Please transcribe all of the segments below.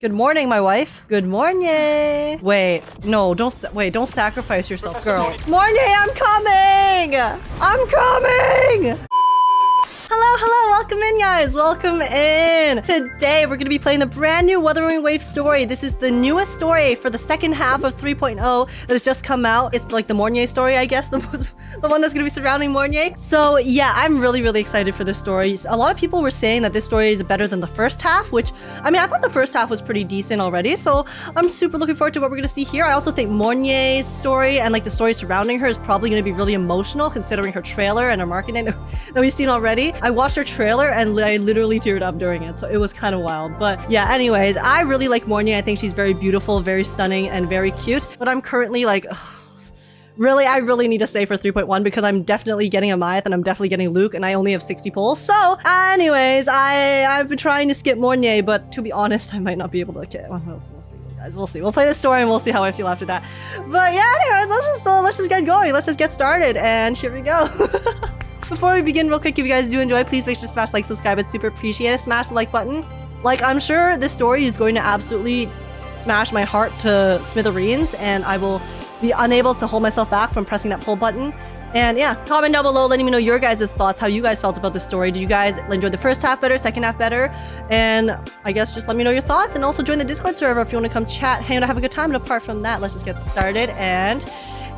Good morning, my wife. Good morning. Wait, no, don't sacrifice yourself, girl. Mornye, I'm coming! I'm coming! Hello, welcome in, guys. Welcome in. Today, we're going to be playing the brand new Wuthering Waves story. This is the newest story for the second half of 3.0 that has just come out. It's like the Mornye story, I guess, the one that's going to be surrounding Mornye. So, yeah, I'm really excited for this story. A lot of people were saying that this story is better than the first half, which, I mean, I thought the first half was pretty decent already. So, I'm super looking forward to what we're going to see here. I also think Mornye's story and, like, the story surrounding her is probably going to be really emotional, considering her trailer and her marketing that we've seen already. I watched her trailer and I literally teared up during it, so it was kind of wild. But yeah, anyways, I really like Mornye. I think she's very beautiful, very stunning, and very cute. But I'm currently like, I really need to save for 3.1 because I'm definitely getting a Maja and I'm definitely getting Luuk, and I only have 60 pulls. So, anyways, I've been trying to skip Mornye, but to be honest, I might not be able to. Okay, well, we'll see, guys. We'll see. We'll play the story and we'll see how I feel after that. But yeah, anyways, let's just get going. Let's just get started, and here we go. Before we begin, real quick, if you guys do enjoy, please make sure to smash like, subscribe. I'd super appreciate it. Smash the like button. Like, I'm sure this story is going to absolutely smash my heart to smithereens, and I will be unable to hold myself back from pressing that pull button. And yeah, comment down below letting me know your guys' thoughts, how you guys felt about the story. Did you guys enjoy the first half better, second half better? And I guess just let me know your thoughts, and also join the Discord server if you want to come chat, hang out, have a good time. And apart from that, let's just get started, and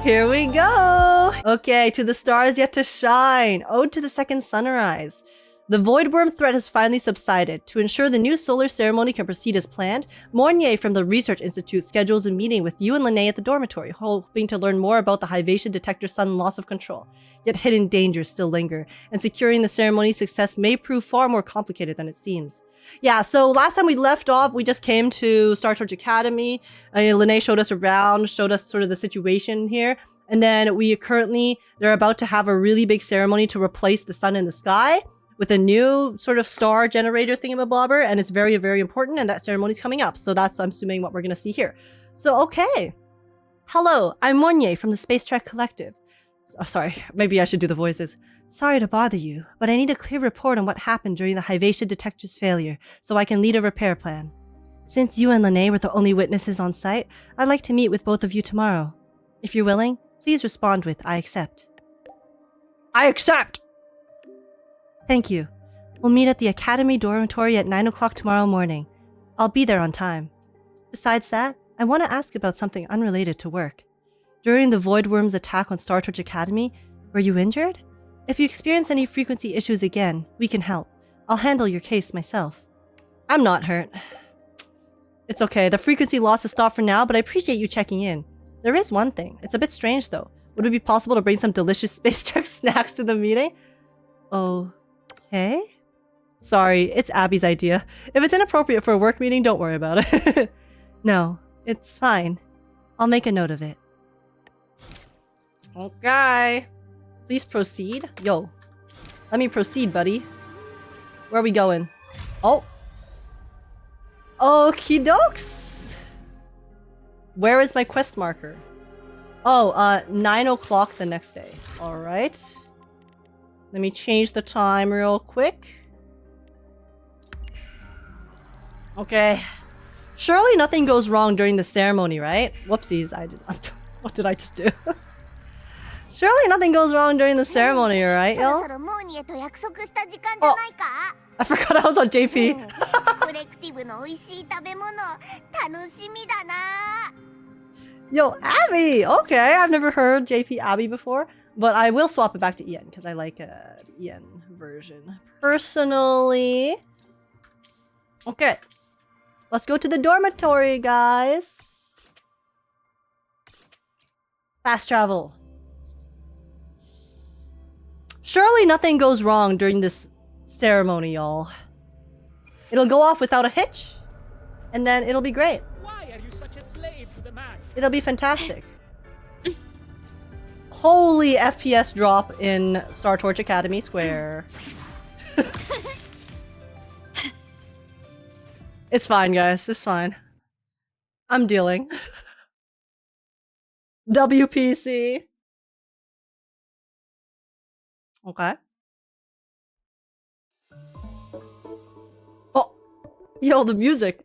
here we go! Okay, to the stars yet to shine. Ode to the second sunrise. The Voidworm threat has finally subsided. To ensure the new solar ceremony can proceed as planned, Mornye from the Research Institute schedules a meeting with you and Lynae at the dormitory, hoping to learn more about the Hivation Detector's sudden loss of control. Yet hidden dangers still linger, and securing the ceremony's success may prove far more complicated than it seems. Yeah, so last time we left off, we just came to Startorch Academy. Lynae showed us around, showed us sort of the situation here. And then they're about to have a really big ceremony to replace the sun in the sky with a new sort of star generator thingamabobber. And it's very, very important. And that ceremony's coming up. So that's, I'm assuming, what we're going to see here. So, okay. Hello, I'm Mornye from the Space Trek Collective. Oh, sorry, maybe I should do the voices. Sorry to bother you, but I need a clear report on what happened during the Hivation Detector's failure, so I can lead a repair plan. Since you and Lynae were the only witnesses on site, I'd like to meet with both of you tomorrow. If you're willing, please respond with, I accept. I accept! Thank you. We'll meet at the Academy Dormitory at 9 o'clock tomorrow morning. I'll be there on time. Besides that, I want to ask about something unrelated to work. During the Voidworm's attack on Startorch Academy, were you injured? If you experience any frequency issues again, we can help. I'll handle your case myself. I'm not hurt. It's okay, the frequency loss has stopped for now, but I appreciate you checking in. There is one thing. It's a bit strange though. Would it be possible to bring some delicious Space Trek snacks to the meeting? Okay. Sorry, it's Abby's idea. If it's inappropriate for a work meeting, don't worry about it. No, it's fine. I'll make a note of it. Okay. Please proceed. Yo. Let me proceed, buddy. Where are we going? Oh. Okie dokes. Where is my quest marker? Oh, 9 o'clock the next day. Alright. Let me change the time real quick. Okay. Surely nothing goes wrong during the ceremony, right? Whoopsies, what did I just do? Surely nothing goes wrong during the ceremony, right, y'all? Oh, I forgot I was on JP. Yo, Abby! Okay, I've never heard JP Abby before, but I will swap it back to Ian because I like the Ian version personally. Okay, let's go to the dormitory, guys. Fast travel. Surely nothing goes wrong during this ceremony, y'all. It'll go off without a hitch, and then it'll be great. Why are you such a slave to the man? It'll be fantastic. Holy FPS drop in Startorch Academy Square. It's fine, guys. It's fine. I'm dealing. WPC. Okay. Oh, yo, the music.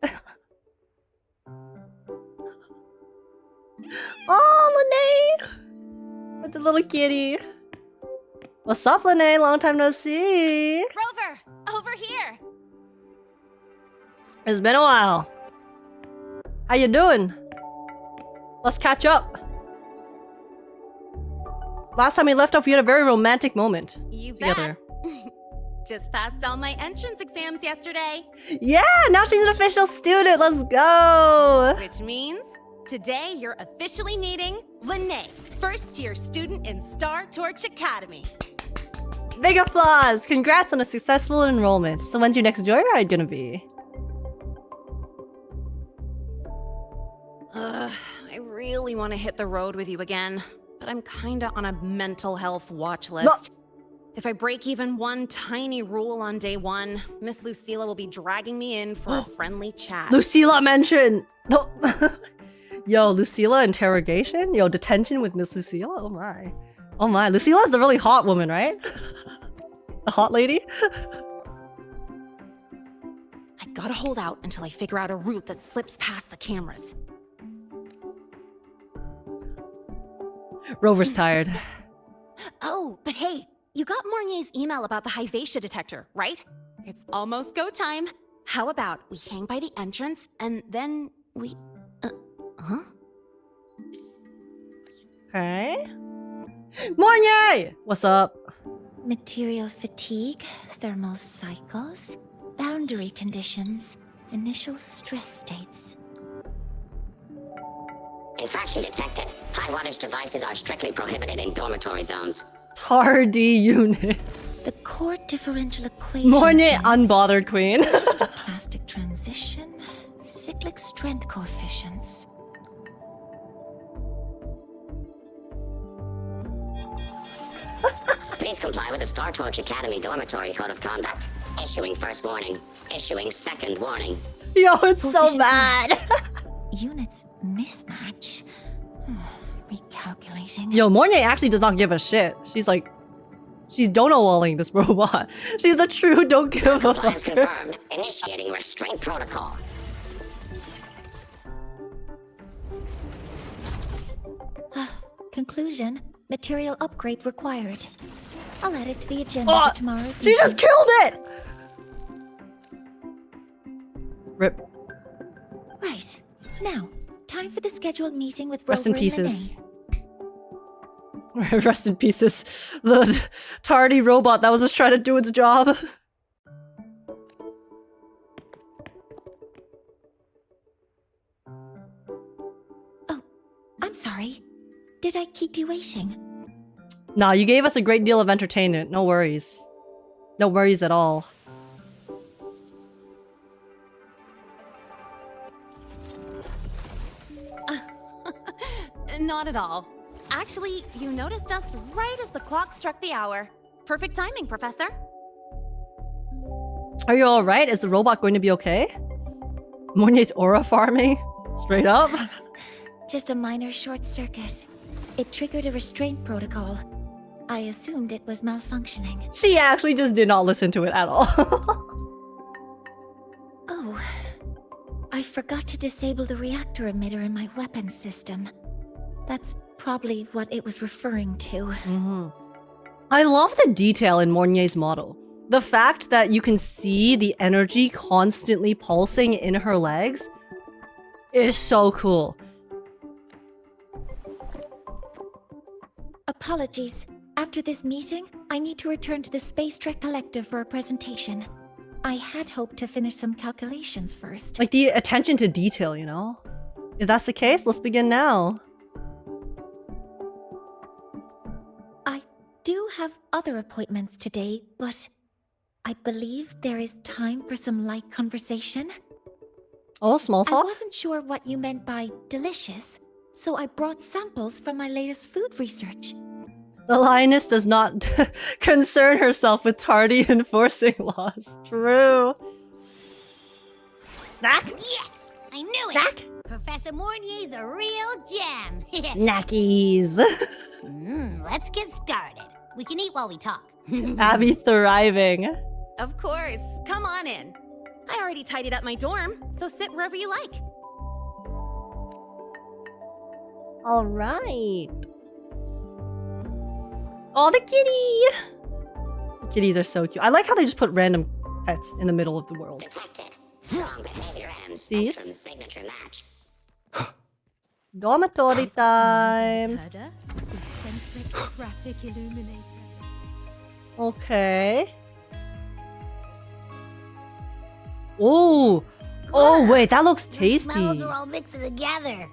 The little kitty. What's up, Lynae? Long time no see. Rover, over here. It's been a while. How you doing? Let's catch up. Last time we left off, we had a very romantic moment You together. bet. Just passed all my entrance exams yesterday. Yeah, now she's an official student. Let's go. Which means today you're officially meeting Lynae, first-year student in Startorch Academy. Big applause. Congrats on a successful enrollment. So when's your next joyride gonna be? I really want to hit the road with you again, but I'm kinda on a mental health watch list. If I break even one tiny rule on day one, Miss Lucilla will be dragging me in for a friendly chat. Lucilla mention. No. Yo, Lucilla interrogation? Yo, detention with Miss Lucilla? Oh my. Oh my. Lucilla's the really hot woman, right? The hot lady? I gotta hold out until I figure out a route that slips past the cameras. Rover's tired. Oh, but hey, you got Mornye's email about the Hyvatia detector, right? It's almost go time. How about we hang by the entrance and then we... huh? Okay. Mornye! What's up? Material fatigue, thermal cycles, boundary conditions, initial stress states. Infraction detected. High wattage devices are strictly prohibited in dormitory zones. Hardy unit. The core differential equation. Mornye, is unbothered queen. Plastic transition, cyclic strength coefficients. Please comply with the Startorch Academy Dormitory Code of Conduct. Issuing first warning. Issuing second warning. Yo, it's so Coefficient bad. Units mismatch. Recalculating. Yo, Mornye actually does not give a shit. She's like, she's dono-walling this robot. She's a true don't give a fuck. Compliance confirmed. Initiating restraint protocol. Conclusion. Material upgrade required. I'll add it to the agenda for tomorrow's She just meeting. killed it! Rip. Right. Now, time for the scheduled meeting with Rest in Rover and pieces. Lynae. Rest in pieces. The tardy robot that was just trying to do its job. Oh, I'm sorry. Did I keep you waiting? Nah, you gave us a great deal of entertainment. No worries. No worries at all. Not at all. Actually, you noticed us right as the clock struck the hour. Perfect timing, Professor. Are you alright? Is the robot going to be okay? Mornye's aura farming? Straight up? Just a minor short circuit. It triggered a restraint protocol. I assumed it was malfunctioning. She actually just did not listen to it at all. Oh. I forgot to disable the reactor emitter in my weapons system. That's probably what it was referring to. I love the detail in Mornye's model. The fact that you can see the energy constantly pulsing in her legs is so cool. Apologies. After this meeting, I need to return to the Space Trek Collective for a presentation. I had hoped to finish some calculations first. Like the attention to detail, you know? If that's the case, let's begin now. I do have other appointments today, but I believe there is time for some light conversation. Oh, small I talk? wasn't sure what you meant by delicious, so I brought samples from my latest food research. The lioness does not concern herself with tardy enforcing laws. True. Snack? Yes! I knew it! Snack? Professor Mornye's a real gem! Snackies. Let's get started. We can eat while we talk. Abby thriving. Of course. Come on in. I already tidied up my dorm, so sit wherever you like. All right. Oh, the kitty! Kitties are so cute. I like how they just put random pets in the middle of the world. Detected. Strong behavior and See? spectrum signature match. Dormitory time. Eccentric traffic illuminator. Okay. Oh. Oh, wait, that looks The tasty. smells are all mixing together.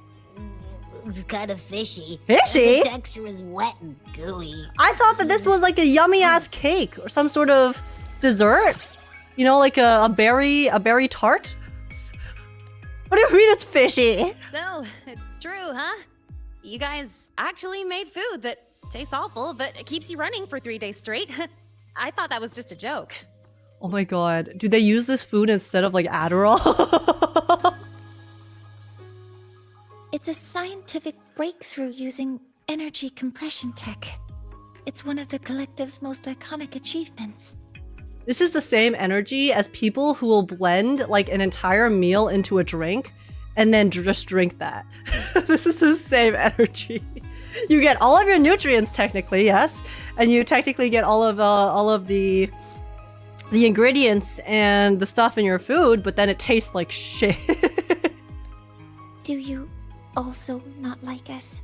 It's kind of fishy. Fishy? The texture is wet and gooey. I thought that this was like a yummy ass cake or some sort of dessert. You know, like a berry tart. What do you mean it's fishy? So, it's true, huh? You guys actually made food that tastes awful, but it keeps you running for 3 days straight. I thought that was just a joke. Oh my god. Do they use this food instead of like Adderall? It's a scientific breakthrough using energy compression tech. It's one of the collective's most iconic achievements. This is the same energy as people who will blend like an entire meal into a drink and then just drink that. This is the same energy. You get all of your nutrients technically, yes, and you technically get all of the ingredients and the stuff in your food, but then it tastes like shit. Do you also not like it?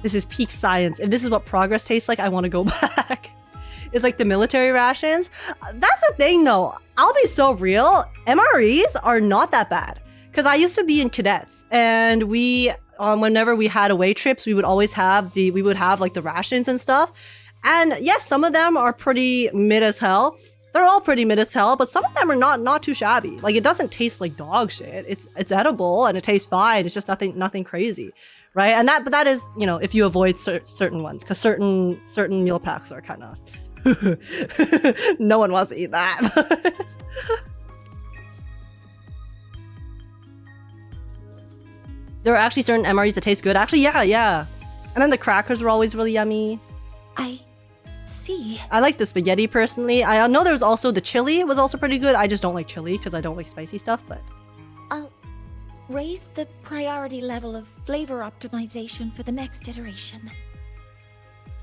This is peak science. If this is what progress tastes like, I want to go back. It's like the military rations. That's the thing though. I'll be so real. MREs are not that bad. Because I used to be in cadets and we, whenever we had away trips, we would always have like the rations and stuff. And yes, some of them are pretty mid as hell. They're all pretty mid as hell, but some of them are not too shabby. Like it doesn't taste like dog shit. It's edible and it tastes fine. It's just nothing crazy, right? And that is, you know, if you avoid certain ones, because certain meal packs are kind of no one wants to eat that. There are actually certain MREs that taste good. Actually, yeah. And then the crackers were always really yummy. I see. I like the spaghetti personally. I know there's also the chili was also pretty good. I just don't like chili because I don't like spicy stuff, but I'll raise the priority level of flavor optimization for the next iteration.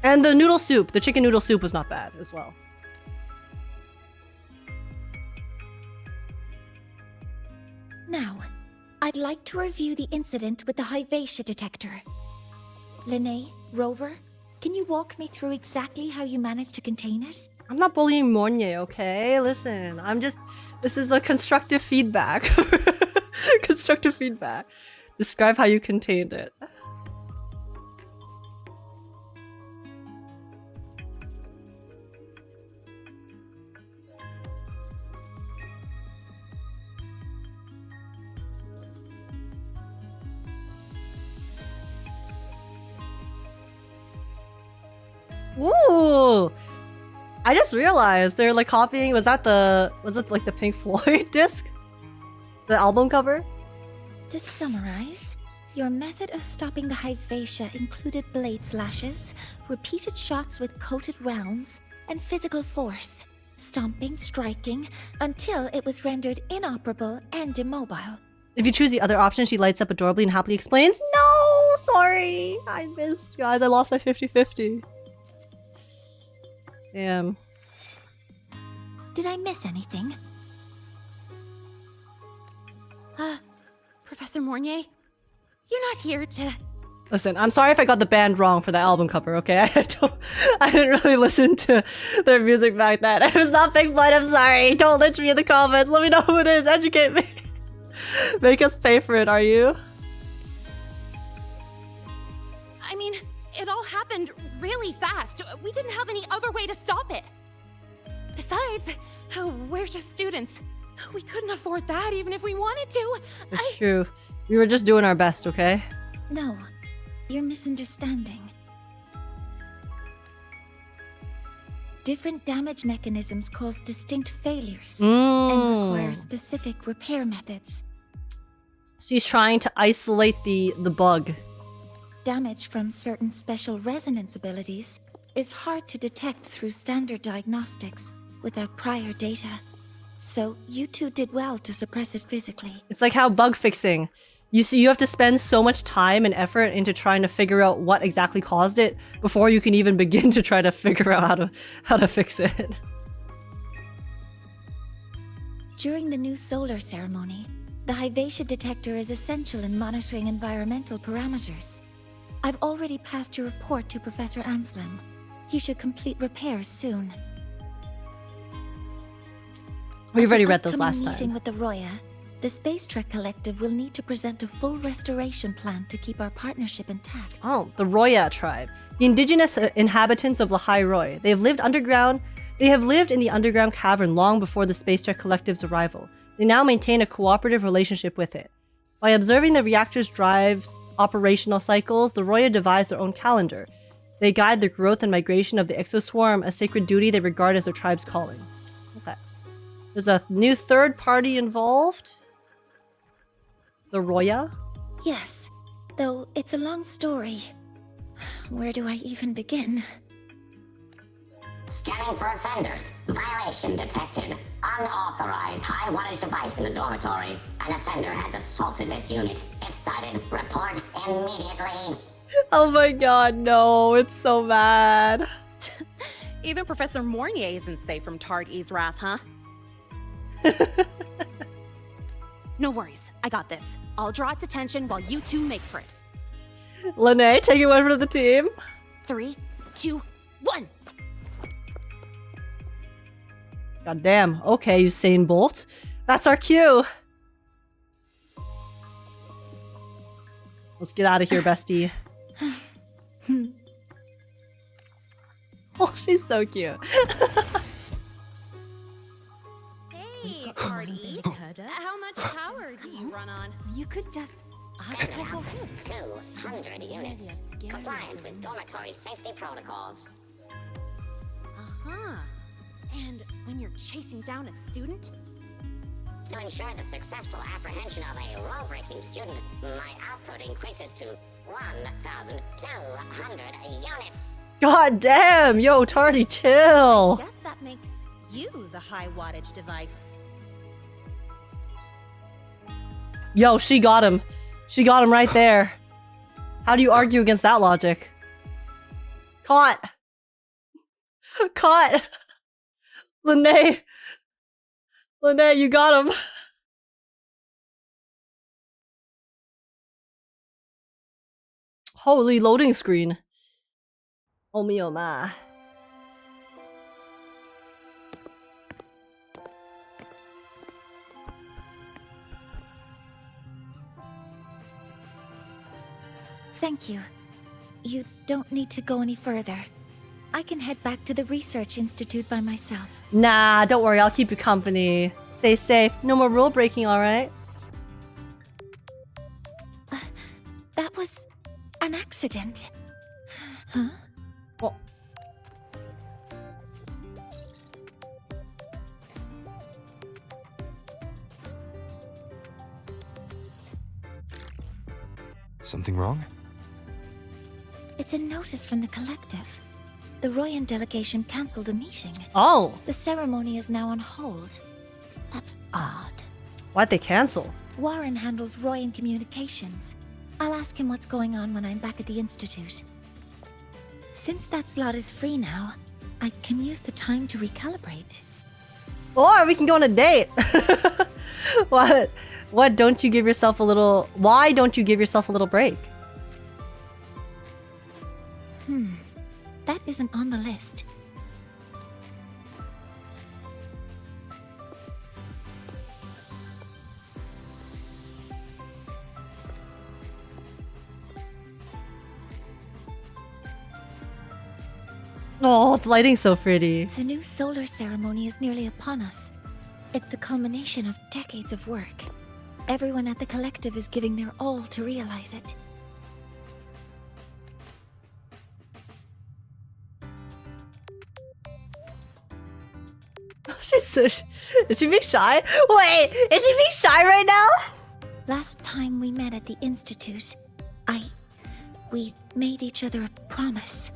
and the noodle soup, the chicken noodle soup was not bad as well. Now, I'd like to review the incident with the Hyvatia detector. Lynae, Rover, can you walk me through exactly how you managed to contain it? I'm not bullying Mornye, okay? Listen, this is a constructive feedback. Constructive feedback. Describe how you contained it. Ooh! I just realized they're like copying. Was it like the Pink Floyd disc? The album cover? To summarize, your method of stopping the Hyvatia included blade slashes, repeated shots with coated rounds, and physical force, stomping, striking, until it was rendered inoperable and immobile. If you choose the other option, she lights up adorably and happily explains, "No, sorry, I missed, guys. I lost my 50-50. Damn. Did I miss anything? Professor Mornye, you're not here to... Listen, I'm sorry if I got the band wrong for the album cover, okay? I didn't really listen to their music back then. It was not Pink Floyd, I'm sorry. Don't lynch me in the comments. Let me know who it is. Educate me. Make us pay for it, are you? I mean, it all happened really fast. We didn't have any other way to stop it. Besides, we're just students. We couldn't afford that even if we wanted to. It's true. We were just doing our best, okay? No, you're misunderstanding. Different damage mechanisms cause distinct failures and require specific repair methods. She's trying to isolate the bug. Damage from certain special resonance abilities is hard to detect through standard diagnostics without prior data. So you two did well to suppress it physically. It's like how bug fixing. You see, you have to spend so much time and effort into trying to figure out what exactly caused it before you can even begin to try to figure out how to fix it. During the new solar ceremony, the Hyvatia detector is essential in monitoring environmental parameters. I've already passed your report to Professor Anselm. He should complete repairs soon. We've already read At the those last upcoming meeting time. with the Roya, the Space Trek Collective will need to present a full restoration plan to keep our partnership intact. Oh, the Roya tribe. The indigenous inhabitants of Lahai Roy. They have lived in the underground cavern long before the Space Trek Collective's arrival. They now maintain a cooperative relationship with it. By observing the reactor's drive's operational cycles, the Roya devised their own calendar. They guide the growth and migration of the exoswarm, a sacred duty they regard as their tribe's calling. Okay. There's a new third party involved. The Roya? Yes, though it's a long story. Where do I even begin? Scanning for offenders. Violation detected. Unauthorized high wattage device in the dormitory. An offender has assaulted this unit. If sighted, report immediately. Oh my god, no. It's so bad. Even Professor Mornye isn't safe from Targ-E's wrath, huh? No worries, I got this. I'll draw its attention while you two make for it. Lynae, take it one for the team. 3, 2, 1. God damn. Okay, Usain Bolt. That's our cue. Let's get out of here, bestie. Oh, she's so cute. Hey, party. How much power do you run on? You could just Standing up at 200 units. Compliant with dormitory safety protocols. Uh-huh. And when you're chasing down a student? To ensure the successful apprehension of a rule-breaking student, my output increases to 1,200 units. God damn. Yo, Tardy, chill. Guess that makes you the high wattage device. Yo, she got him. She got him right there. How do you argue against that logic? Caught. Caught. Lynae. Lynae, you got him. Holy loading screen. Oh me, oh my. Thank you. You don't need to go any further. I can head back to the Research Institute by myself. Nah, don't worry, I'll keep you company. Stay safe. No more rule breaking, alright? That was an accident. Huh? Well, Something wrong? It's a notice from the collective. The Royan delegation cancelled the meeting. oh, The ceremony is now on hold. That's odd. why'd they cancel? Warren handles Royan communications. I'll ask him what's going on when I'm back at the Institute. Since that slot is free now, I can use the time to recalibrate. Or we can go on a date. What? What? Don't you give yourself a little... Why don't you give yourself a little break? That isn't on the list. Oh, the lighting's so pretty. The new solar ceremony is nearly upon us. It's the culmination of decades of work. Everyone at the collective is giving their all to realize it. She's so... Is she being shy? Wait, is she being shy right now? Last time we met at the Institute, we made each other a promise.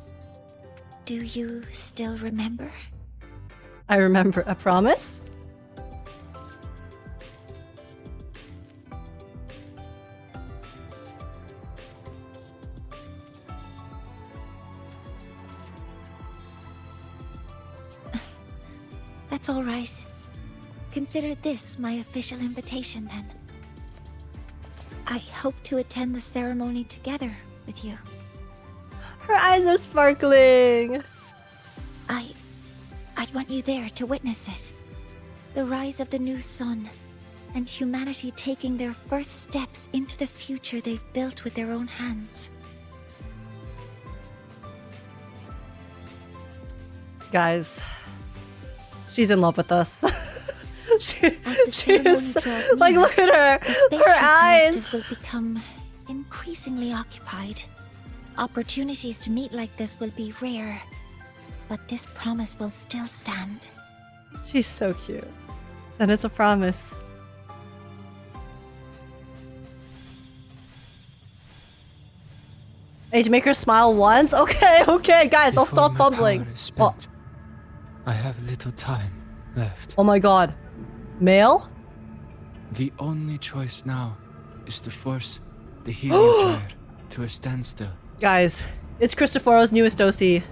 Do you still remember? I remember. A promise? That's all right. Consider this my official invitation then. I hope to attend the ceremony together with you. Her eyes are sparkling. I'd want you there to witness it. The rise of the new sun, and humanity taking their first steps into the future they've built with their own hands. Guys, she's in love with us. she As the ceremony is, draws near, like, look at her. the Space Her Trek eyes. Collective will become increasingly occupied. Opportunities to meet like this will be rare, but this promise will still stand. She's so cute. And it's a promise. Hey, to make her smile once? Okay, guys, I'll stop Before my fumbling. power is Oh, spent, I have little time left. oh my god. Male? The only choice now is to force the Heliogyre to a standstill. Guys, it's Cristoforo's newest OC.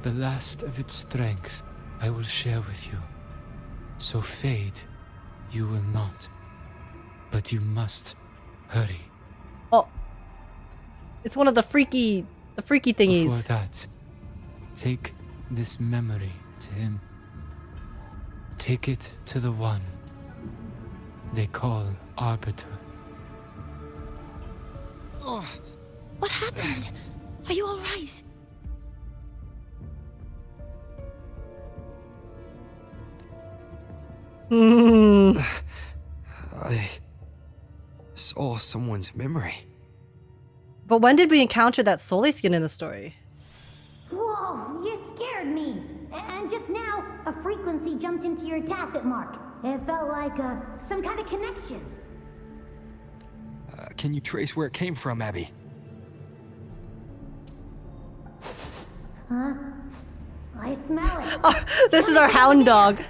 The last of its strength I will share with you. So fade, you will not. But you must hurry. Oh. It's one of the freaky thingies. Before that, take this memory to him. Take it to the one they call Arbiter. What happened? Are you all right? I saw someone's memory. But when did we encounter that Soliskin in the story? Whoa, you scared me. And just now, a frequency jumped into your tacit mark. It felt like some kind of connection. Can you trace where it came from, Abby? Huh? I smell it. Oh, this is our hound dog.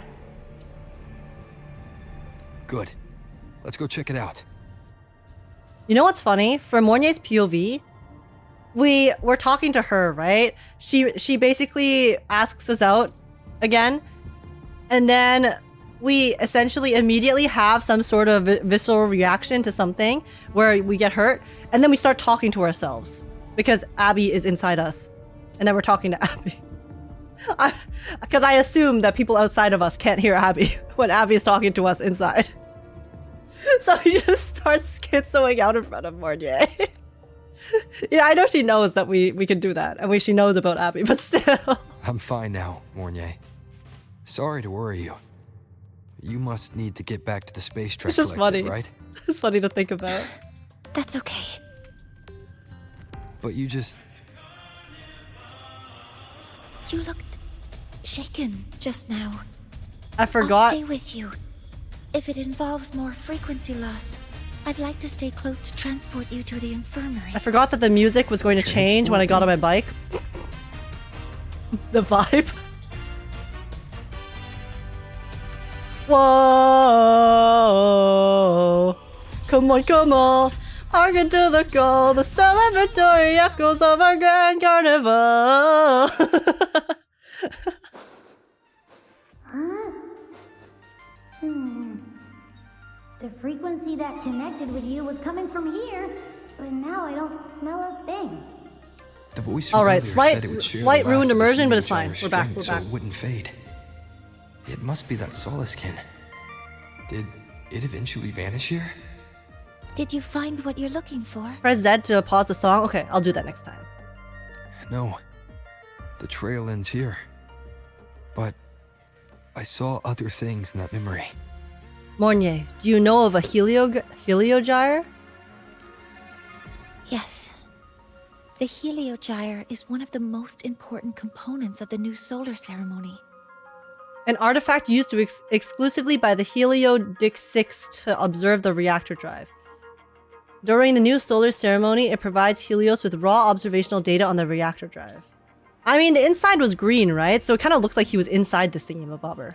Good. Let's go check it out. You know what's funny? For Mornye's POV, we're talking to her, right? She basically asks us out again, and then we essentially immediately have some sort of visceral reaction to something where we get hurt, and then we start talking to ourselves because Abby is inside us, and then we're talking to Abby. Because I assume that people outside of us can't hear Abby when Abby is talking to us inside. So he just starts schizoing out in front of Mornye. Yeah, I know she knows that we can do that, and she knows about Abby, but still. I'm fine now, Mornye. Sorry to worry you. You must need to get back to the Space Trek It's just Collective, funny. right? It's funny to think about. That's okay. But you just... You looked shaken just now. I forgot. I'll stay with you. If it involves more frequency loss, I'd like to stay close to transport you to the infirmary. I forgot that the music was going to change when I got on my bike. The vibe. Whoa! Come on! Hearken to the call, the celebratory echoes of our grand carnival. Huh? The frequency that connected with you was coming from here, but now I don't smell a thing. The voice from All right, earlier said it would share slight the ruined last of the immersion, but it's fine. Heliogyre's We're back, strength, we're back. So it wouldn't fade. It must be that Soliskin. Did it eventually vanish here? Did you find what you're looking for? Press Z to pause the song. Okay, I'll do that next time. No. The trail ends here. But I saw other things in that memory. Mornye, do you know of a Heliogyre? Yes. The Heliogyre is one of the most important components of the new solar ceremony. An artifact used to exclusively by the Heliodix to observe the reactor drive. During the new solar ceremony, it provides Helios with raw observational data on the reactor drive. I mean, the inside was green, right? So it kind of looks like he was inside this thingy-mabobber.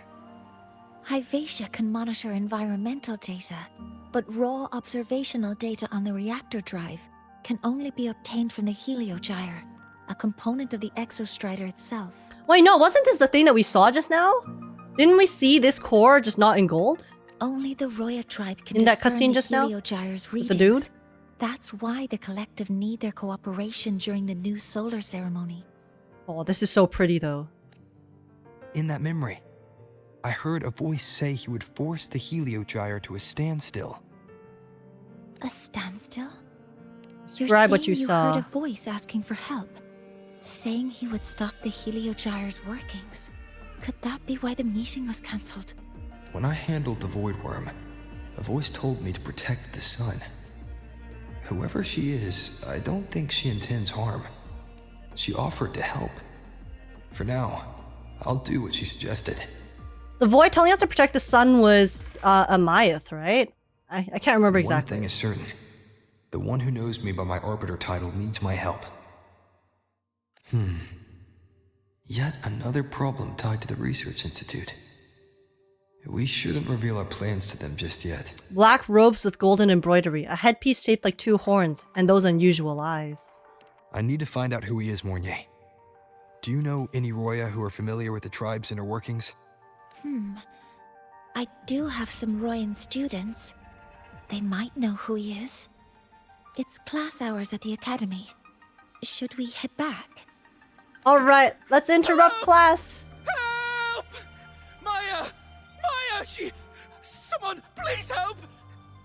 Hyvatia can monitor environmental data, but raw observational data on the reactor drive can only be obtained from the Heliogyre, a component of the exostrider itself. Wait, no, wasn't this the thing that we saw just now? Didn't we see this core just not in gold? Only the Roya tribe can In that discern cutscene the just now? Heliogyre's With readings. the dude? That's why the collective need their cooperation during the new solar ceremony. Oh, this is so pretty though. In that memory, I heard a voice say he would force the Heliogyre to a standstill. A standstill? Describe what you You saw. heard a voice asking for help, saying he would stop the Heliogyre's workings. Could that be why the meeting was cancelled? When I handled the Void Worm, a voice told me to protect the sun. Whoever she is, I don't think she intends harm. She offered to help. For now, I'll do what she suggested. The void telling us to protect the sun was a Myth, right? I can't remember One exactly. thing is certain. The one who knows me by my Arbiter title needs my help. Yet another problem tied to the Research Institute. We shouldn't reveal our plans to them just yet. Black robes with golden embroidery, a headpiece shaped like 2 horns, and those unusual eyes. I need to find out who he is, Mornye. Do you know any Roya who are familiar with the tribe's inner workings? I do have some Royan students. They might know who he is. It's class hours at the academy. Should we head back? Alright, let's interrupt class. Help! Maja! Maja! Someone, please help!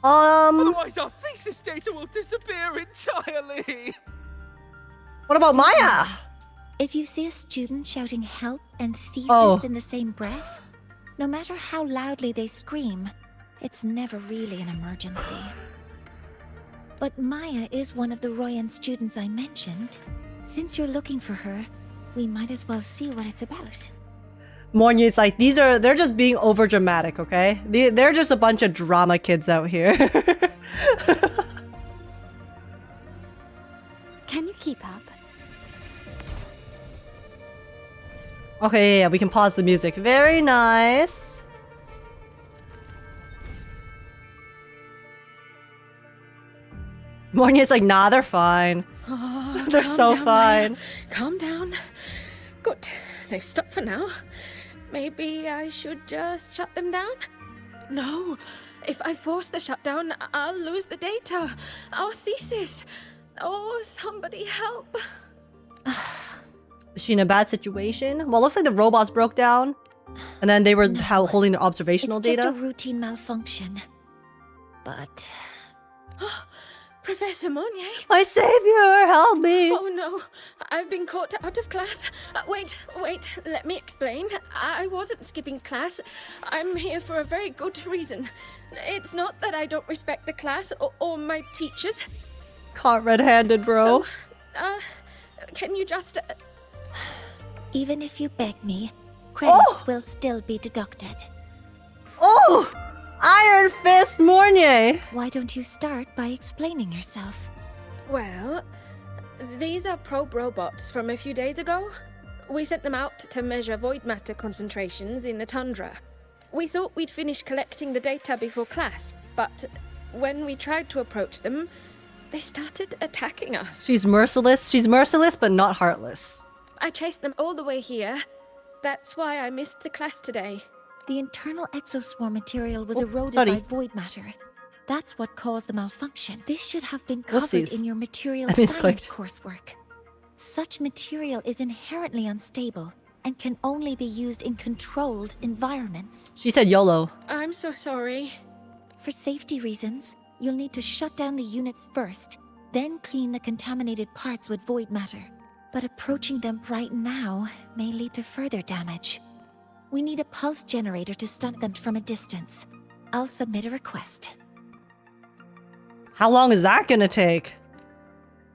Otherwise our thesis data will disappear entirely! What about Maja? If you see a student shouting help and thesis in the same breath, no matter how loudly they scream, it's never really an emergency. But Maja is one of the Royan students I mentioned. Since you're looking for her, we might as well see what it's about. Mornye's like, they're just being over dramatic, okay? They're just a bunch of drama kids out here. Can you keep up? Okay, yeah, we can pause the music. Very nice. Mornye's like, nah, they're fine. Oh, They're calm so down, fine. Maja. Calm down. Good. They've stopped for now. Maybe I should just shut them down? No. If I force the shutdown, I'll lose the data. Our thesis. Oh, somebody help. Is she in a bad situation? Well, looks like the robots broke down. And then they were holding the observational It's data. just a routine malfunction. But Professor Mornye? My savior, help me. Oh no, I've been caught out of class. Wait, let me explain. I wasn't skipping class. I'm here for a very good reason. It's not that I don't respect the class or my teachers. Caught red-handed, bro. So, can you just... even if you beg me, credits will still be deducted. Oh! Iron Fist Mornye! Why don't you start by explaining yourself? Well, these are probe robots from a few days ago. We sent them out to measure void matter concentrations in the tundra. We thought we'd finish collecting the data before class, but when we tried to approach them, they started attacking us. She's merciless. She's merciless, but not heartless. I chased them all the way here. That's why I missed the class today. The internal exoswarm material was eroded sorry. by void matter. That's what caused the malfunction. This should have been covered Whoopsies. in your material I science misclicked. coursework. Such material is inherently unstable and can only be used in controlled environments. She said YOLO. I'm so sorry. For safety reasons, you'll need to shut down the units first, then clean the contaminated parts with void matter. But approaching them right now may lead to further damage. We need a pulse generator to stun them from a distance. I'll submit a request. How long is that gonna take?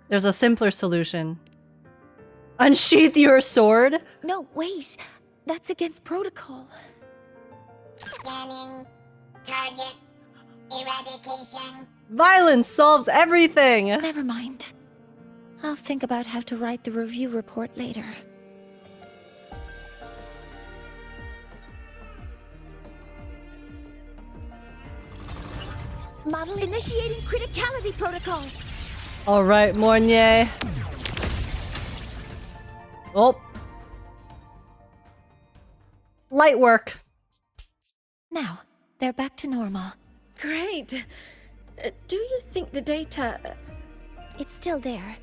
There's a simpler solution. Unsheath your sword? No, wait. That's against protocol. Scanning. Target. Eradication. Violence solves everything! Never mind. I'll think about how to write the review report later. Model initiating criticality protocol. Alright, Mornye. Oh. Light work. Now, they're back to normal. Great. Do you think the data... It's still there.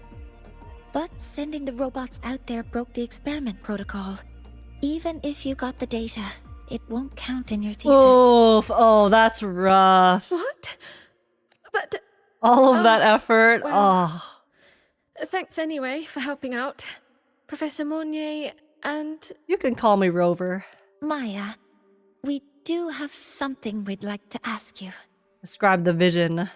But sending the robots out there broke the experiment protocol. Even if you got the data, it won't count in your thesis. Oof. Oh, that's rough. What? But... All of that effort. Well, thanks anyway for helping out. Professor Mornye and... You can call me Rover. Maja, we do have something we'd like to ask you. Describe the vision.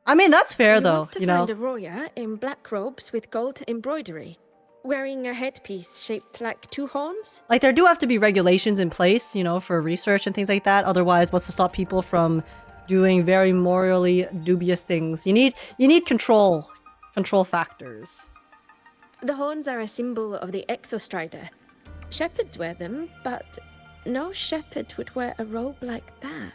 I mean, that's fair though, you know. Want to find a Roya in black robes with gold embroidery, wearing a headpiece shaped like two horns? Like, there do have to be regulations in place, you know, for research and things like that. Otherwise, what's to stop people from doing very morally dubious things? You need control factors. The horns are a symbol of the exostrider. Shepherds wear them, but no shepherd would wear a robe like that.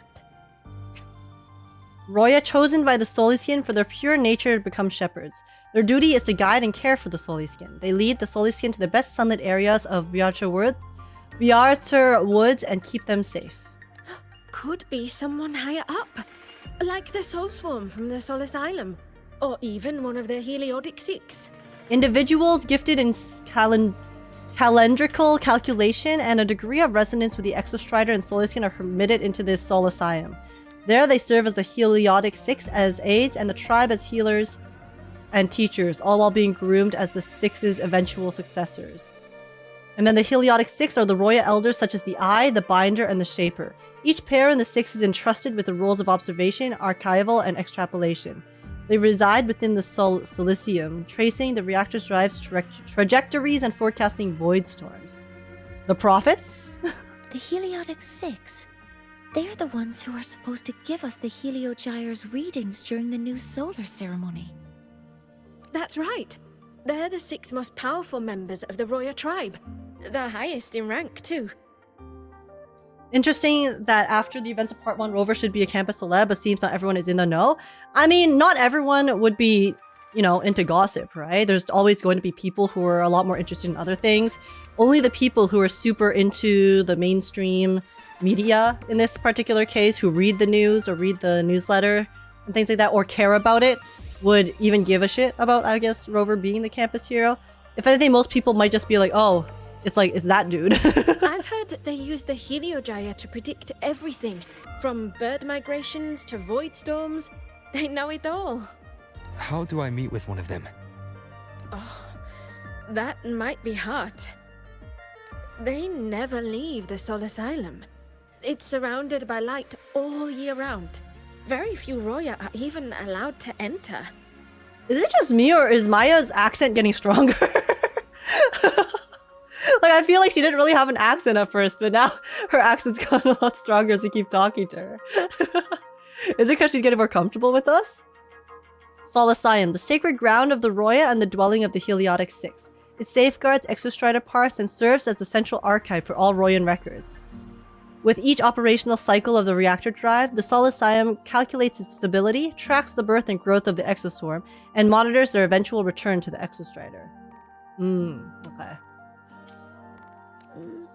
Roya chosen by the Soliskin for their pure nature to become shepherds. Their duty is to guide and care for the Soliskin. They lead the Soliskin to the best sunlit areas of Biarter Woods and keep them safe. Could be someone higher up, like the Soul Swarm from the Solisylum, or even one of the Heliodic Six. Individuals gifted in calendrical calculation and a degree of resonance with the Exostrider and Soliskin are permitted into this Solisylum. There they serve as the Heliodic Six as aides and the tribe as healers and teachers, all while being groomed as the Six's eventual successors. And then the Heliodic Six are the Roya elders such as the Eye, the Binder, and the Shaper. Each pair in the Six is entrusted with the roles of observation, archival, and extrapolation. They reside within the Solisylum, tracing the reactor's drive's trajectories and forecasting void storms. The Prophets? The Heliodic Six. They're the ones who are supposed to give us the Heliogyre's readings during the new solar ceremony. That's right. They're the 6 most powerful members of the Roya tribe. The highest in rank, too. Interesting that after the events of Part 1, Rover should be a campus celeb, but seems not everyone is in the know. I mean, not everyone would be, you know, into gossip, right? There's always going to be people who are a lot more interested in other things. Only the people who are super into the mainstream media, in this particular case, who read the news or read the newsletter and things like that, or care about it, would even give a shit about, I guess, Rover being the campus hero. If anything, most people might just be like, oh, it's that dude. I've heard they use the Heliogyre to predict everything, from bird migrations to void storms. They know it all. How do I meet with one of them? Oh, that might be hard. They never leave the Solisylum. It's surrounded by light all year round. Very few Roya are even allowed to enter. Is it just me, or is Maya's accent getting stronger? Like, I feel like she didn't really have an accent at first, but now her accent's gotten a lot stronger as we keep talking to her. Is it because she's getting more comfortable with us? Solisylum, the sacred ground of the Roya and the dwelling of the Heliodic Six. It safeguards Exostrider parts and serves as the central archive for all Royan records. With each operational cycle of the reactor drive, the Solisylum calculates its stability, tracks the birth and growth of the exoswarm, and monitors their eventual return to the Exostrider. Okay.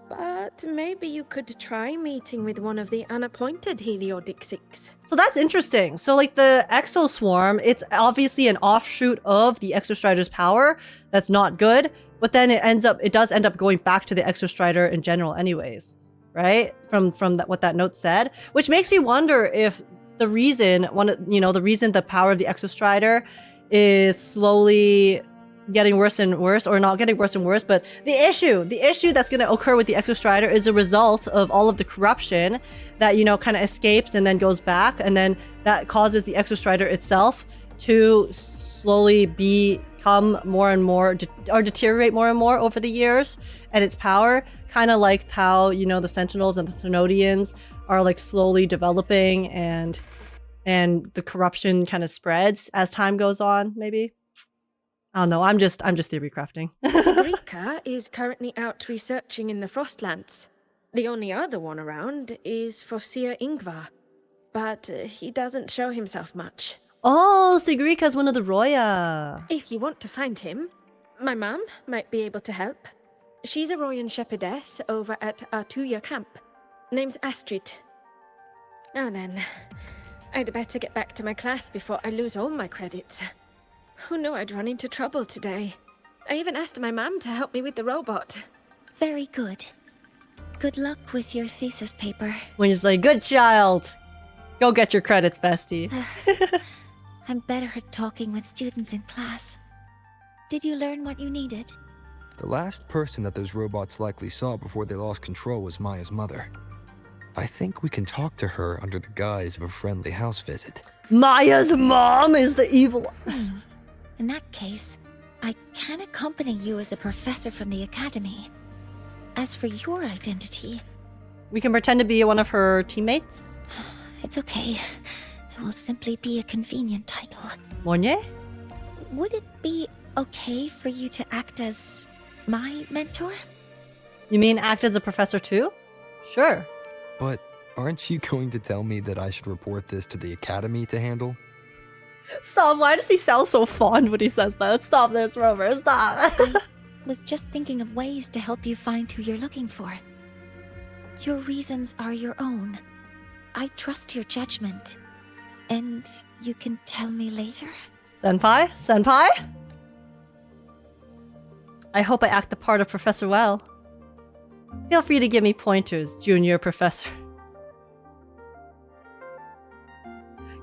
But maybe you could try meeting with one of the unappointed Heliodic Six. So that's interesting. So, like, the exoswarm, it's obviously an offshoot of the Exostrider's power. That's not good. But then it does end up going back to the Exostrider in general anyways. Right? From what that note said. Which makes me wonder if the reason the power of the Exostrider is slowly getting worse and worse, or not getting worse and worse, but the issue that's going to occur with the Exostrider is a result of all of the corruption that, you know, kind of escapes and then goes back, and then that causes the Exostrider itself to slowly become more and more or deteriorate more and more over the years, and its power, kind of like how, you know, the Sentinels and the Thenodians are like slowly developing, and the corruption kind of spreads as time goes on, maybe. I don't know, I'm just theory crafting. Sigrika is currently out researching in the Frostlands. The only other one around is Confronting Yngvar, but he doesn't show himself much. Oh, Sigrika's one of the Roya. If you want to find him, my mum might be able to help. She's a Royan shepherdess over at Artuya camp. Name's Astrid. Now then, I'd better get back to my class before I lose all my credits. Who knew I'd run into trouble today? I even asked my mum to help me with the robot. Very good. Good luck with your thesis paper. When he's like, good child. Go get your credits, bestie. I'm better at talking with students in class. Did you learn what you needed? The last person that those robots likely saw before they lost control was Maya's mother. I think we can talk to her under the guise of a friendly house visit. Maya's mom is the evil one. In that case, I can accompany you as a professor from the academy. As for your identity... We can pretend to be one of her teammates? It's okay. It will simply be a convenient title. Mornye? Would it be okay for you to act as my mentor? You mean act as a professor too? Sure. But aren't you going to tell me that I should report this to the academy to handle? Stop, why does he sound so fond when he says that? Stop this, Rover, stop. I was just thinking of ways to help you find who you're looking for. Your reasons are your own. I trust your judgment. And you can tell me later? Senpai? Senpai? I hope I act the part of Professor well. Feel free to give me pointers, junior professor.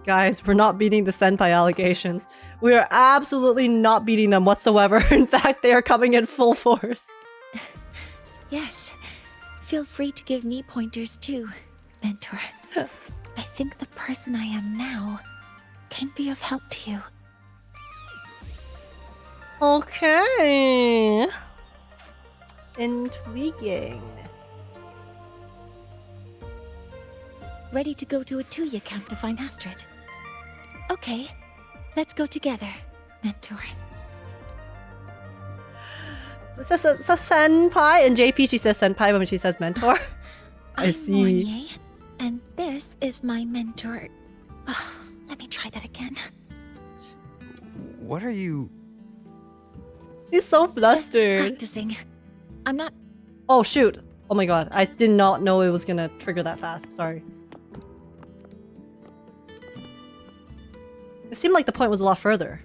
Guys, we're not beating the senpai allegations. We are absolutely not beating them whatsoever. In fact, they are coming in full force. Yes. Feel free to give me pointers too, mentor. I think the person I am now can be of help to you. Okay. Intriguing. Ready to go to a Tuya camp to find Astrid? Okay, let's go together, mentor. Senpai. In JP, she says senpai when she says mentor. I I'm see. Mornye, and this is my mentor. Oh, let me try that again. What are you... She's so Just flustered. practicing. I'm not... Oh, shoot. Oh my god. I did not know it was gonna trigger that fast. Sorry. It seemed like the point was a lot further.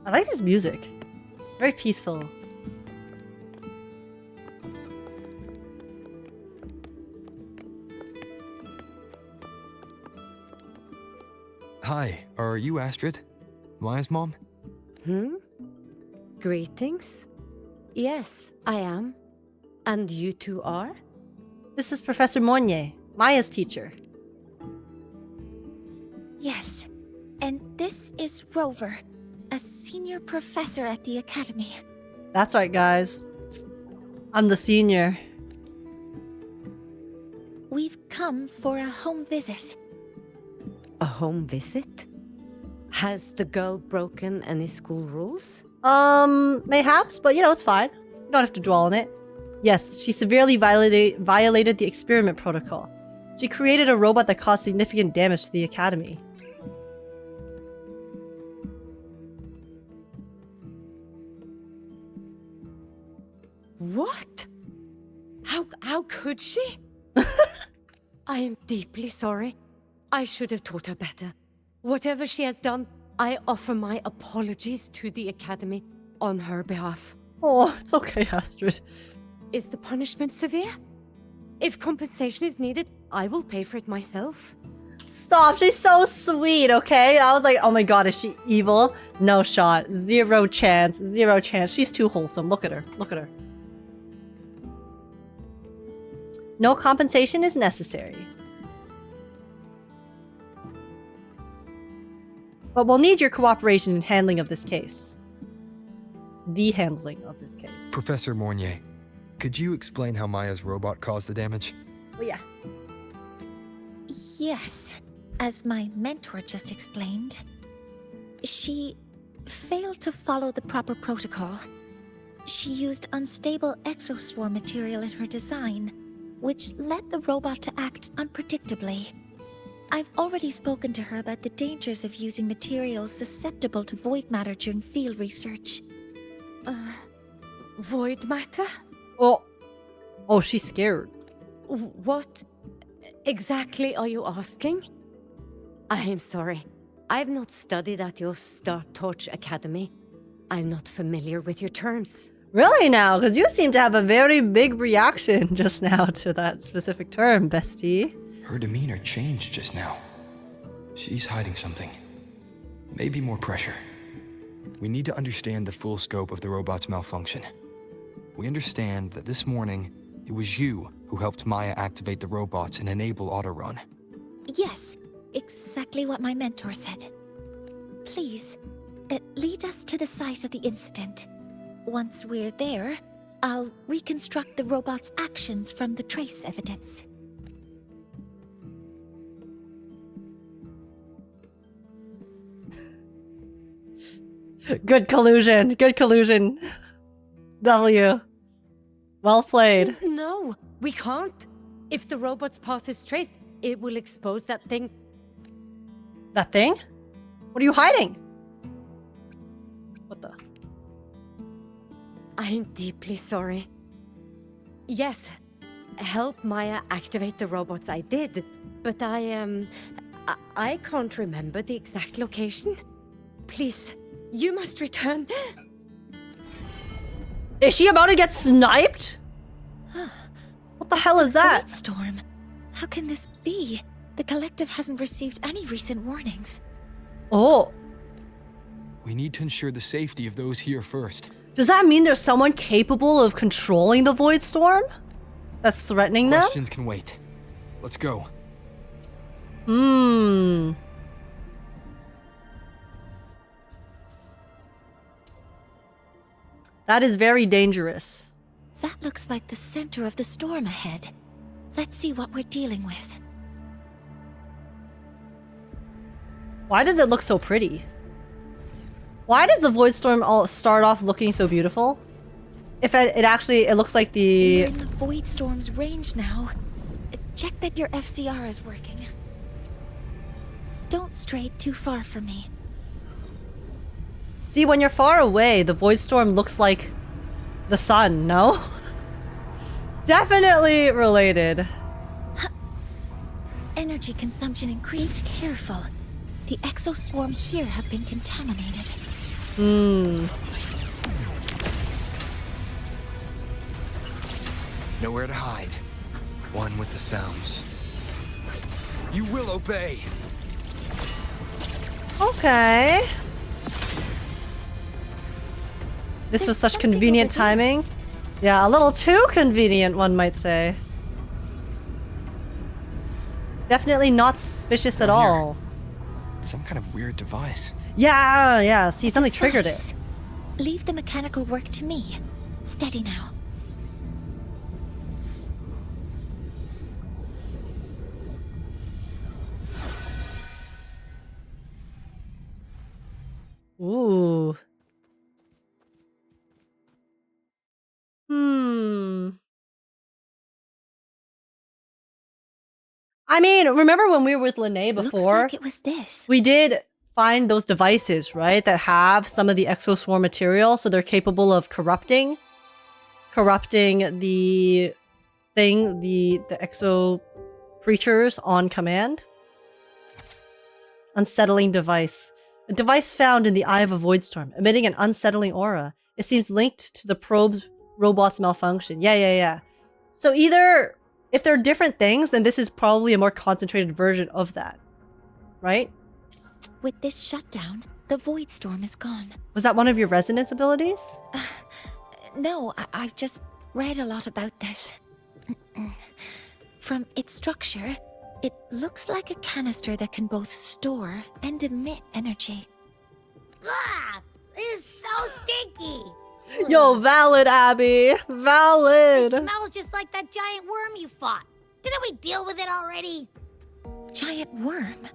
I like this music. It's very peaceful. Hi, are you Astrid? Maya's mom? Greetings. Yes, I am. And you two are? This is Professor Mornye, Maya's teacher. Yes, and this is Rover, a senior professor at the academy. That's right, guys. I'm the senior. We've come for a home visit. A home visit? Has the girl broken any school rules? Mayhaps, but you know, it's fine. You don't have to dwell on it. Yes, she severely violated the experiment protocol. She created a robot that caused significant damage to the academy. What? How could she? I am deeply sorry. I should have taught her better. Whatever she has done, I offer my apologies to the academy on her behalf. Oh, it's okay, Astrid. Is the punishment severe? If compensation is needed, I will pay for it myself. Stop, she's so sweet, okay? I was like, oh my god, is she evil? No shot. Zero chance. Zero chance. She's too wholesome. Look at her. Look at her. No compensation is necessary. But we'll need your cooperation in handling of this case. The handling of this case. Professor Mornye, could you explain how Maya's robot caused the damage? Oh yeah. Yes, as my mentor just explained. She failed to follow the proper protocol. She used unstable exoswarm material in her design, which led the robot to act unpredictably. I've already spoken to her about the dangers of using materials susceptible to void matter during field research. Void matter? Oh, she's scared. What exactly are you asking? I am sorry. I've not studied at your Startorch Academy. I'm not familiar with your terms. Really now? Because you seem to have a very big reaction just now to that specific term, bestie. Her demeanor changed just now. She's hiding something. Maybe more pressure. We need to understand the full scope of the robot's malfunction. We understand that this morning, it was you who helped Maja activate the robots and enable auto-run. Yes, exactly what my mentor said. Please, lead us to the site of the incident. Once we're there, I'll reconstruct the robot's actions from the trace evidence. Good collusion. Good collusion. W. Well played. No, we can't. If the robot's path is traced, it will expose that thing. That thing? What are you hiding? What the? I'm deeply sorry. Yes, help Maja activate the robots I did, but I can't remember the exact location. Please, you must return. Is she about to get sniped? What the hell is that? Storm. How can this be? The collective hasn't received any recent warnings. Oh. We need to ensure the safety of those here first. Does that mean there's someone capable of controlling the Void Storm? That's threatening them? Questions can wait. Let's go. That is very dangerous. That looks like the center of the storm ahead. Let's see what we're dealing with. Why does it look so pretty? Why does the Void Storm all start off looking so beautiful? If it looks like the... We're in the Void Storm's range now. Check that your FCR is working. Don't stray too far from me. See, when you're far away, the Void Storm looks like the sun, no? Definitely related. Energy consumption increased. Be careful. The exoswarm here have been contaminated. Nowhere to hide. One with the sounds. You will obey. Okay. This was such convenient timing. Yeah, a little too convenient, one might say. Definitely not suspicious at all. Some kind of weird device. Yeah. See, something triggered it. Leave the mechanical work to me. Steady now. Ooh. I mean, remember when we were with Lynae before? Looks like it was this. We did find those devices, right? That have some of the exoswarm material, so they're capable of corrupting the thing, the exo creatures on command. Unsettling device. A device found in the eye of a void storm, emitting an unsettling aura. It seems linked to the probe robot's malfunction. Yeah. So either, if they're different things, then this is probably a more concentrated version of that. Right? With this shutdown, the void storm is gone. Was that one of your resonance abilities? No, I've just read a lot about this. From its structure, it looks like a canister that can both store and emit energy. Ah! This is so stinky! Yo, valid, Abby. Valid. It smells just like that giant worm you fought. Didn't we deal with it already? Giant worm?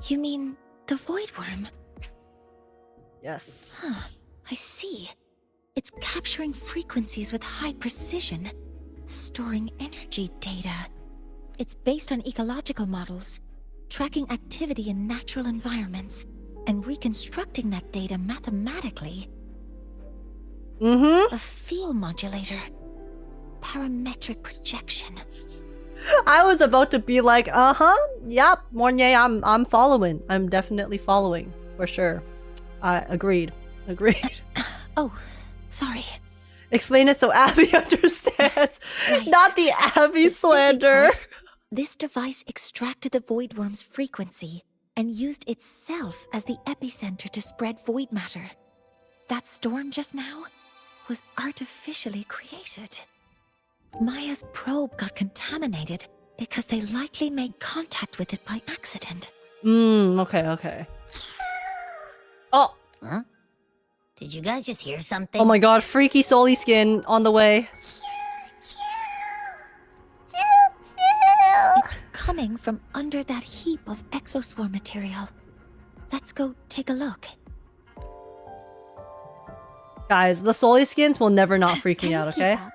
You mean the void worm? Yes. Huh, I see. It's capturing frequencies with high precision, storing energy data. It's based on ecological models, tracking activity in natural environments, and reconstructing that data mathematically. A field modulator. Parametric projection. I was about to be like, yep, Mornye, I'm following. I'm definitely following, for sure. Agreed. Oh, sorry. Explain it so Abby understands. Right. Not the Abby It's simply slander. because this device extracted the void worm's frequency and used itself as the epicenter to spread void matter. That storm just now was artificially created. Maya's probe got contaminated because they likely made contact with it by accident. Okay. Oh. Huh? Did you guys just hear something? Oh my god, freaky Soliskin on the way. It's coming from under that heap of exoswarm material. Let's go take a look. Guys, the Soliskins will never not freak me Can out, you keep okay? up?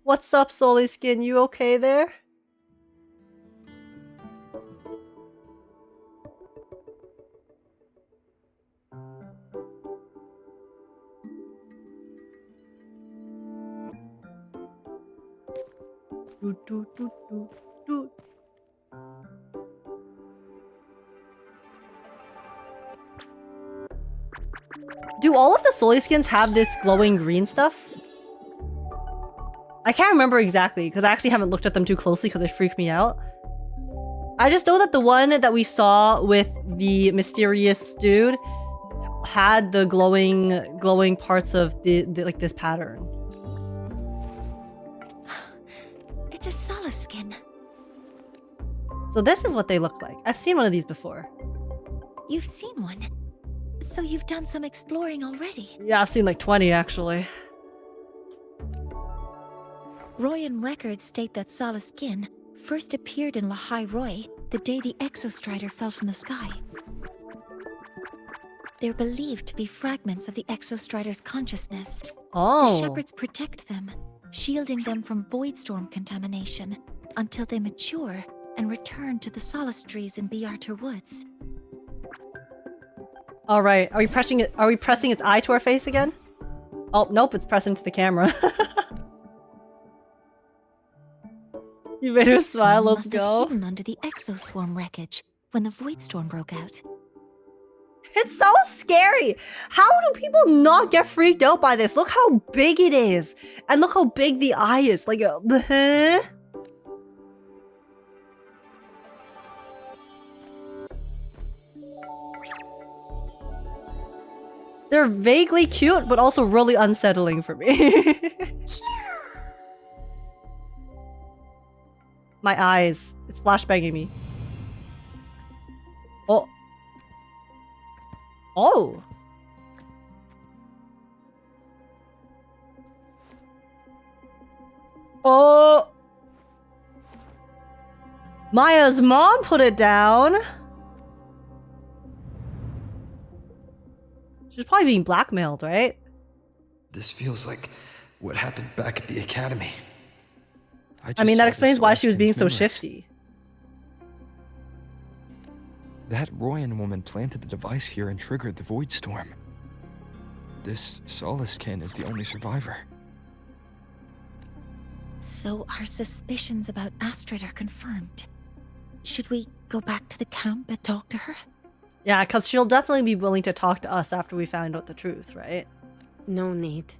What's up, Soliskin? You okay there? Do all of the Soliskins have this glowing green stuff? I can't remember exactly because I actually haven't looked at them too closely because they freak me out. I just know that the one that we saw with the mysterious dude had the glowing parts of the like this pattern. It's a Soliskin. So this is what they look like. I've seen one of these before. You've seen one. So you've done some exploring already. Yeah, I've seen like 20 actually. Royan records state that Soliskin first appeared in Lahai Roy the day the Exostrider fell from the sky. They're believed to be fragments of the Exostrider's consciousness. Oh. The shepherds protect them, shielding them from voidstorm contamination until they mature and return to the Solace trees in Biarter Woods. All right, are we pressing its eye to our face again? Oh, nope, it's pressing to the camera. You made her smile, let's Must go. have hidden under the exoswarm wreckage when the voidstorm broke out. It's so scary. How do people not get freaked out by this? Look how big it is. And look how big the eye is. Like, They're vaguely cute, but also really unsettling for me. My eyes. It's flashbanging me. Oh. Oh. Oh. Maya's mom put it down. She's probably being blackmailed, right? This feels like what happened back at the academy. I mean, saw that the explains why she was being Soliskin's so memories. shifty. That Royan woman planted the device here and triggered the void storm. This Soliskin is the only survivor. So our suspicions about Astrid are confirmed. Should we go back to the camp and talk to her? Yeah, because she'll definitely be willing to talk to us after we find out the truth, right? No need.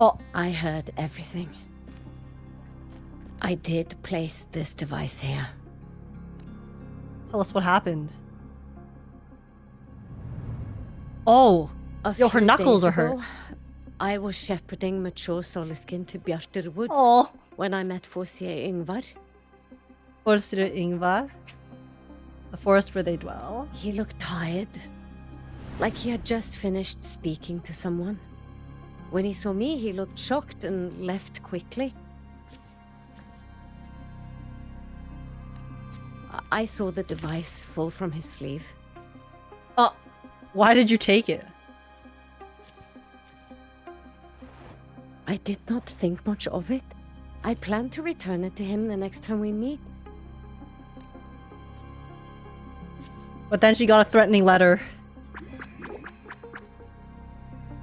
Oh. I heard everything. I did place this device here. Tell us what happened. Oh. Yo, her few knuckles days are hurt. ago, I was shepherding mature Soliskin to Biarter Woods Oh. when I met Confronting Yngvar. Wuthering Yngvar. The forest where they dwell. He looked tired, like he had just finished speaking to someone. When he saw me, he looked shocked and left quickly. I saw the device fall from his sleeve. Why did you take it? I did not think much of it. I plan to return it to him the next time we meet. But then she got a threatening letter.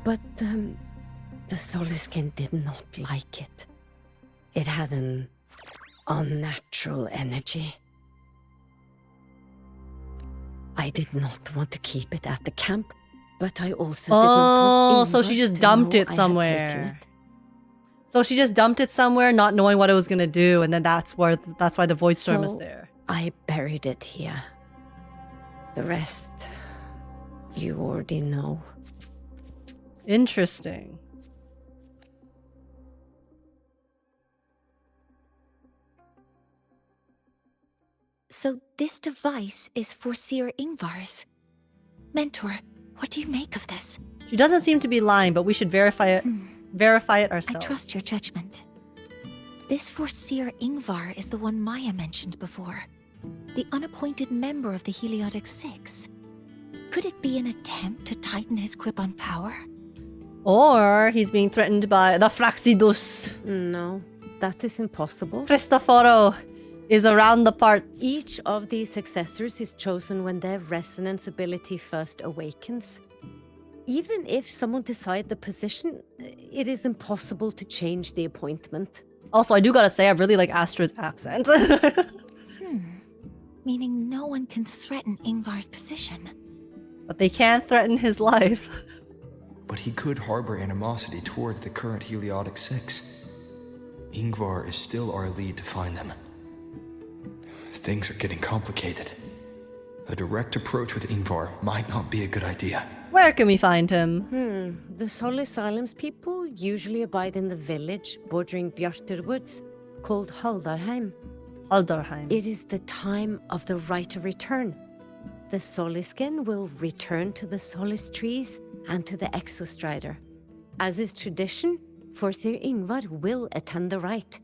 But, The Soliskin did not like it. It had an unnatural energy. I did not want to keep it at the camp, but I also did not want so she just dumped it somewhere. So she just dumped it somewhere, not knowing what it was gonna do, and then that's why the void storm is there. I buried it here. The rest, you already know. Interesting. So this device is for Seer Yngvar's. Mentor, what do you make of this? She doesn't seem to be lying, but we should verify it. Verify it I ourselves. trust your judgment. This Seer Yngvar is the one Maja mentioned before. The unappointed member of the Heliotic Six. Could it be an attempt to tighten his grip on power? Or he's being threatened by the Fraxidus. No, that is impossible. Cristoforo is around the parts. Each of these successors is chosen when their resonance ability first awakens. Even if someone decides the position, it is impossible to change the appointment. Also, I do gotta say, I really like Astra's accent. Meaning no one can threaten Yngvar's position. But they can threaten his life. But he could harbor animosity toward the current Heliotic Six. Yngvar is still our lead to find them. Things are getting complicated. A direct approach with Yngvar might not be a good idea. Where can we find him? The Solisylum's people usually abide in the village bordering Bjartur Woods, called Haldarheim. Haldarheim. It is the time of the right of return. The Soliskin will return to the Solis trees and to the Exostrider. As is tradition, Seer Yngvar will attend the rite.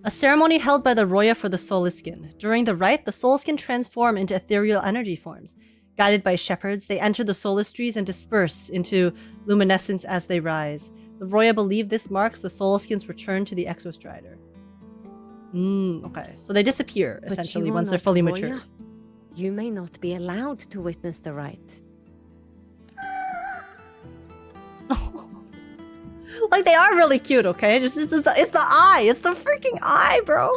A ceremony held by the Roya for the Soliskin. During the rite, the Soliskin transform into ethereal energy forms. Guided by shepherds, they enter the Solis trees and disperse into luminescence as they rise. The Roya believe this marks the Soliskin's return to the Exostrider. Okay. So they disappear, essentially, once they're fully mature. You may not be allowed to witness the rite. Like, they are really cute, okay? It's the eye. It's the freaking eye, bro.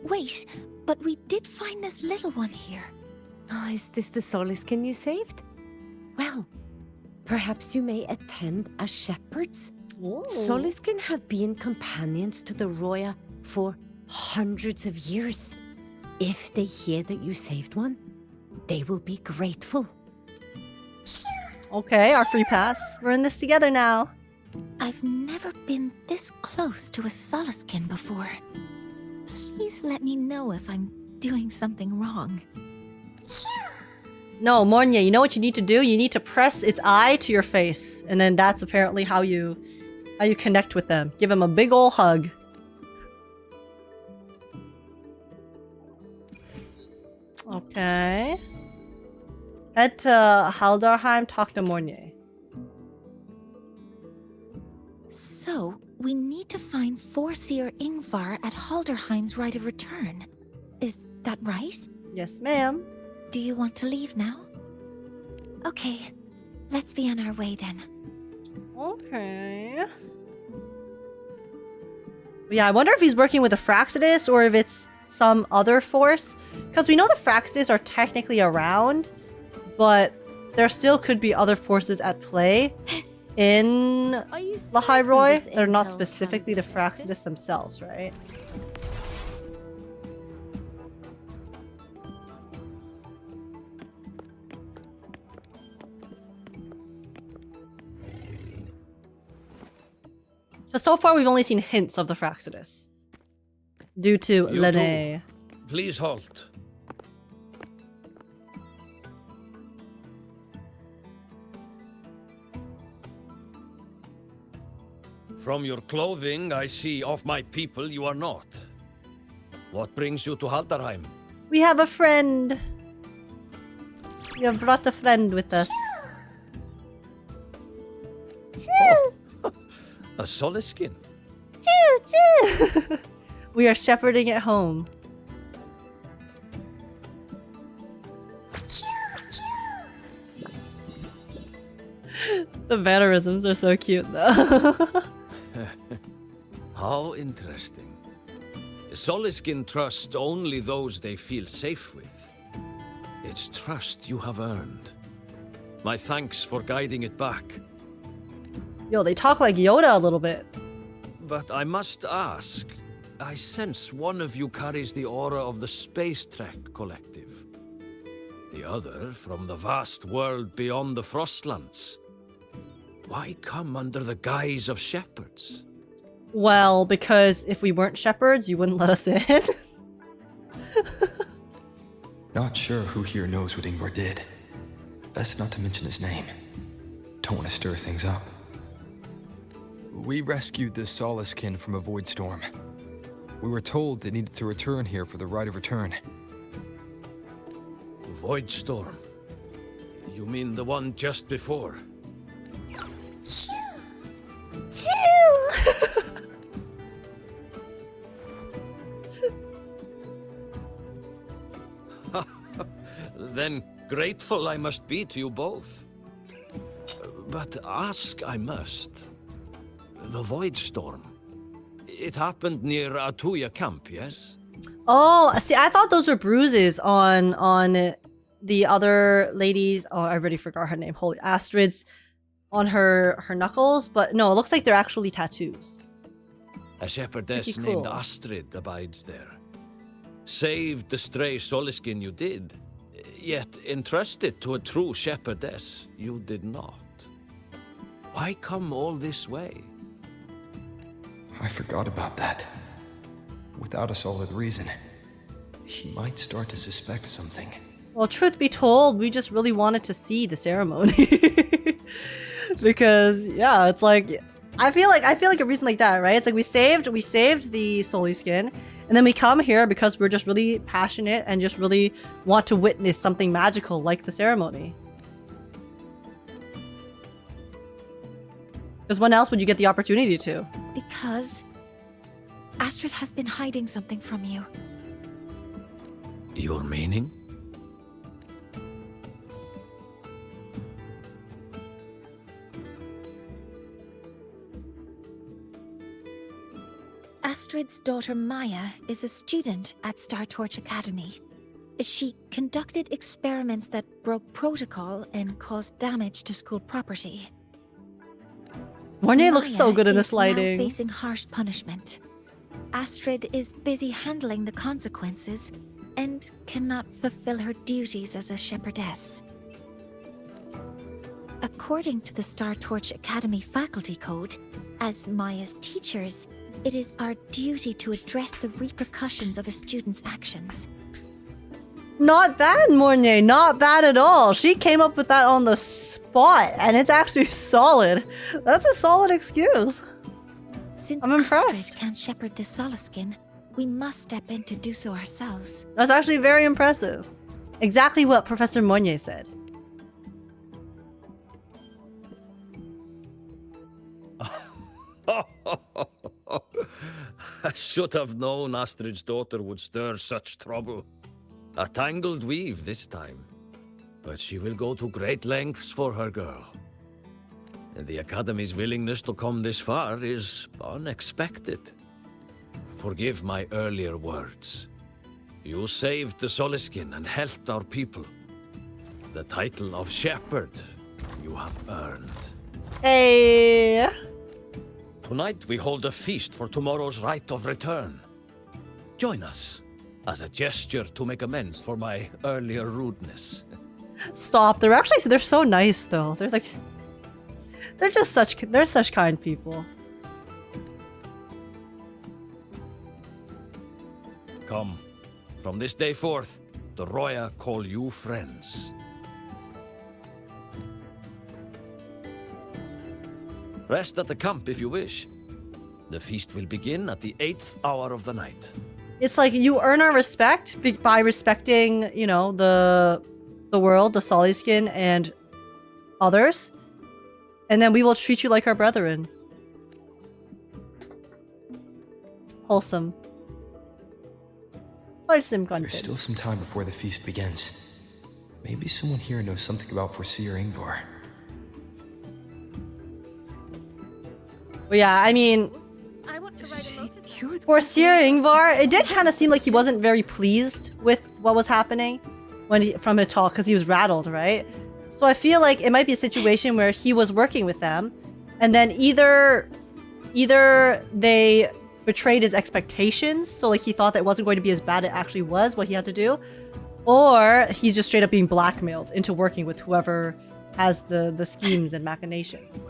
Wait, but we did find this little one here. Is this the Soliskin you saved? Well, perhaps you may attend as shepherds. Ooh. Soliskin have been companions to the Roya for hundreds of years. If they hear that you saved one, they will be grateful. Okay, our free pass. We're in this together now. I've never been this close to a Soliskin before. Please let me know if I'm doing something wrong. No, Mornye, you know what you need to do? You need to press its eye to your face. And then that's apparently how you connect with them. Give them a big ol' hug. Okay. Head to Haldarheim, talk to Mornye. So, we need to find Seer Yngvar at Haldarheim's rite of return. Is that right? Yes, ma'am. Do you want to leave now? Okay, let's be on our way then. Okay. Yeah, I wonder if he's working with the Fraxidus or if it's some other force. Because we know the Fraxidus are technically around, but there still could be other forces at play in Lahai Roy. They're not specifically the Fraxidus themselves, right? So far, we've only seen hints of the Fraxidus. Due to Lynae. Please halt. From your clothing, I see of my people you are not. What brings you to Haldarheim? We have a friend. We have brought a friend with us. Oh, a Soliskin. We are shepherding at home. The mannerisms are so cute, though. How interesting. Soliskin trust only those they feel safe with. It's trust you have earned. My thanks for guiding it back. Yo, they talk like Yoda a little bit. But I must ask, I sense one of you carries the aura of the Space Trek Collective. The other from the vast world beyond the Frostlands. Why come under the guise of shepherds? Well, because if we weren't shepherds, you wouldn't let us in. Not sure who here knows what Yngvar did. Best not to mention his name. Don't want to stir things up. We rescued the Soliskin from a void storm. We were told they needed to return here for the rite of return. Void storm? You mean the one just before? Then grateful I must be to you both. But ask I must. The Void Storm. It happened near Atuya camp, yes? Oh, see, I thought those were bruises on the other lady's. Oh, I already forgot her name. Holy Astrid's on her knuckles, but no, it looks like they're actually tattoos. A shepherdess Pretty cool. named Astrid abides there. Saved the stray Soliskin you did, yet entrusted to a true shepherdess you did not. Why come all this way? I forgot about that. Without a solid reason, he might start to suspect something. Well, truth be told, we just really wanted to see the ceremony. Because yeah, it's like I feel like a reason like that, right? It's like we saved the Soliskin, and then we come here because we're just really passionate and just really want to witness something magical like the ceremony. Because when else would you get the opportunity to? Because Astrid has been hiding something from you. Your meaning? Astrid's daughter Maja is a student at Startorch Academy. She conducted experiments that broke protocol and caused damage to school property. Mornye looks so Maja good in is this lighting. now facing harsh punishment. Astrid is busy handling the consequences and cannot fulfill her duties as a shepherdess. According to the Startorch Academy faculty code, as Maya's teachers, it is our duty to address the repercussions of a student's actions. Not bad, Mornye. Not bad at all. She came up with that on the spot, and it's actually solid. That's a solid excuse. Since I'm impressed. Astrid can't shepherd the Soliskin, we must step in to do so ourselves. That's actually very impressive. Exactly what Professor Mornye said. I should have known Astrid's daughter would stir such trouble. A tangled weave this time. But she will go to great lengths for her girl. And the Academy's willingness to come this far is unexpected. Forgive my earlier words. You saved the Soliskin and helped our people. The title of Shepherd you have earned. Hey. Tonight we hold a feast for tomorrow's rite of return. Join us as a gesture to make amends for my earlier rudeness. Stop. They're so nice though. They're such kind people. Come, from this day forth, the Roya call you friends. Rest at the camp if you wish. The feast will begin at the 8th hour of the night. It's like you earn our respect by respecting, you know, the world, the Soliskin, and others. And then we will treat you like our brethren. Wholesome. There's still some time before the feast begins. Maybe someone here knows something about Visceral Yngvar. But yeah, I mean, I want to write a notice. for Sir Yngvar, it did kind of seem like he wasn't very pleased with what was happening from a talk because he was rattled, right? So I feel like it might be a situation where he was working with them, and then either they betrayed his expectations, so like he thought that it wasn't going to be as bad as it actually was, what he had to do, or he's just straight up being blackmailed into working with whoever has the schemes and machinations.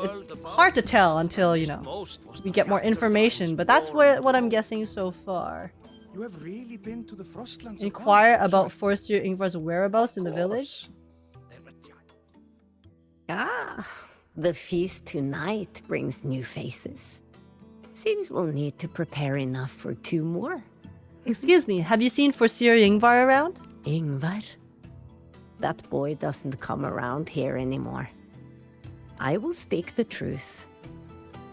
It's hard to tell until, you know, we get more information, but that's what I'm guessing so far. You have really been to the Frostlands. Inquire about Forster Yngvar's whereabouts in the village. Ah, the feast tonight brings new faces. Seems we'll need to prepare enough for 2 more. Excuse me, have you seen Forster Yngvar around? Yngvar? That boy doesn't come around here anymore. I will speak the truth.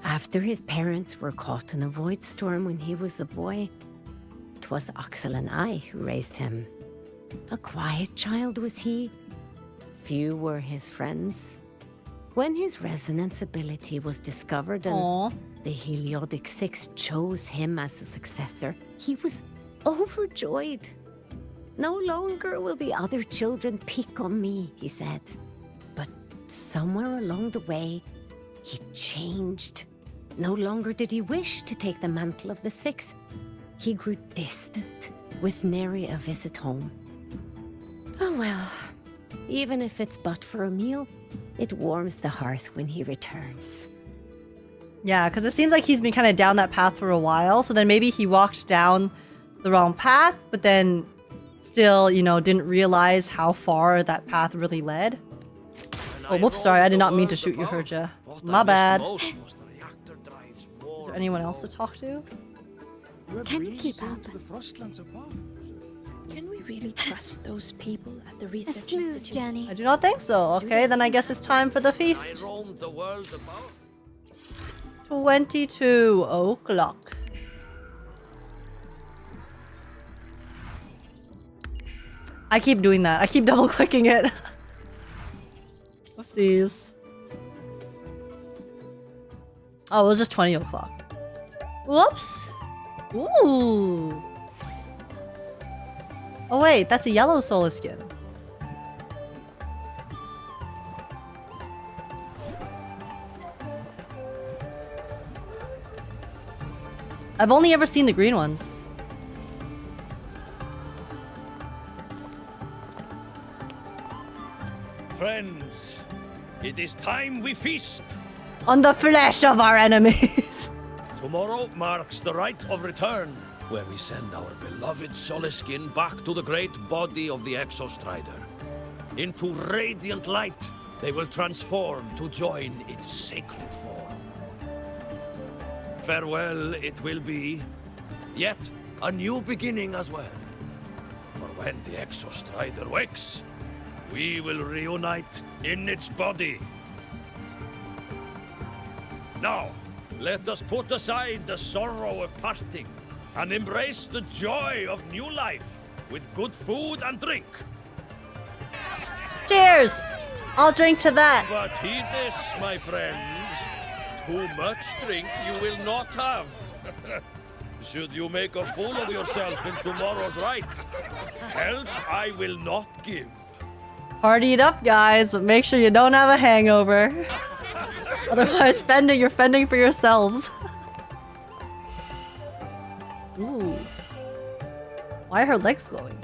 After his parents were caught in a void storm when he was a boy, 'twas Axel and I who raised him. A quiet child was he. Few were his friends. When his resonance ability was discovered and the Heliodic 6 chose him as a successor, he was overjoyed. No longer will the other children pick on me, he said. But somewhere along the way, he changed. No longer did he wish to take the mantle of the 6. He grew distant, with nary a visit home. Oh well, even if it's but for a meal, it warms the hearth when he returns. Yeah, because it seems like he's been kind of down that path for a while, so then maybe he walked down the wrong path, but then still, you know, didn't realize how far that path really led. Oh, whoops, sorry, I did not mean to shoot you, Herja. My bad. Is there anyone else to talk to? Can you keep up? Can we really trust those people at the research A smooth institute? journey. I do not think so. Okay, then I guess it's time for the feast. 22 o'clock. I keep doing that. I keep double clicking it. Oopsies. Oh, it was just 20 o'clock. Whoops. Ooh. Oh wait, that's a yellow Soliskin. I've only ever seen the green ones. Friends, it is time we feast. On the flesh of our enemies. Tomorrow marks the rite of return, where we send our beloved Soliskin back to the great body of the Exostrider. Into radiant light, they will transform to join its sacred form. Farewell it will be, yet a new beginning as well. For when the Exostrider wakes, we will reunite in its body. Now, let us put aside the sorrow of parting and embrace the joy of new life with good food and drink. Cheers! I'll drink to that. But heed this, my friends. Too much drink you will not have. Should you make a fool of yourself in tomorrow's rite, help I will not give. Party it up, guys, but make sure you don't have a hangover. Otherwise, you're fending for yourselves. Ooh. Why are her legs glowing?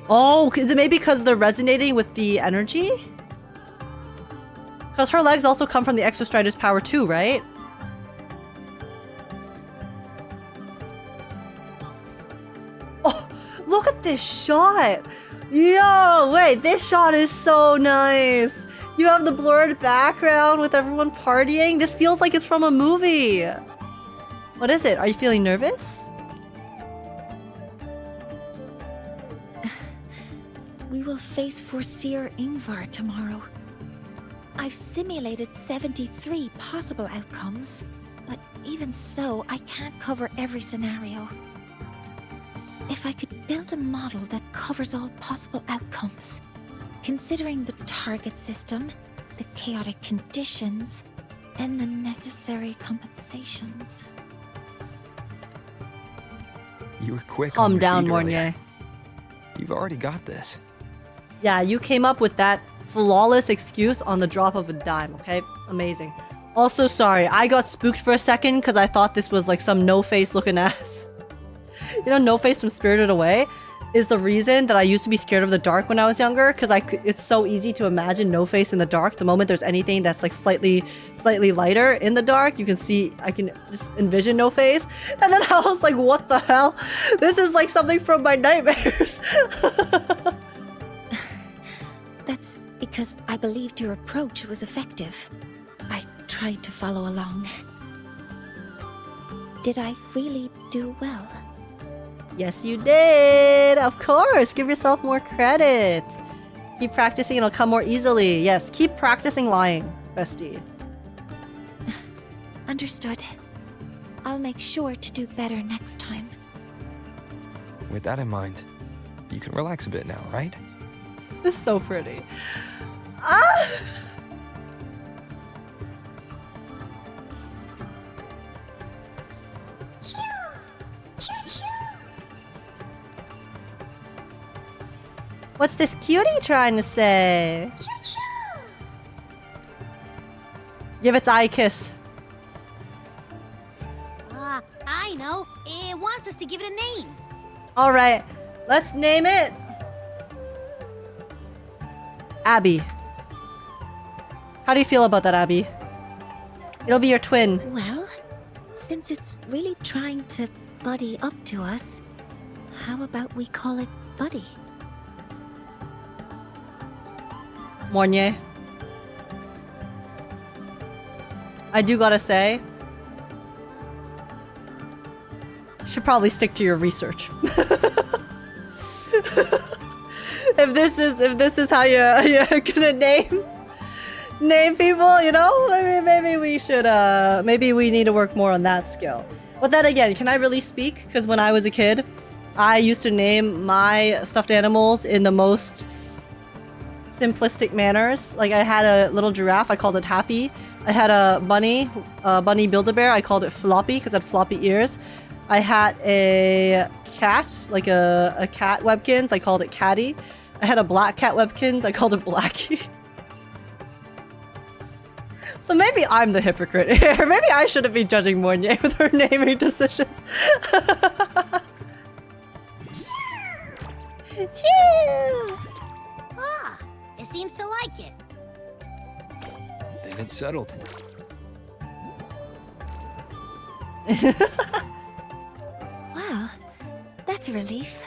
Oh, is it maybe because they're resonating with the energy? Because her legs also come from the Exostrider's power too, right? Oh, look at this shot! Yo, wait, this shot is so nice! You have the blurred background with everyone partying. This feels like it's from a movie. What is it? Are you feeling nervous? We will face Forster Yngvar tomorrow. I've simulated 73 possible outcomes, but even so, I can't cover every scenario. If I could build a model that covers all possible outcomes, considering the target system, the chaotic conditions, And the necessary compensations. You were quick. Calm on your down, feet earlier. Mornye. You've already got this. Yeah, you came up with that flawless excuse on the drop of a dime, okay? Amazing. Also, sorry, I got spooked for a second because I thought this was like some no-face looking ass. You know, No-Face from Spirited Away is the reason that I used to be scared of the dark when I was younger, because it's so easy to imagine No-Face in the dark. The moment there's anything that's like slightly lighter in the dark, you can see, I can just envision No-Face. And then I was like, what the hell? This is like something from my nightmares. That's because I believed your approach was effective. I tried to follow along. Did I really do well? Yes, you did. Of course. Give yourself more credit. Keep practicing, it'll come more easily. Yes, keep practicing lying, bestie. Understood. I'll make sure to do better next time. With that in mind, you can relax a bit now, right? This is so pretty. Ah! What's this cutie trying to say? Give its eye kiss. I know. It wants us to give it a name. All right, let's name it Abby. How do you feel about that, Abby? It'll be your twin. Well, since it's really trying to buddy up to us, how about we call it Buddy? Mornye. I do gotta say, you should probably stick to your research. If this is how you're gonna name people, you know, maybe we should maybe we need to work more on that skill. But then again, can I really speak? Because when I was a kid, I used to name my stuffed animals in the most simplistic manners. Like I had a little giraffe, I called it Happy. I had a bunny Build-A-Bear, I called it Floppy because it had floppy ears. I had a cat, like a cat Webkins, I called it Catty. I had a black cat Webkins, I called it Blackie. So maybe I'm the hypocrite here. Maybe I shouldn't be judging Mornye with her naming decisions. Ah, it seems to like it. Then it's settled. Well, that's a relief.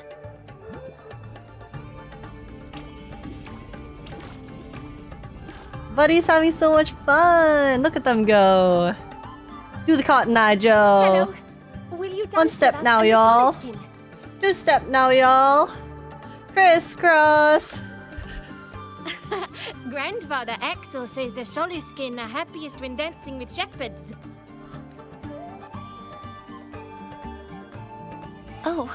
Buddy's having so much fun. Look at them go. Do the Cotton Eye Joe. Hello. Will you dance One step with us now, and the y'all. Soliskin? 2 step now, y'all. Crisscross. Grandfather Axel says the Soliskin are happiest when dancing with shepherds. Oh,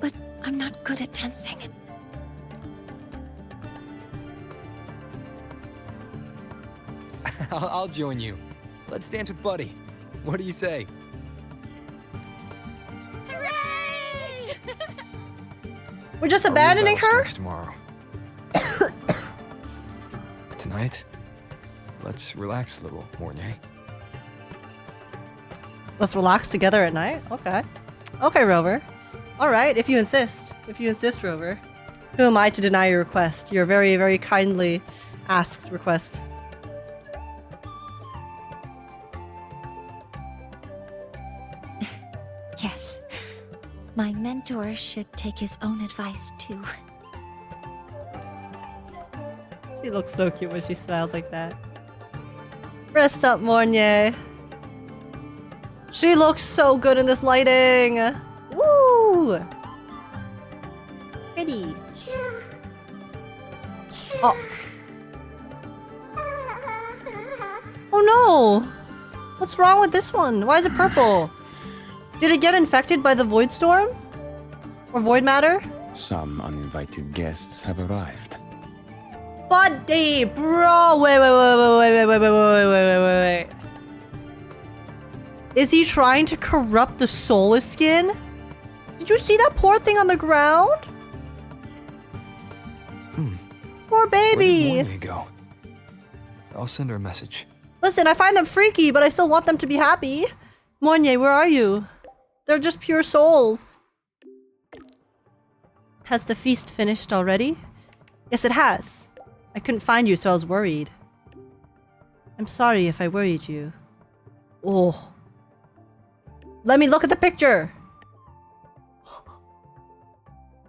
but I'm not good at dancing. I'll join you. Let's dance with Buddy. What do you say? Hooray! We're just Our abandoning rebattle her? starts tomorrow. Tonight, let's relax a little, Mornye. Let's relax together at night? Okay. Okay, Rover. Alright, if you insist. If you insist, Rover. Who am I to deny your request? Your very, very kindly asked request. Yes. My mentor should take his own advice too. She looks so cute when she smiles like that. Rest up, Mornye. She looks so good in this lighting. Woo! Pretty. Oh. Oh no! What's wrong with this one? Why is it purple? Did it get infected by the void storm? Or void matter? Some uninvited guests have arrived. Buddy, bro! Wait. Is he trying to corrupt the Soliskin? Did you see that poor thing on the ground? Poor baby. Where did Mornye go? I'll send her a message. Listen, I find them freaky, but I still want them to be happy. Mornye, where are you? They're just pure souls. Has the feast finished already? Yes, it has. I couldn't find you, so I was worried. I'm sorry if I worried you. Oh. Let me look at the picture.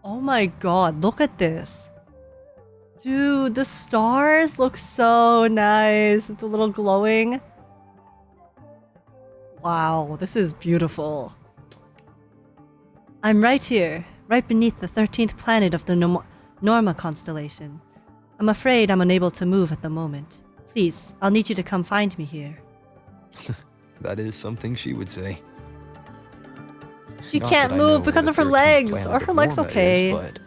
Oh my god, look at this. Dude, the stars look so nice. It's a little glowing. Wow, this is beautiful. I'm right here, right beneath the 13th planet of the Norma constellation. I'm afraid I'm unable to move at the moment. Please, I'll need you to come find me here. That is something she would say. She Not can't that I know move because where of her the 13th legs. planet Or of her legs Norma okay. is, but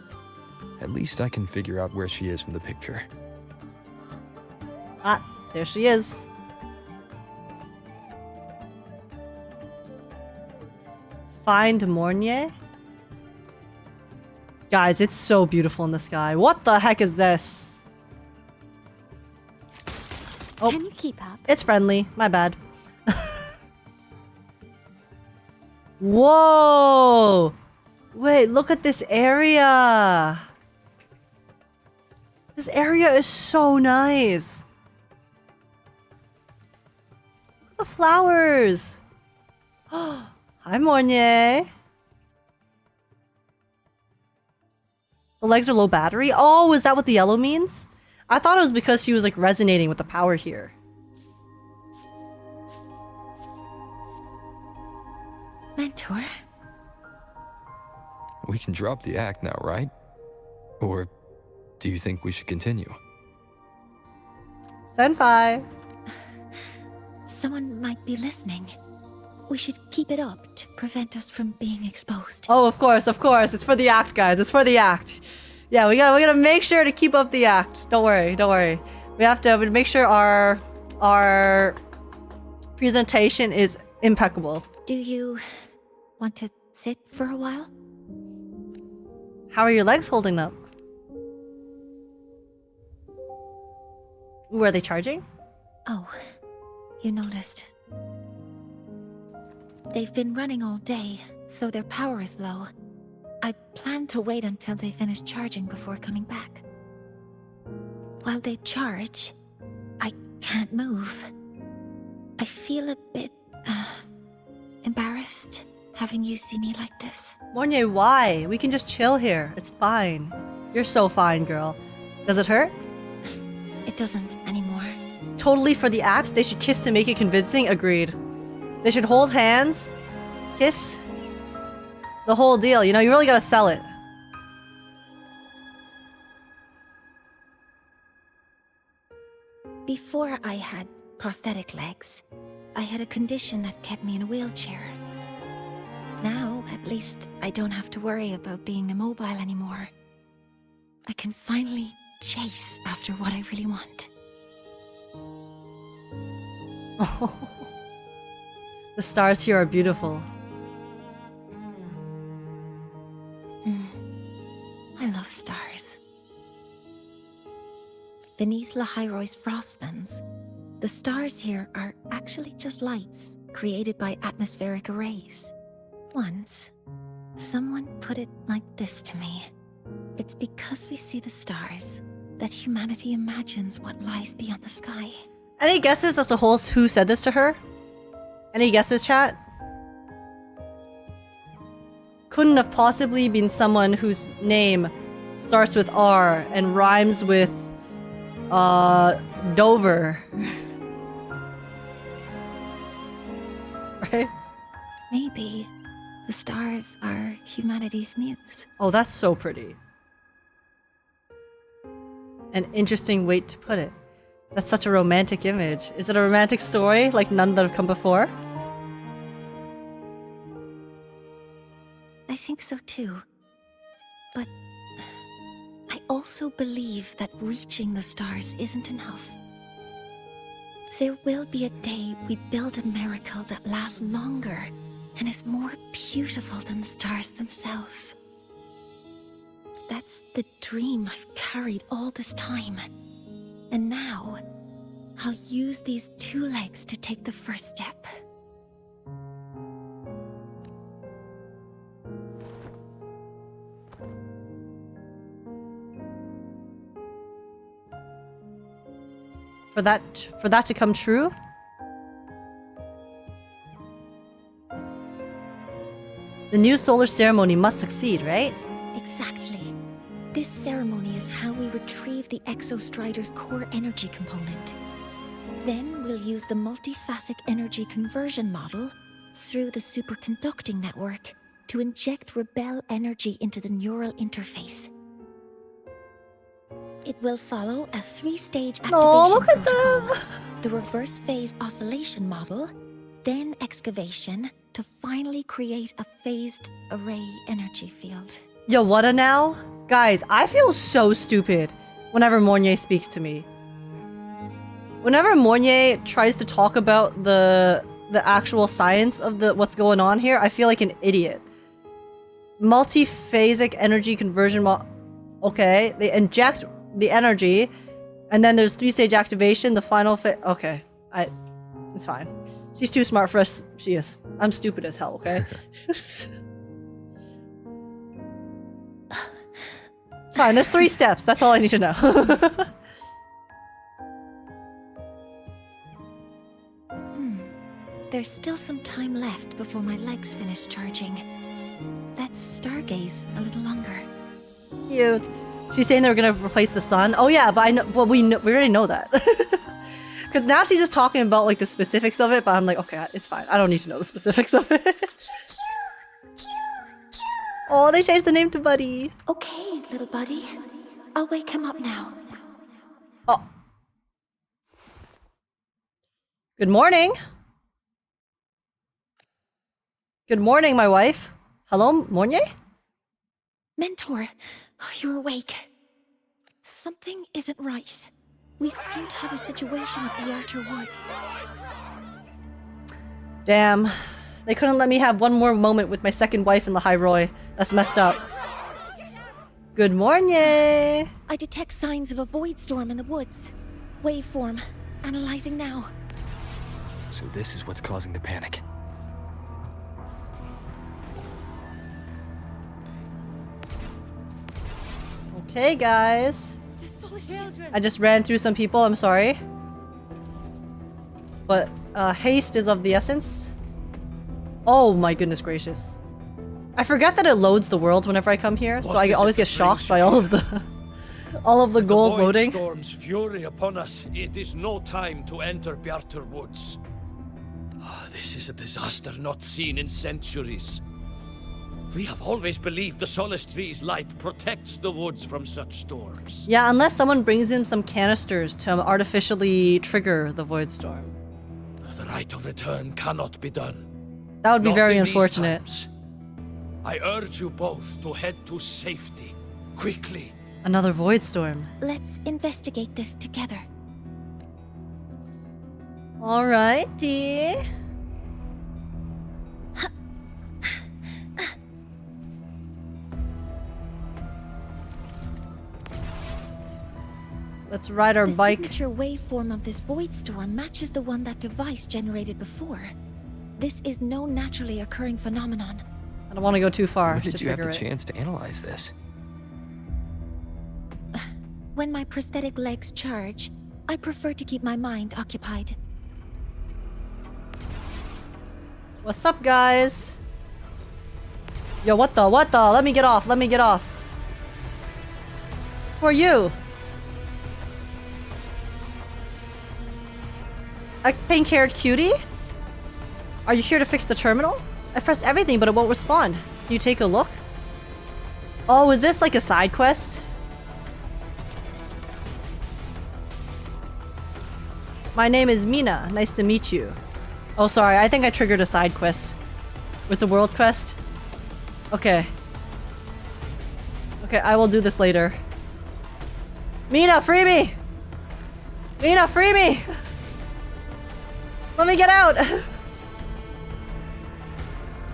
at least I can figure out where she is from the picture. Ah, there she is. Find Mornye? Guys, it's so beautiful in the sky. What the heck is this? Oh, Can you keep up? it's friendly. My bad. Whoa! Wait, look at this area. This area is so nice. Look at the flowers. Hi, Mornye. The legs are low battery? Oh, is that what the yellow means? I thought it was because she was like resonating with the power here. Mentor? We can drop the act now, right? Or do you think we should continue? Senpai. Someone might be listening. We should keep it up to prevent us from being exposed. Oh, of course, of course. It's for the act, guys. It's for the act. Yeah, we gotta make sure to keep up the act. Don't worry, don't worry. We have to make sure our presentation is impeccable. Do you want to sit for a while? How are your legs holding up? Ooh, are they charging? Oh, you noticed. They've been running all day, so their power is low. I plan to wait until they finish charging before coming back. While they charge, I can't move. I feel a bit embarrassed having you see me like this. Mornye, why? We can just chill here. It's fine. You're so fine, girl. Does it hurt? It doesn't anymore. Totally for the act. They should kiss to make it convincing. Agreed. They should hold hands, kiss, the whole deal. You know, you really gotta sell it. Before I had prosthetic legs, I had a condition that kept me in a wheelchair. Now, at least, I don't have to worry about being immobile anymore. I can finally chase after what I really want. The stars here are beautiful. I love stars. Beneath Lahai's frostlands, the stars here are actually just lights created by atmospheric arrays. Once, someone put it like this to me. It's because we see the stars that humanity imagines what lies beyond the sky. Any guesses as to who said this to her? Any guesses, chat? Couldn't have possibly been someone whose name starts with R and rhymes with Dover. Right? Maybe the stars are humanity's muse. Oh, that's so pretty. An interesting way to put it. That's such a romantic image. Is it a romantic story like none that have come before? I think so too. But I also believe that reaching the stars isn't enough. There will be a day we build a miracle that lasts longer and is more beautiful than the stars themselves. That's the dream I've carried all this time. And now, I'll use these 2 legs to take the first step. For that to come true? The new solar ceremony must succeed, right? Exactly. This ceremony is how we retrieve the Exostrider's core energy component. Then we'll use the multiphasic energy conversion model through the superconducting network to inject rebel energy into the neural interface. It will follow a 3-stage activation protocol. The reverse phase oscillation model, then excavation, to finally create a phased array energy field. Yo, what a now? Guys, I feel so stupid whenever Mornye speaks to me. Whenever Mornye tries to talk about the actual science of what's going on here, I feel like an idiot. Multiphasic energy conversion okay, they inject the energy, and then there's 3-stage activation, the final okay. It's fine. She's too smart for us. She is. I'm stupid as hell, okay? It's fine, there's 3 steps. That's all I need to know. There's still some time left before my legs finish charging. Let's stargaze a little longer. Cute. She's saying they're gonna replace the sun. Oh yeah, but I know. Well, we already know that. Because now she's just talking about like the specifics of it. But I'm like, okay, it's fine. I don't need to know the specifics of it. Oh, they changed the name to Buddy. Okay, little buddy. I'll wake him up now. Oh. Good morning. Good morning, my wife. Hello, Mornye? Mentor, you're awake. Something isn't right. We seem to have a situation at the Outer Woods. Damn. They couldn't let me have one more moment with my second wife in Lahai Roy. That's messed up. Good morning. I detect signs of a void storm in the woods. Waveform. Analyzing now. So this is what's causing the panic. Okay, guys. I just ran through some people, I'm sorry. But haste is of the essence. Oh my goodness gracious. I forget that it loads the world whenever I come here, so I always get shocked by all of the gold loading. The storm's fury upon us. It is no time to enter Bjartur Woods. This is a disaster not seen in centuries. We have always believed the Solace Tree's light protects the woods from such storms. Yeah, unless someone brings in some canisters to artificially trigger the void storm. The right of return cannot be done. That would be Not very in these unfortunate. times. I urge you both to head to safety, quickly. Another void storm. Let's investigate this together. Alrighty. Let's ride our bike. The signature waveform of this void storm matches the one that device generated before. This is no naturally occurring phenomenon. I don't want to go too far. When did you have the chance to analyze this? When my prosthetic legs charge, I prefer to keep my mind occupied. What's up, guys? Yo, what the? Let me get off. Who are you? A pink-haired cutie? Are you here to fix the terminal? I pressed everything, but it won't respond. Can you take a look? Oh, is this like a side quest? My name is Mina. Nice to meet you. Oh, sorry. I think I triggered a side quest. It's a world quest? Okay. Okay, I will do this later. Mina, free me! Mina, free me! Let me get out!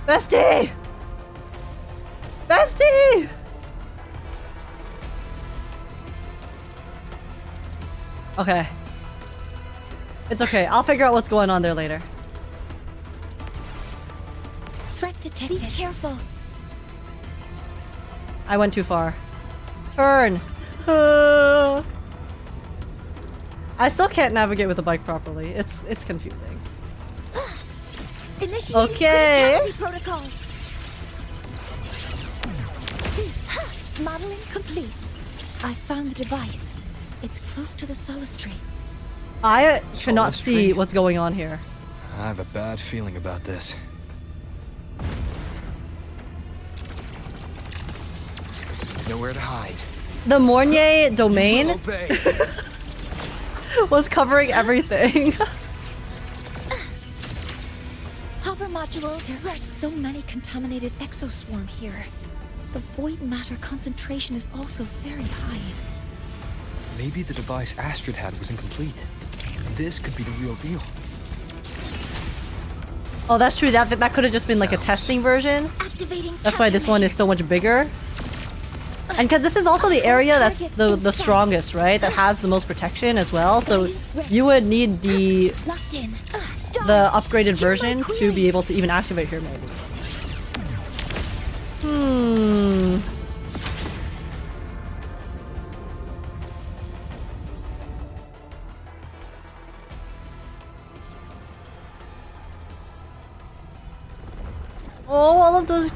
Bestie! Bestie! Okay. It's okay. I'll figure out what's going on there later. Threat detected. Be careful. I went too far. Turn! I still can't navigate with the bike properly. It's confusing. Initiating Okay. protocol. Modeling complete. I found the device. It's close to the Solis tree. I cannot Solis see tree? what's going on here. I have a bad feeling about this. Nowhere to hide. The Mornye domain Obey. was covering everything. Hover modules. There are so many contaminated exoswarm here. The void matter concentration is also very high. Maybe the device Astrid had was incomplete. This could be the real deal. Oh, that's true. That could have just been like a testing version. Activating That's why this one is so much bigger. And because this is also the area that's the strongest, right? That has the most protection as well. So you would need the Locked in. upgraded version to be able to even activate here, maybe. Oh,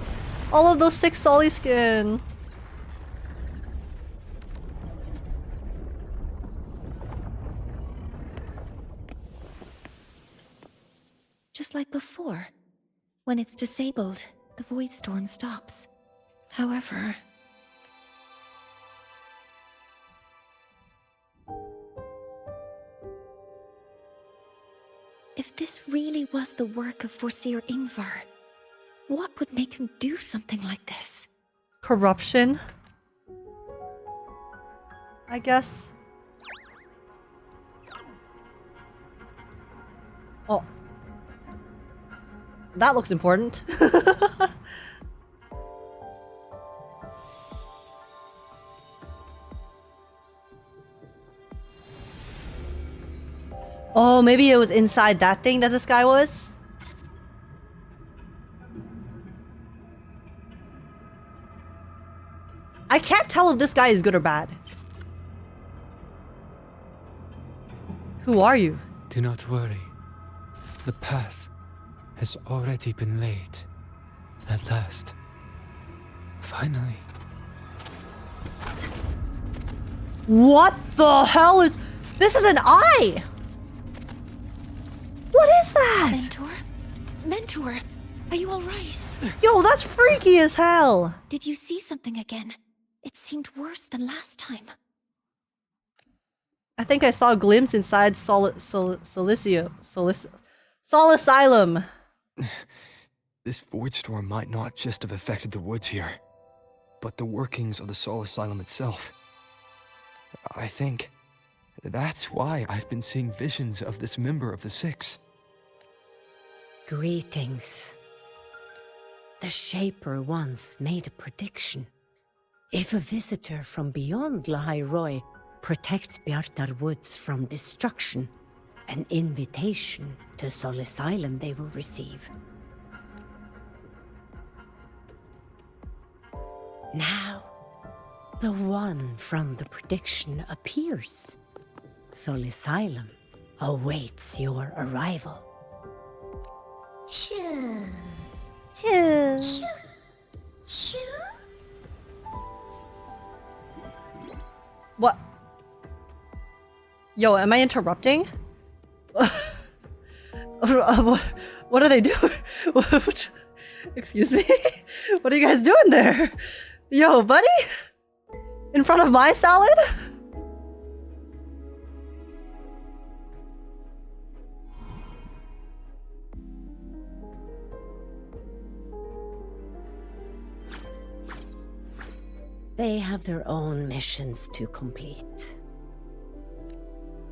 all of those 6 Soliskin. Just like before. When it's disabled, the void storm stops. However... if this really was the work of Foreseer Yngvar, what would make him do something like this? Corruption, I guess. Oh. That looks important. Oh, maybe it was inside that thing that this guy was? I can't tell if this guy is good or bad. Who are you? Do not worry. The path has already been laid. At last. Finally. What the hell is... This is an eye! What is that? Mentor? Mentor, are you alright? Yo, that's freaky as hell! Did you see something again? It seemed worse than last time. I think I saw a glimpse inside Solisylum. This void storm might not just have affected the woods here, but the workings of the Solisylum itself. I think that's why I've been seeing visions of this member of the Six. Greetings. The Shaper once made a prediction. If a visitor from beyond Lahai protects Bjartar Woods from destruction, an invitation to Solisylum they will receive. Now, the one from the prediction appears. Solisylum awaits your arrival. What? Yo, am I interrupting? What are they doing? Excuse me? What are you guys doing there? Yo, buddy? In front of my salad? They have their own missions to complete.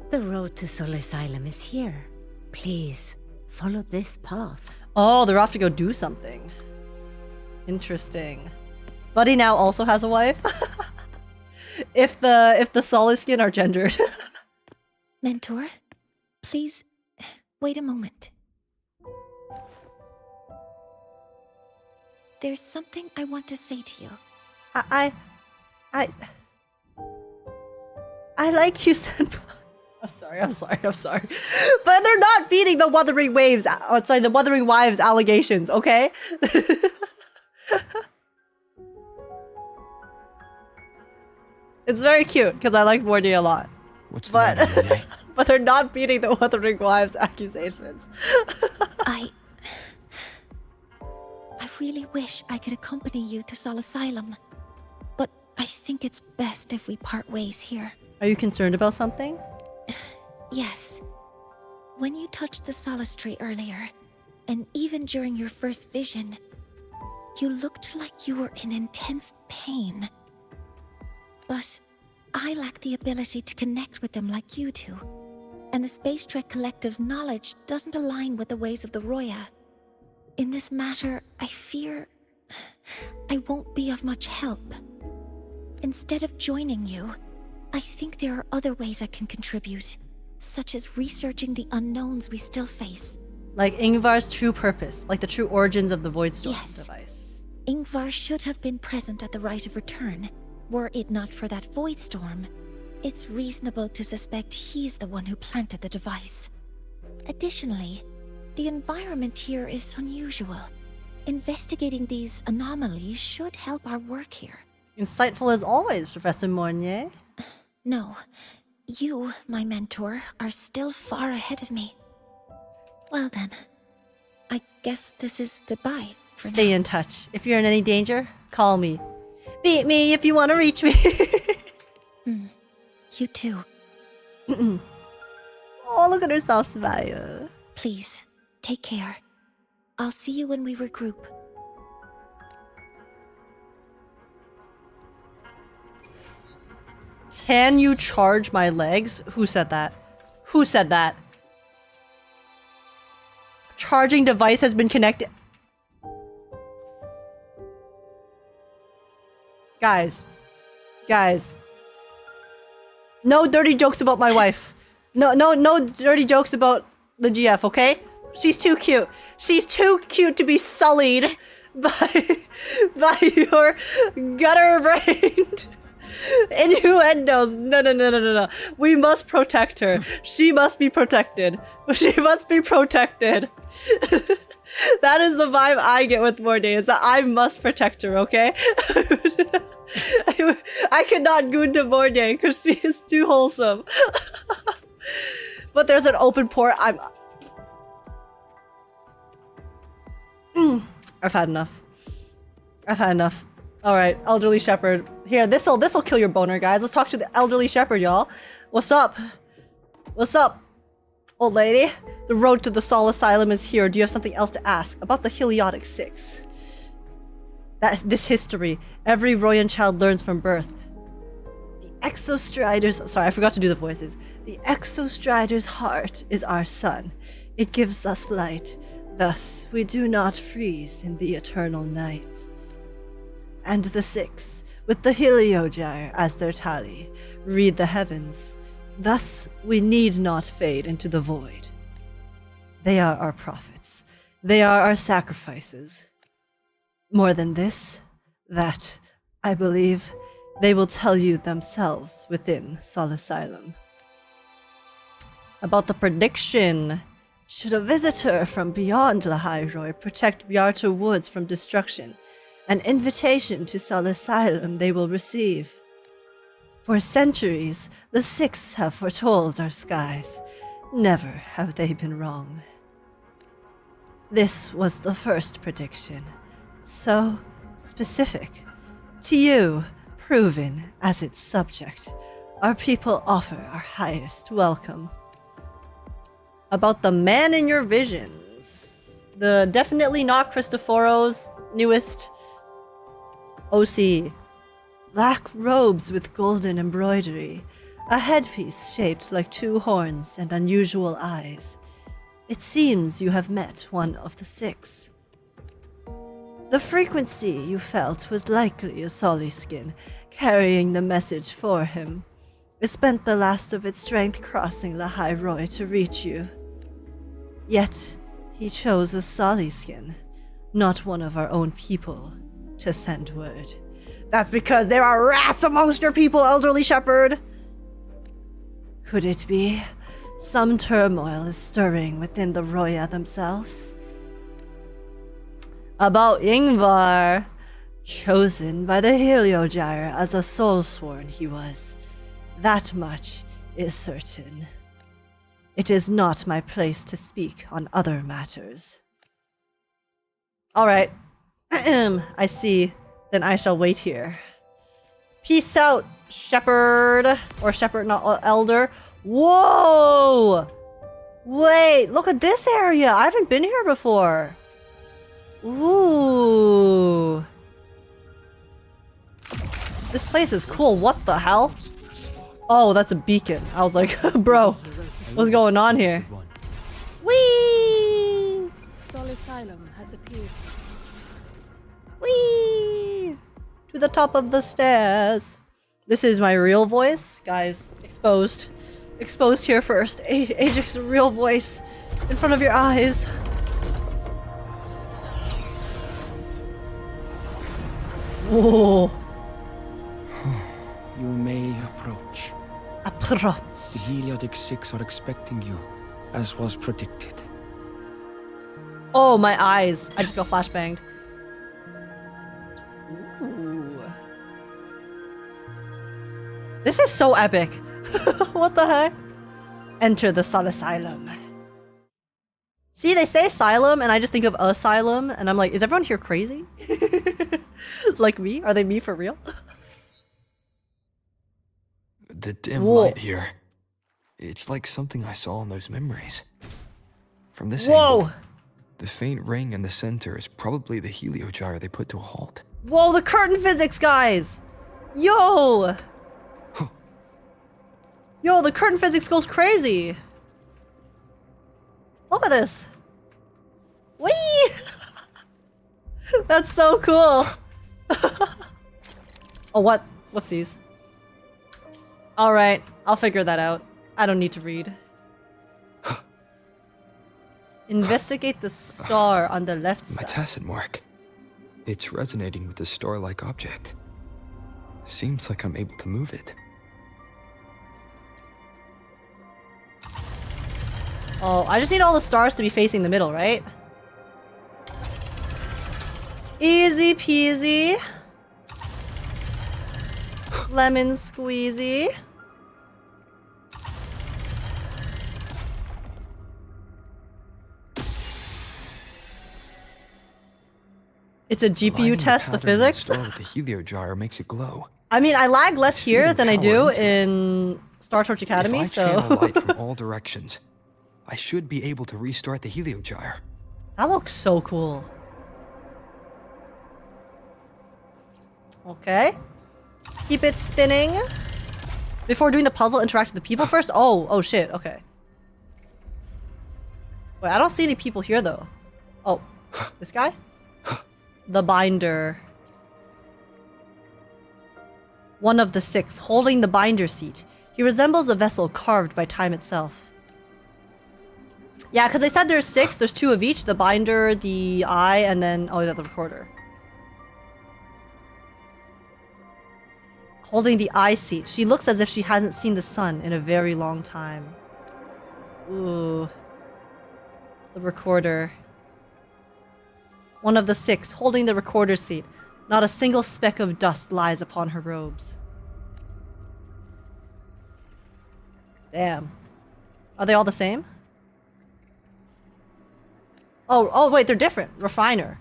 The road to Solisylum is here. Please, follow this path. Oh, they're off to go do something. Interesting. Buddy now also has a wife. if the Soliskin are gendered. Mentor, please wait a moment. There's something I want to say to you. I like you, Senpai. I'm sorry. But they're not beating the Wuthering Waves. Oh, sorry, the Wuthering Wives allegations, okay? It's very cute because I like Mornye a lot. What's the But matter, Mornye? but they're not beating the Wuthering Wives accusations. I really wish I could accompany you to Solisylum, but I think it's best if we part ways here. Are you concerned about something? Yes. When you touched the Solace tree earlier, and even during your first vision, you looked like you were in intense pain. But I lack the ability to connect with them like you do, and the Space Trek Collective's knowledge doesn't align with the ways of the Roya. In this matter, I fear I won't be of much help. Instead of joining you, I think there are other ways I can contribute, such as researching the unknowns we still face. Like Yngvar's true purpose, like the true origins of the Voidstorm device. Yngvar should have been present at the Rite of Return. Were it not for that Voidstorm, it's reasonable to suspect he's the one who planted the device. Additionally, the environment here is unusual. Investigating these anomalies should help our work here. Insightful as always, Professor Mornye. No, you, my mentor, are still far ahead of me. Well then, I guess this is goodbye for now. Stay in touch. If you're in any danger, call me. Beat me if you want to reach me. You too. Oh, look at herself smile. Please, take care. I'll see you when we regroup. Can you charge my legs? Who said that? Who said that? Charging device has been connected. Guys. No dirty jokes about my wife. No dirty jokes about the GF, okay? She's too cute. She's too cute to be sullied by your gutter-brained innuendos. No. We must protect her. She must be protected. She must be protected. That is the vibe I get with Mornye, is that I must protect her, okay? I cannot goon to Mornye because she is too wholesome. But there's an open port. I've had enough. Alright, elderly shepherd. Here, this'll kill your boner, guys. Let's talk to the elderly shepherd, y'all. What's up? Old lady? The road to the Solisylum is here. Do you have something else to ask? About the Heliotic 6. This history. Every Royan child learns from birth. The Exostrider's... Sorry, I forgot to do the voices. The Exostrider's heart is our sun. It gives us light. Thus, we do not freeze in the eternal night. And the 6, with the Heliogyre as their tally, read the heavens. Thus, we need not fade into the void. They are our prophets. They are our sacrifices. More than this, that, I believe, they will tell you themselves within Solisylum. About the prediction. Should a visitor from beyond Lahai protect Bjarta Woods from destruction, an invitation to Solisylum they will receive. For centuries, the 6 have foretold our skies. Never have they been wrong. This was the first prediction. So specific. To you, proven as its subject, our people offer our highest welcome. About the man in your visions. The definitely not Cristoforo's newest OC. Black robes with golden embroidery, a headpiece shaped like 2 horns and unusual eyes. It seems you have met one of the six. The frequency you felt was likely a Soliskin carrying the message for him. It spent the last of its strength crossing Lahai to reach you. Yet, he chose a Soliskin, not one of our own people, to send word. That's because there are rats amongst your people, elderly shepherd! Could it be some turmoil is stirring within the Roya themselves? About Yngvar, chosen by the Heliogyre as a soulsworn he was. That much is certain. It is not my place to speak on other matters. Alright. I see. Then I shall wait here. Peace out, shepherd. Or shepherd, not elder. Whoa! Wait, look at this area. I haven't been here before. Ooh. This place is cool. What the hell? Oh, that's a beacon. I was like, bro, what's going on here? Whee! Solisylum has appeared. Whee! To the top of the stairs. This is my real voice. Guys, exposed. Exposed here first. Agekk's real voice in front of your eyes. Whoa. You may approach. Approach. The Heliotic Six are expecting you, as was predicted. Oh, my eyes. I just got flashbanged. Ooh. This is so epic. What the heck? Enter the Solisylum. See, they say asylum, and I just think of asylum, and I'm like, is everyone here crazy? Like me? Are they me for real? The dim light here. It's like something I saw in those memories. From this angle, the faint ring in the center is probably the Heliogyre they put to a halt. Whoa, the curtain physics, guys! Yo! Yo, the curtain physics goes crazy! Look at this! Whee! That's so cool! Oh, what? Whoopsies. Alright, I'll figure that out. I don't need to read. Investigate the star on the left side. My tacit mark. It's resonating with the star-like object. Seems like I'm able to move it. Oh, I just need all the stars to be facing the middle, right? Easy peasy. Lemon squeezy. It's a GPU test, the physics? Star with the Heliogyre makes it glow. I mean, I lag less here than I do in Startorch Academy, if I channel light from all directions, I should be able to restart the Heliogyre. That looks so cool. Okay. Keep it spinning. Before doing the puzzle, interact with the people first? Oh shit, okay. Wait, I don't see any people here though. Oh, this guy? The binder. One of the six, holding the binder seat. He resembles a vessel carved by time itself. Yeah, because they said there's six. There's two of each. The binder, the eye, and then... oh, yeah, the recorder. Holding the eye seat. She looks as if she hasn't seen the sun in a very long time. Ooh. The recorder. One of the six, holding the recorder seat. Not a single speck of dust lies upon her robes. Damn. Are they all the same? Oh, wait, they're different. Refiner.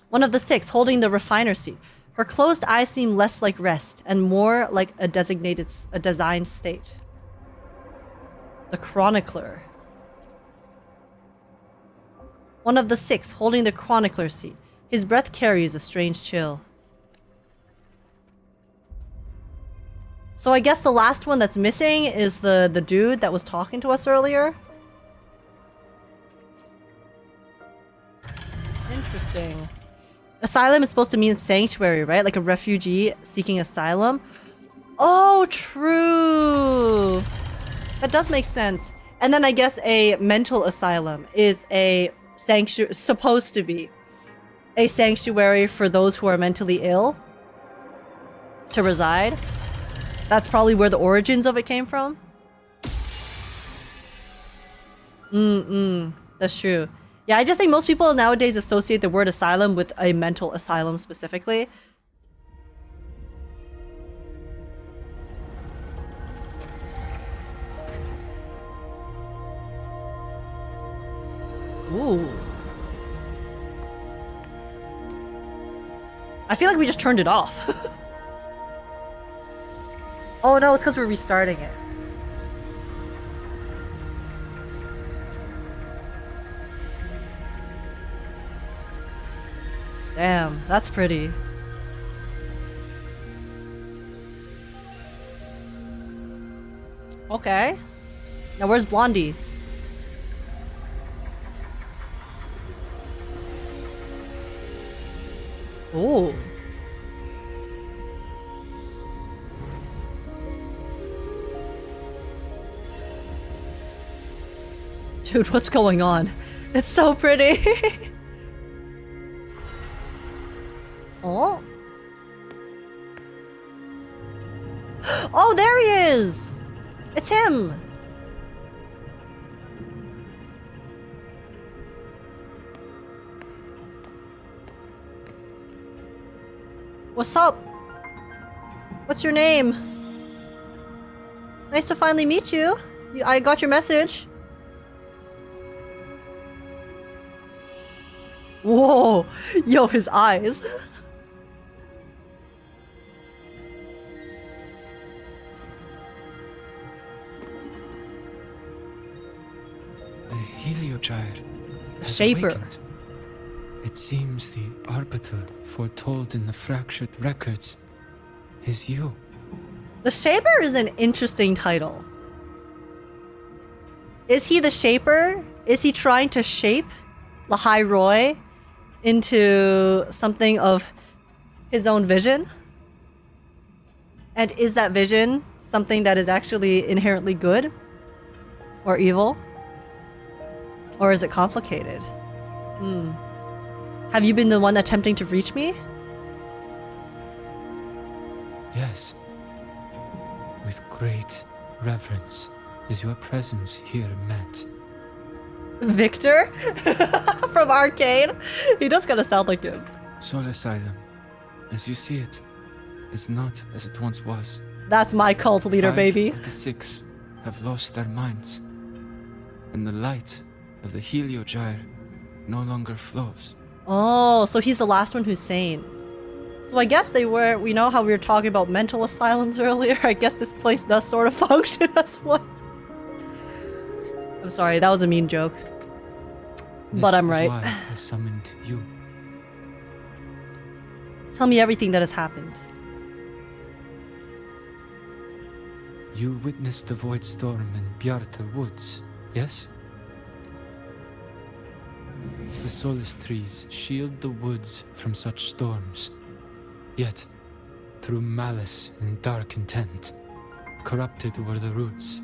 One of the six, holding the refiner seat. Her closed eyes seem less like rest and more like a designed state. The chronicler. One of the six, holding the chronicler seat. His breath carries a strange chill. So I guess the last one that's missing is the dude that was talking to us earlier. Asylum is supposed to mean sanctuary, right? Like a refugee seeking asylum. Oh, true. That does make sense. And then I guess a mental asylum is a sanctuary, supposed to be a sanctuary for those who are mentally ill to reside. That's probably where the origins of it came from. That's true. Yeah, I just think most people nowadays associate the word asylum with a mental asylum specifically. Ooh. I feel like we just turned it off. Oh no, it's because we're restarting it. Damn, that's pretty. Okay. Now where's Blondie? Oh. Dude, what's going on? It's so pretty. Oh. Oh, there he is. It's him. What's up? What's your name? Nice to finally meet you. I got your message. Whoa! Yo, his eyes. The Heliogyre has Shaper. awakened. It seems the Arbiter foretold in the fractured records is you. The Shaper is an interesting title. Is he the Shaper? Is he trying to shape Lahai Roy into something of his own vision? And is that vision something that is actually inherently good or evil? Or is it complicated? Have you been the one attempting to reach me? Yes. With great reverence is your presence here met. Victor? From Arcane? He does kind of sound like him. Solisylum, as you see it, is not as it once was. That's my cult leader, 5 baby. of the 6 have lost their minds, and the light of the Heliogyre no longer flows. Oh, so he's the last one who's sane. So I guess they were, we know how we were talking about mental asylums earlier. I guess this place does sort of function as one. I'm sorry, that was a mean joke. But I'm right. This is why I summoned you. Tell me everything that has happened. You witnessed the void storm in Bjartar Woods, yes? The Solis trees shield the woods from such storms. Yet, through malice and dark intent, corrupted were the roots.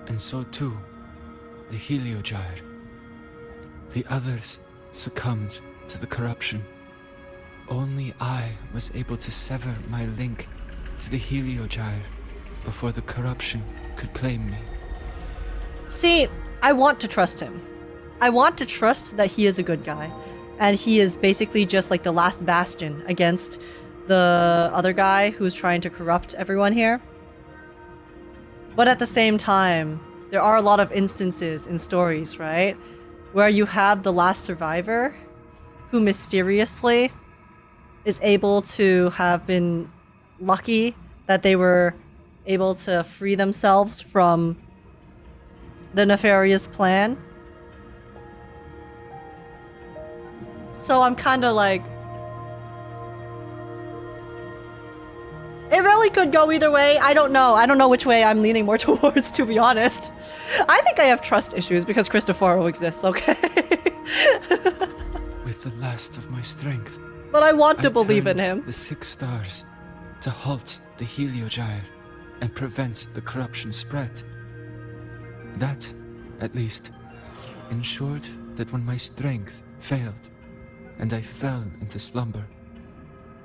And so too, the Heliogyre. The others succumbed to the corruption. Only I was able to sever my link to the Heliogyre before the corruption could claim me. See, I want to trust him. I want to trust that he is a good guy. And he is basically just like the last bastion against the other guy who's trying to corrupt everyone here. But at the same time, there are a lot of instances in stories, right? Where you have the last survivor who mysteriously is able to have been lucky that they were able to free themselves from the nefarious plan. So I'm kind of like, it really could go either way. I don't know. I don't know which way I'm leaning more towards, to be honest. I think I have trust issues because Cristoforo exists, okay? With the last of my strength, But I want to I believe in turned him. the 6 stars to halt the Heliogyre and prevent the corruption spread. That, at least, ensured that when my strength failed and I fell into slumber,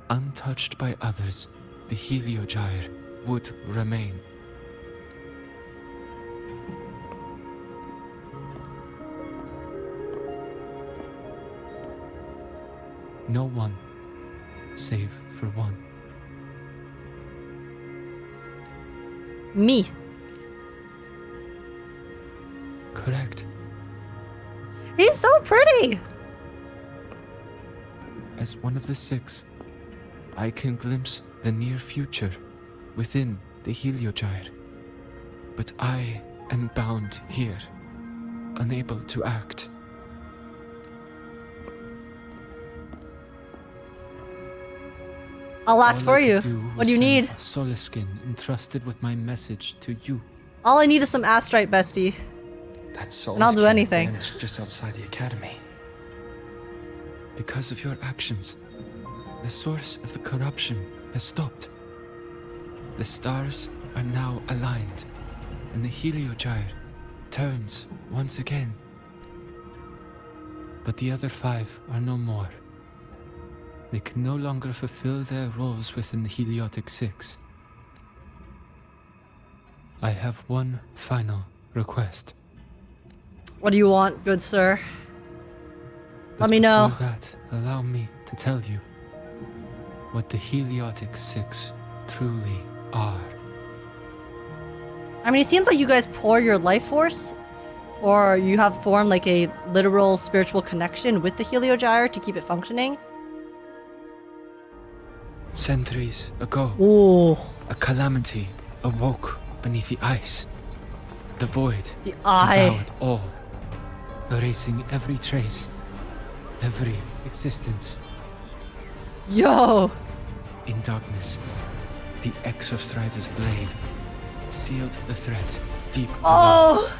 untouched by others, the Heliogyre would remain. No one, save for one. Me. Correct. He's so pretty. As one of the 6, I can glimpse the near future within the Heliogyre. But I am bound here, unable to act. I'll act All for I could you. do What was do you send need? a Soliskin entrusted with my message to you. All I need is some astrite, bestie. That's And I'll do anything. It's just outside the academy. Because of your actions, the source of the corruption has stopped. The stars are now aligned, and the Heliogyre turns once again. But the other 5 are no more. They can no longer fulfill their roles within the Heliotic 6. I have one final request. What do you want, good sir? But Let me know. Before that, allow me to tell you what the Heliotic 6 truly are. I mean, it seems like you guys pour your life force, or you have formed like a literal spiritual connection with the Heliogyre to keep it functioning. Centuries ago, Ooh. a calamity awoke beneath the ice. The void The eye. devoured all, erasing every trace, every existence. Yo! In darkness, the Exostrider's blade sealed the threat deep below. Oh!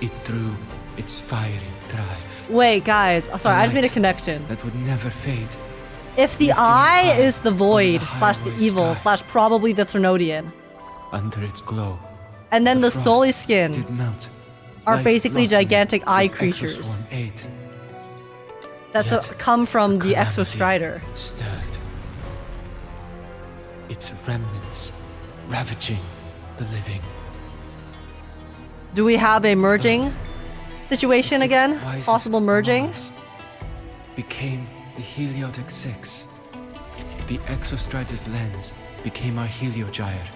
It drew its fiery drive. Wait, guys. Oh, sorry, I just made a light connection. that would never fade. If the Lifting eye high is the void over the slash the highway evil sky. slash probably the Thrunodian, Under its glow, and then the frost Soliskin did melt. are Life basically blossomed gigantic eye with creatures Exoswarm aid. that Yet come from the calamity Exostrider. stirred. Its remnants ravaging the living. Do we have a merging Thus, situation the 6 again? wisest Possible merging? among us became the Heliotic 6. The Exostrider's lens became our Heliogyre.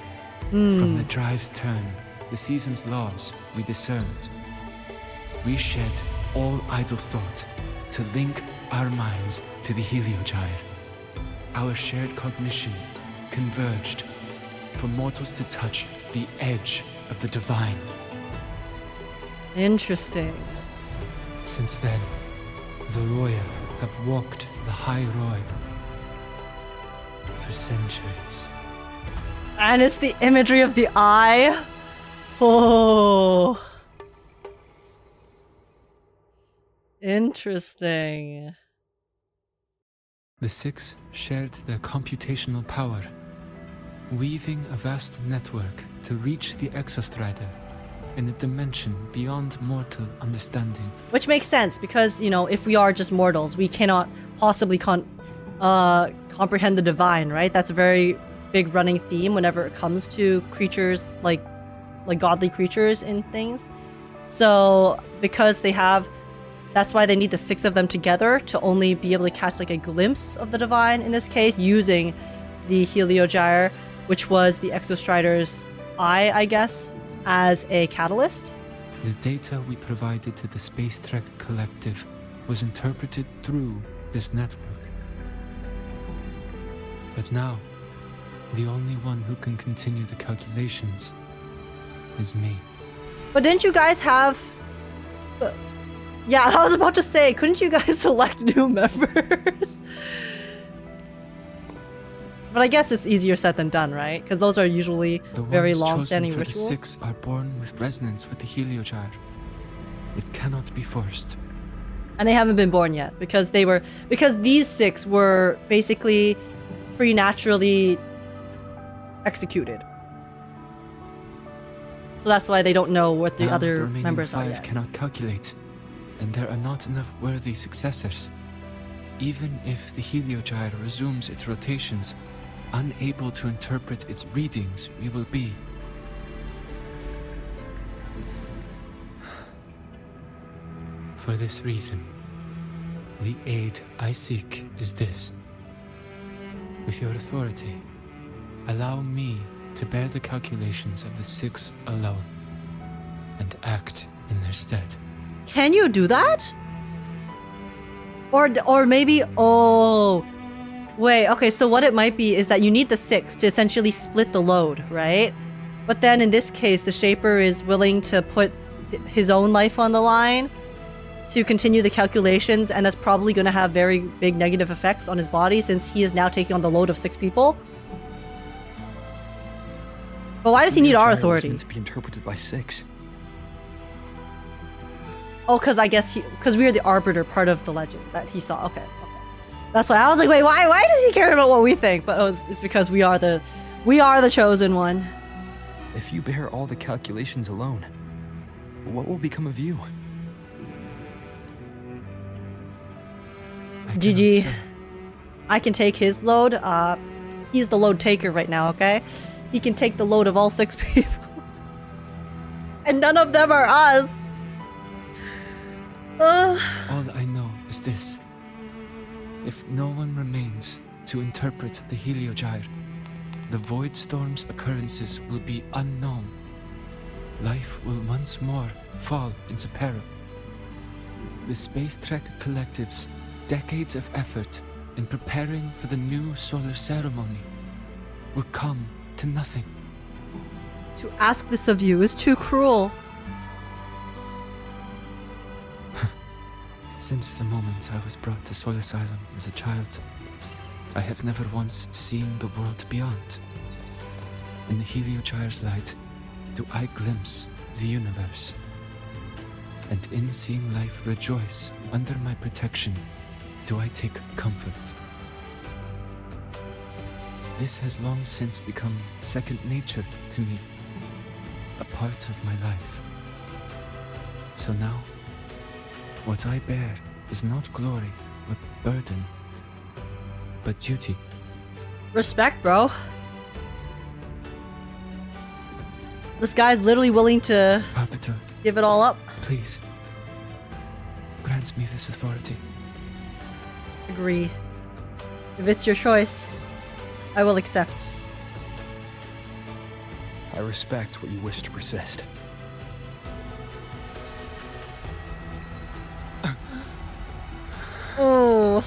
From the drive's turn, the season's laws, we discerned. We shed all idle thought to link our minds to the Heliogyre. Our shared cognition converged for mortals to touch the edge of the divine. Interesting. Since then, the Roya have walked the High Roy for centuries. And it's the imagery of the eye. Oh. Interesting. The 6 shared their computational power, weaving a vast network to reach the Exostrider in a dimension beyond mortal understanding. Which makes sense because, you know, if we are just mortals, we cannot possibly comprehend the divine, right? That's a very big running theme whenever it comes to creatures like godly creatures and things. So because they have, that's why they need the 6 of them together to only be able to catch like a glimpse of the divine in this case, using the Heliogyre, which was the Exostrider's eye, I guess, as a catalyst. The data we provided to the Space Trek Collective was interpreted through this network. But now, the only one who can continue the calculations is me. But didn't you guys have... yeah, I was about to say, couldn't you guys select new members? But I guess it's easier said than done, right? Because those are usually The very ones long-standing chosen for rituals. the 6 are born with resonance with the Heliogyre. It cannot be forced. And they haven't been born yet because these 6 were basically preternaturally executed. So that's why they don't know what the Now, other the remaining members are 5 yet. cannot calculate, and there are not enough worthy successors. Even if the Heliogyre resumes its rotations, unable to interpret its readings, we will be. For this reason, the aid I seek is this. With your authority, allow me to bear the calculations of the 6 alone, and act in their stead. Can you do that? Or maybe, oh, wait, okay, so what it might be is that you need the 6 to essentially split the load, right? But then in this case, the Shaper is willing to put his own life on the line to continue the calculations, and that's probably going to have very big negative effects on his body since he is now taking on the load of 6 people. But why does he need our authority? Meant to be interpreted by 6. Oh, because I guess because we are the arbiter part of the legend that he saw. Okay. That's why I was like, wait, why does he care about what we think? But it's because we are the chosen one. If you bear all the calculations alone, what will become of you? GG. I can take his load. He's the load taker right now, okay? He can take the load of all 6 people. And none of them are us. All I know is this. If no one remains to interpret the Heliogyre, the Void Storm's occurrences will be unknown. Life will once more fall into peril. The Space Trek Collective's decades of effort in preparing for the new solar ceremony will come to nothing. To ask this of you is too cruel. Since the moment I was brought to Solisylum as a child, I have never once seen the world beyond. In the Heliogyre's light, do I glimpse the universe. And in seeing life rejoice under my protection, do I take comfort. This has long since become second nature to me, a part of my life. So now, what I bear is not glory or burden, but duty. Respect, bro. This guy's literally willing to Arbiter, give it all up. please, grant me this authority. Agree. If it's your choice, I will accept. I respect what you wish to persist. Oh.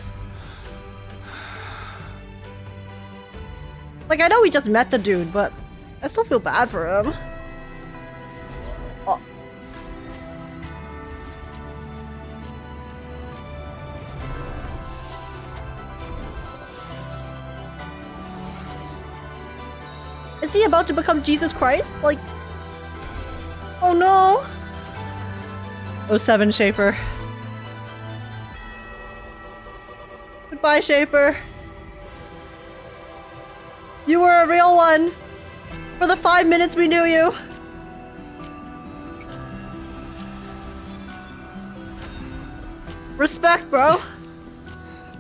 Like, I know we just met the dude, but I still feel bad for him. Oh. Is he about to become Jesus Christ? Like, oh no. 07 Shaper. Goodbye, Shaper. You were a real one. For the 5 minutes we knew you. Respect, bro.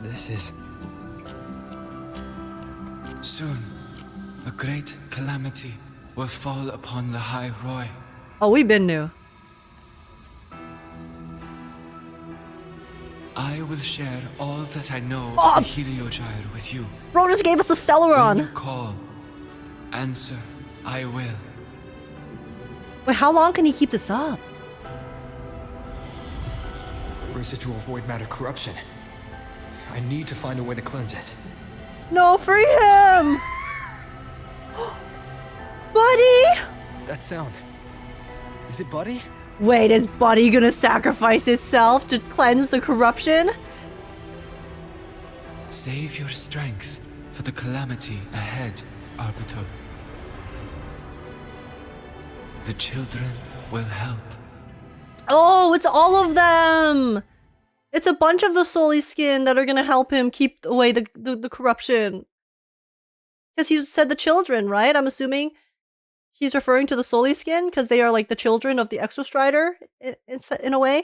This is... Soon, a great calamity will fall upon Lahai Roy. Oh, we been new. I will share all that I know Oh. of the Heliogyre with you. Bro just gave us the When you Stellaron. call, answer, I will. Wait, how long can he keep this up? residual void matter corruption. I need to find a way to cleanse it. No, free him! Buddy! That sound. Is it Buddy? Wait, is Buddy gonna sacrifice itself to cleanse the corruption? Save your strength for the calamity ahead, Arbiter. The children will help. Oh, it's all of them! It's a bunch of the Soliskin that are gonna help him keep away the corruption. Because he said the children, right? I'm assuming he's referring to the Soliskin because they are like the children of the Exostrider in a way.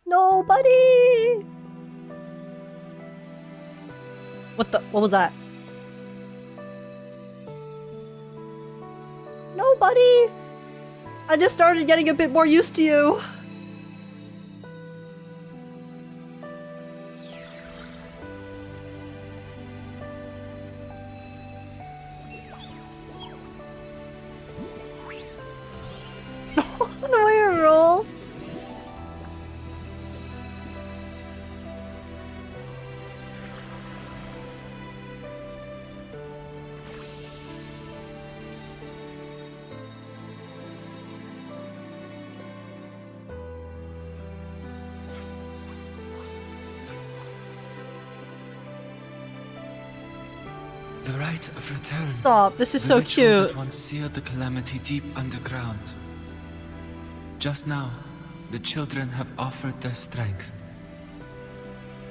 Nobody! What was that? Nobody! I just started getting a bit more used to you. The way it rolled. The rite of return. Stop, this is The so ritual cute. that once sealed the calamity deep underground. Just now, the children have offered their strength.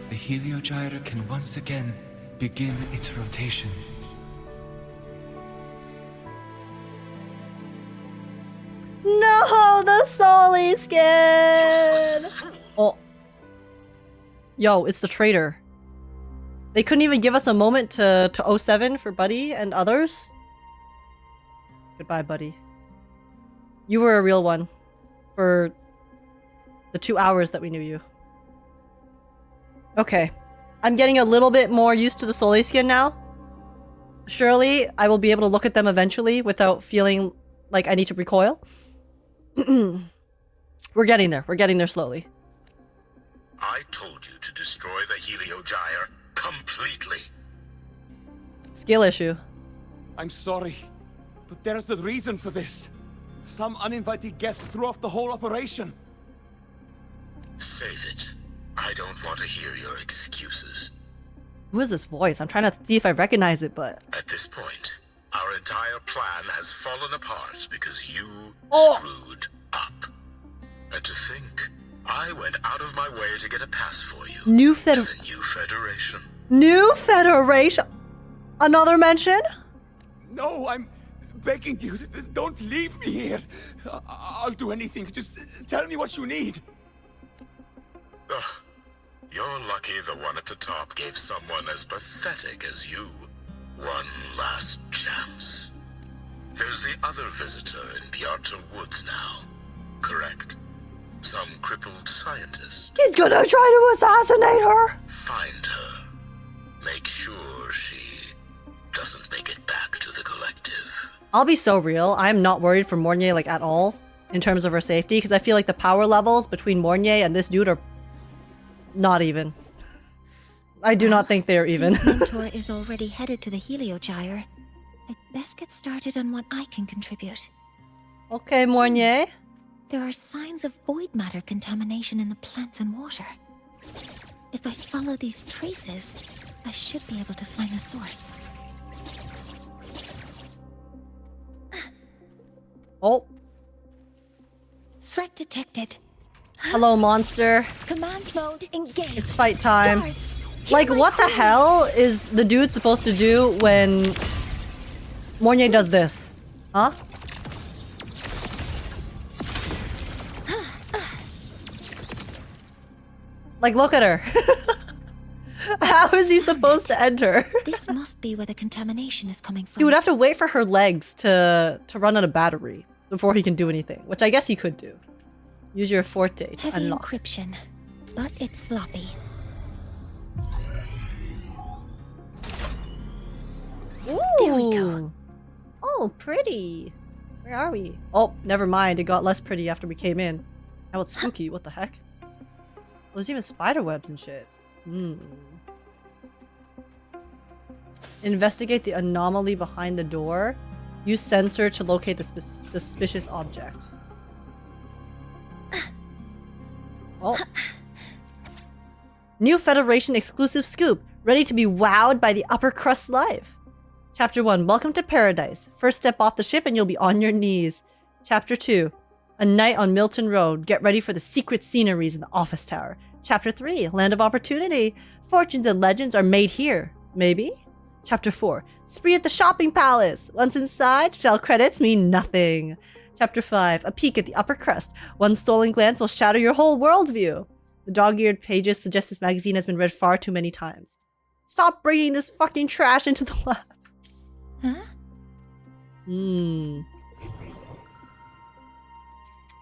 The Heliogyre can once again begin its rotation. No, the Soliskin! Oh. Yo, it's the traitor. They couldn't even give us a moment to 07 for Buddy and others. Goodbye, Buddy. You were a real one. For the 2 hours that we knew you. Okay. I'm getting a little bit more used to the Soliskin now. Surely, I will be able to look at them eventually without feeling like I need to recoil. We're getting there. We're getting there slowly. I told you to destroy the Heliogyre completely. Skill issue. I'm sorry, but there's a reason for this. Some uninvited guests threw off the whole operation. Save it. I don't want to hear your excuses. Who is this voice? I'm trying to see if I recognize it, but... At this point, our entire plan has fallen apart because you screwed up. And to think, I went out of my way to get a pass for you. To the New Federation. New Federation? Another mention? No, I'm begging you, don't leave me here. I'll do anything. Just tell me what you need. Ugh. You're lucky the one at the top gave someone as pathetic as you one last chance. There's the other visitor in Bjarta Woods now, correct? Some crippled scientist. He's gonna try to assassinate her! Find her. Make sure she doesn't make it back to the collective. I'll be so real. I'm not worried for Mornye, like, at all. In terms of her safety. Because I feel like the power levels between Mornye and this dude are... not even. I do not think they're even. Since Mentor is already headed to the Heliogyre, I'd best get started on what I can contribute. Okay, Mornye. There are signs of void matter contamination in the plants and water. If I follow these traces, I should be able to find the source. Oh. Threat detected. Hello, monster. Command mode engaged. It's fight time. Stars, like, what the hell is the dude supposed to do when Mornye does this? Huh? Like, look at her. How is he supposed to enter? This must be where the contamination is coming from. He would have to wait for her legs to run out of battery before he can do anything, which I guess he could do. Use your forte to Heavy unlock. encryption, but it's sloppy. Ooh. There we go. Oh, pretty. Where are we? Oh, never mind. It got less pretty after we came in. Now it's spooky. What the heck? Oh, there's even spider webs and shit. Investigate the anomaly behind the door. Use sensor to locate the suspicious object. Oh. New Federation exclusive scoop. Ready to be wowed by the upper crust life. Chapter 1. Welcome to paradise. First step off the ship and you'll be on your knees. Chapter 2. A night on Milton Road. Get ready for the secret sceneries in the office tower. Chapter 3. Land of Opportunity. Fortunes and legends are made here. Maybe? Chapter 4. Spree at the shopping palace. Once inside, shell credits mean nothing. Chapter 5. A peek at the upper crust. One stolen glance will shatter your whole worldview. The dog-eared pages suggest this magazine has been read far too many times. Stop bringing this fucking trash into the lab. Huh?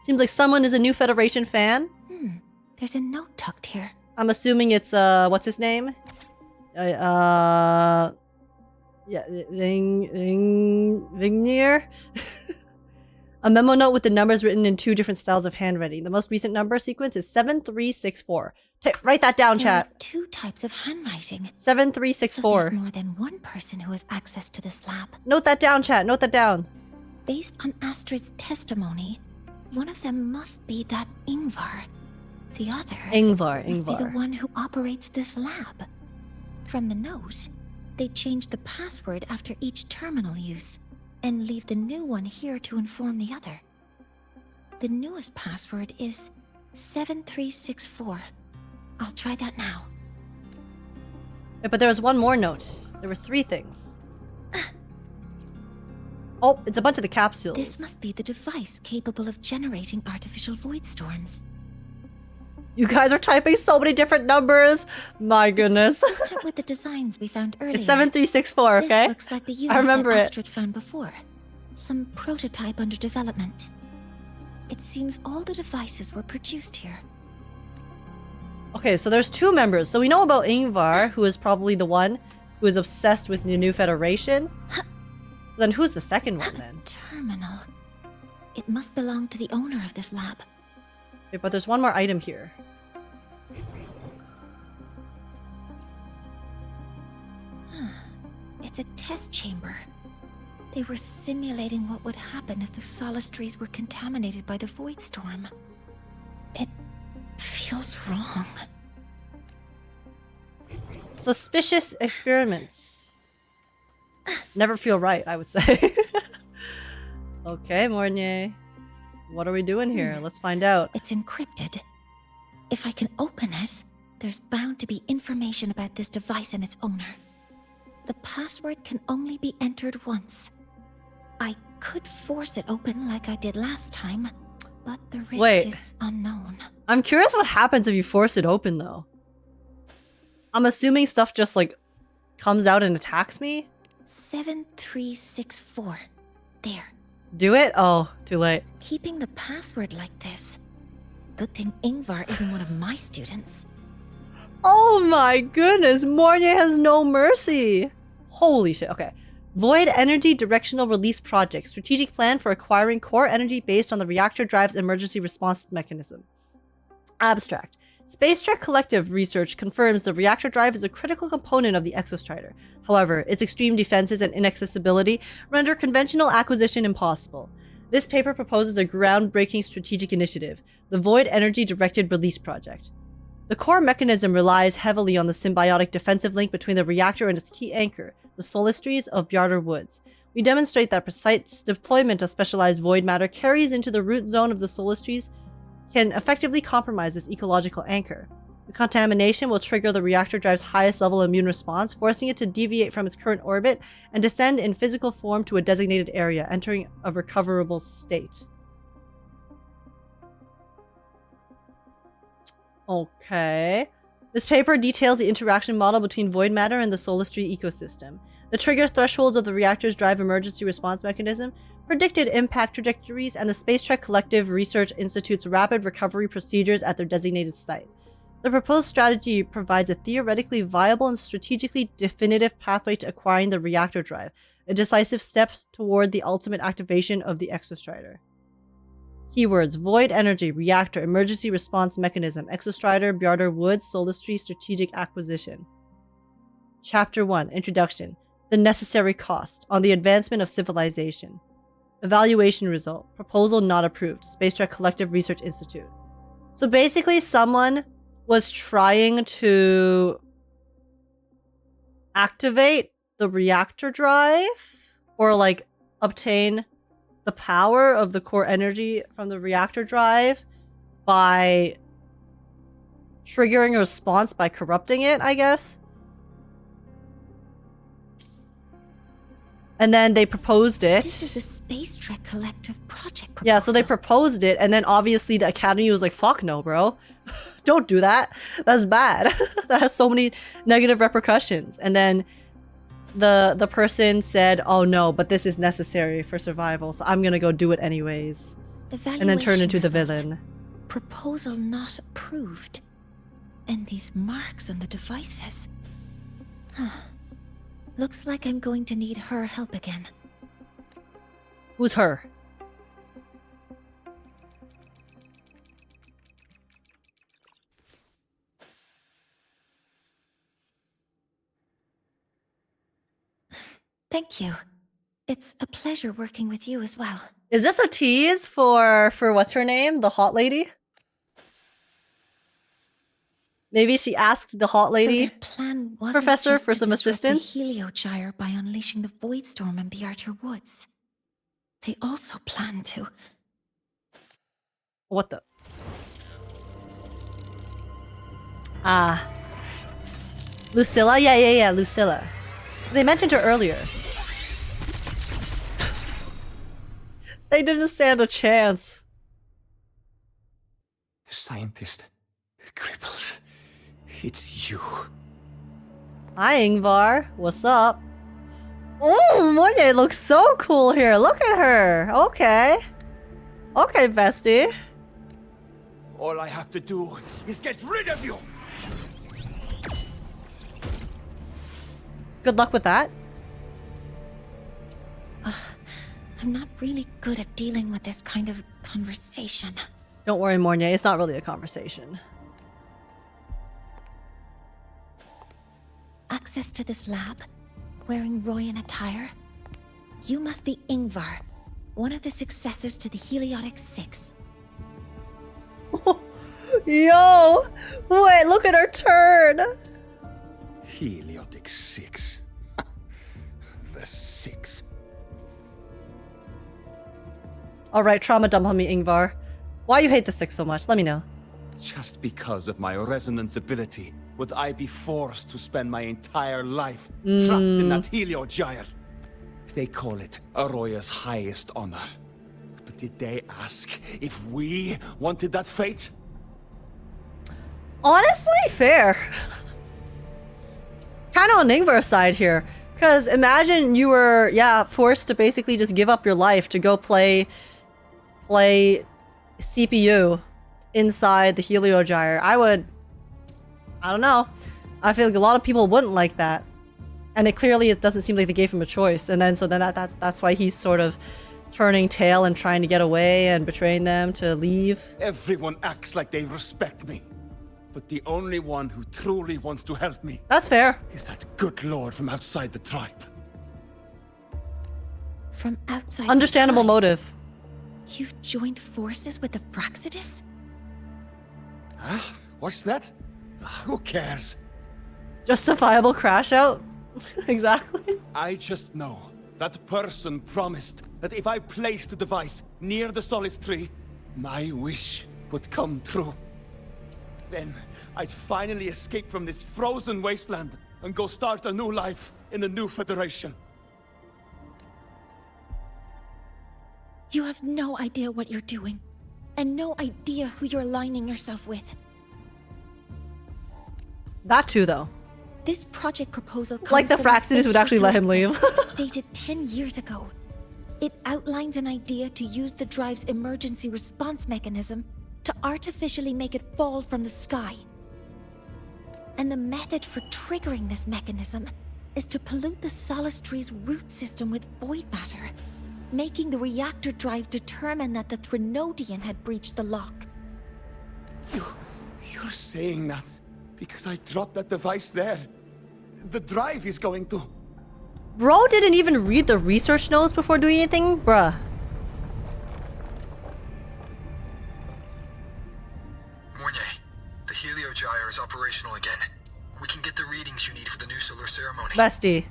Seems like someone is a New Federation fan. There's a note tucked here. I'm assuming it's, what's his name? Yeah, Vignier? A memo note with the numbers written in 2 different styles of handwriting. The most recent number sequence is 7364. Write that down, chat. There are 2 types of handwriting. 7364. So there's more than one person who has access to this lab. Note that down, chat. Note that down. Based on Astrid's testimony, one of them must be that Yngvar. The other must be the one who operates this lab. From the note, they change the password after each terminal use and leave the new one here to inform the other. The newest password is 7364. I'll try that now. Yeah, but there was one more note. There were 3 things. Oh, it's a bunch of the capsules. This must be the device capable of generating artificial void storms. You guys are typing so many different numbers. My goodness. It's consistent with the designs we found earlier. It's 7364, okay? This looks like the unit I remember that it. Astrid found before. Some prototype under development. It seems all the devices were produced here. Okay, so there's 2 members. So we know about Yngvar, who is probably the one who is obsessed with the New Federation. So then who's the second one then? Terminal. It must belong to the owner of this lab. Okay, but there's one more item here. It's a test chamber. They were simulating what would happen if the Solis trees were contaminated by the void storm. It feels wrong. Suspicious experiments. Never feel right, I would say. Okay, Mornye. What are we doing here? Let's find out. It's encrypted. If I can open it, there's bound to be information about this device and its owner. The password can only be entered once. I could force it open like I did last time, but the risk is unknown. I'm curious what happens if you force it open, though. I'm assuming stuff just, like, comes out and attacks me? 7364. There. Do it? Oh, too late. Keeping the password like this. Good thing Yngvar isn't one of my students. Oh my goodness, Mornye has no mercy. Holy shit, okay. Void Energy Directional Release Project. Strategic plan for acquiring core energy based on the reactor drive's emergency response mechanism. Abstract. Space Trek Collective research confirms the reactor drive is a critical component of the exostrider. However, its extreme defenses and inaccessibility render conventional acquisition impossible. This paper proposes a groundbreaking strategic initiative, the Void Energy Directed Release Project. The core mechanism relies heavily on the symbiotic defensive link between the reactor and its key anchor, the Solis of Bjarder Woods. We demonstrate that precise deployment of specialized void matter carries into the root zone of the Solis can effectively compromise this ecological anchor. The contamination will trigger the reactor drive's highest level immune response, forcing it to deviate from its current orbit and descend in physical form to a designated area, entering a recoverable state. Okay. This paper details the interaction model between void matter and the Solis ecosystem. The trigger thresholds of the reactor's drive emergency response mechanism, predicted impact trajectories, and the Space Trek Collective Research Institute's rapid recovery procedures at their designated site. The proposed strategy provides a theoretically viable and strategically definitive pathway to acquiring the reactor drive, a decisive step toward the ultimate activation of the exostrider. Keywords: Void Energy, Reactor, Emergency Response Mechanism, Exostrider, Bjarder Woods, Solis Strategic Acquisition. Chapter 1, Introduction. The Necessary Cost, on the Advancement of Civilization. Evaluation Result. Proposal not approved. Space Trek Collective Research Institute. So basically someone was trying to activate the reactor drive or like obtain the power of the core energy from the reactor drive by triggering a response by corrupting it, I guess. And then they proposed it. This is a Space Trek Collective project proposal. Yeah, so they proposed it, and then obviously the Academy was like, fuck no, bro. Don't do that. That's bad. That has so many negative repercussions. And then the person said, oh no, but this is necessary for survival, so I'm gonna go do it anyways. And then turn into the villain. Proposal not approved. And these marks on the devices. Huh. Looks like I'm going to need her help again. Who's her? Thank you. It's a pleasure working with you as well. Is this a tease for what's her name? The hot lady? Maybe she asked the hot lady So their plan wasn't professor just for to some disrupt assistance? the Heliogyre by unleashing the void storm in the outer woods. They also planned to... What the? Ah. Lucilla? Yeah, Lucilla. They mentioned her earlier. They didn't stand a chance. Scientist. Crippled. It's you. Hi, Yngvar. What's up? Oh, Mornye looks so cool here. Look at her. Okay. Okay, bestie. All I have to do is get rid of you. Good luck with that. I'm not really good at dealing with this kind of conversation. Don't worry, Mornye. It's not really a conversation. Access to this lab? Wearing Royan attire? You must be Yngvar, one of the successors to the Heliotic Six. Yo! Wait, look at her turn! Heliotic Six. The Six. Alright, trauma dump on me, Yngvar. Why you hate the Six so much? Let me know. Just because of my resonance ability, would I be forced to spend my entire life trapped in that Heliogyre? They call it Aroya's highest honor. But did they ask if we wanted that fate? Honestly, fair. Kind of on Yngvar's side here. Because imagine you were, forced to basically just give up your life to go play CPU inside the Heliogyre. I don't know. I feel like a lot of people wouldn't like that. And it doesn't seem like they gave him a choice. And then that's why he's sort of turning tail and trying to get away and betraying them to leave. Everyone acts like they respect me. But the only one who truly wants to help me... That's fair. ...is that good lord from outside the tribe. From outside Understandable the tribe? motive. You've joined forces with the Fraxidus? Huh? What's that? Who cares? Justifiable crash out? Exactly. I just know that person promised that if I placed the device near the Solis tree, my wish would come true. Then I'd finally escape from this frozen wasteland and go start a new life in the new Federation. You have no idea what you're doing, and no idea who you're aligning yourself with. That too, though. This project proposal comes Like the from a Fraxidus would space actually let him collective leave. dated 10 years ago. It outlines an idea to use the drive's emergency response mechanism to artificially make it fall from the sky. And the method for triggering this mechanism is to pollute the Solis tree's root system with void matter, making the reactor drive determine that the Threnodian had breached the lock. You're saying that because I dropped that device there. The drive is going to... Bro didn't even read the research notes before doing anything? Bruh. Mornye, the Heliogyre is operational again. We can get the readings you need for the new solar ceremony. Bestie.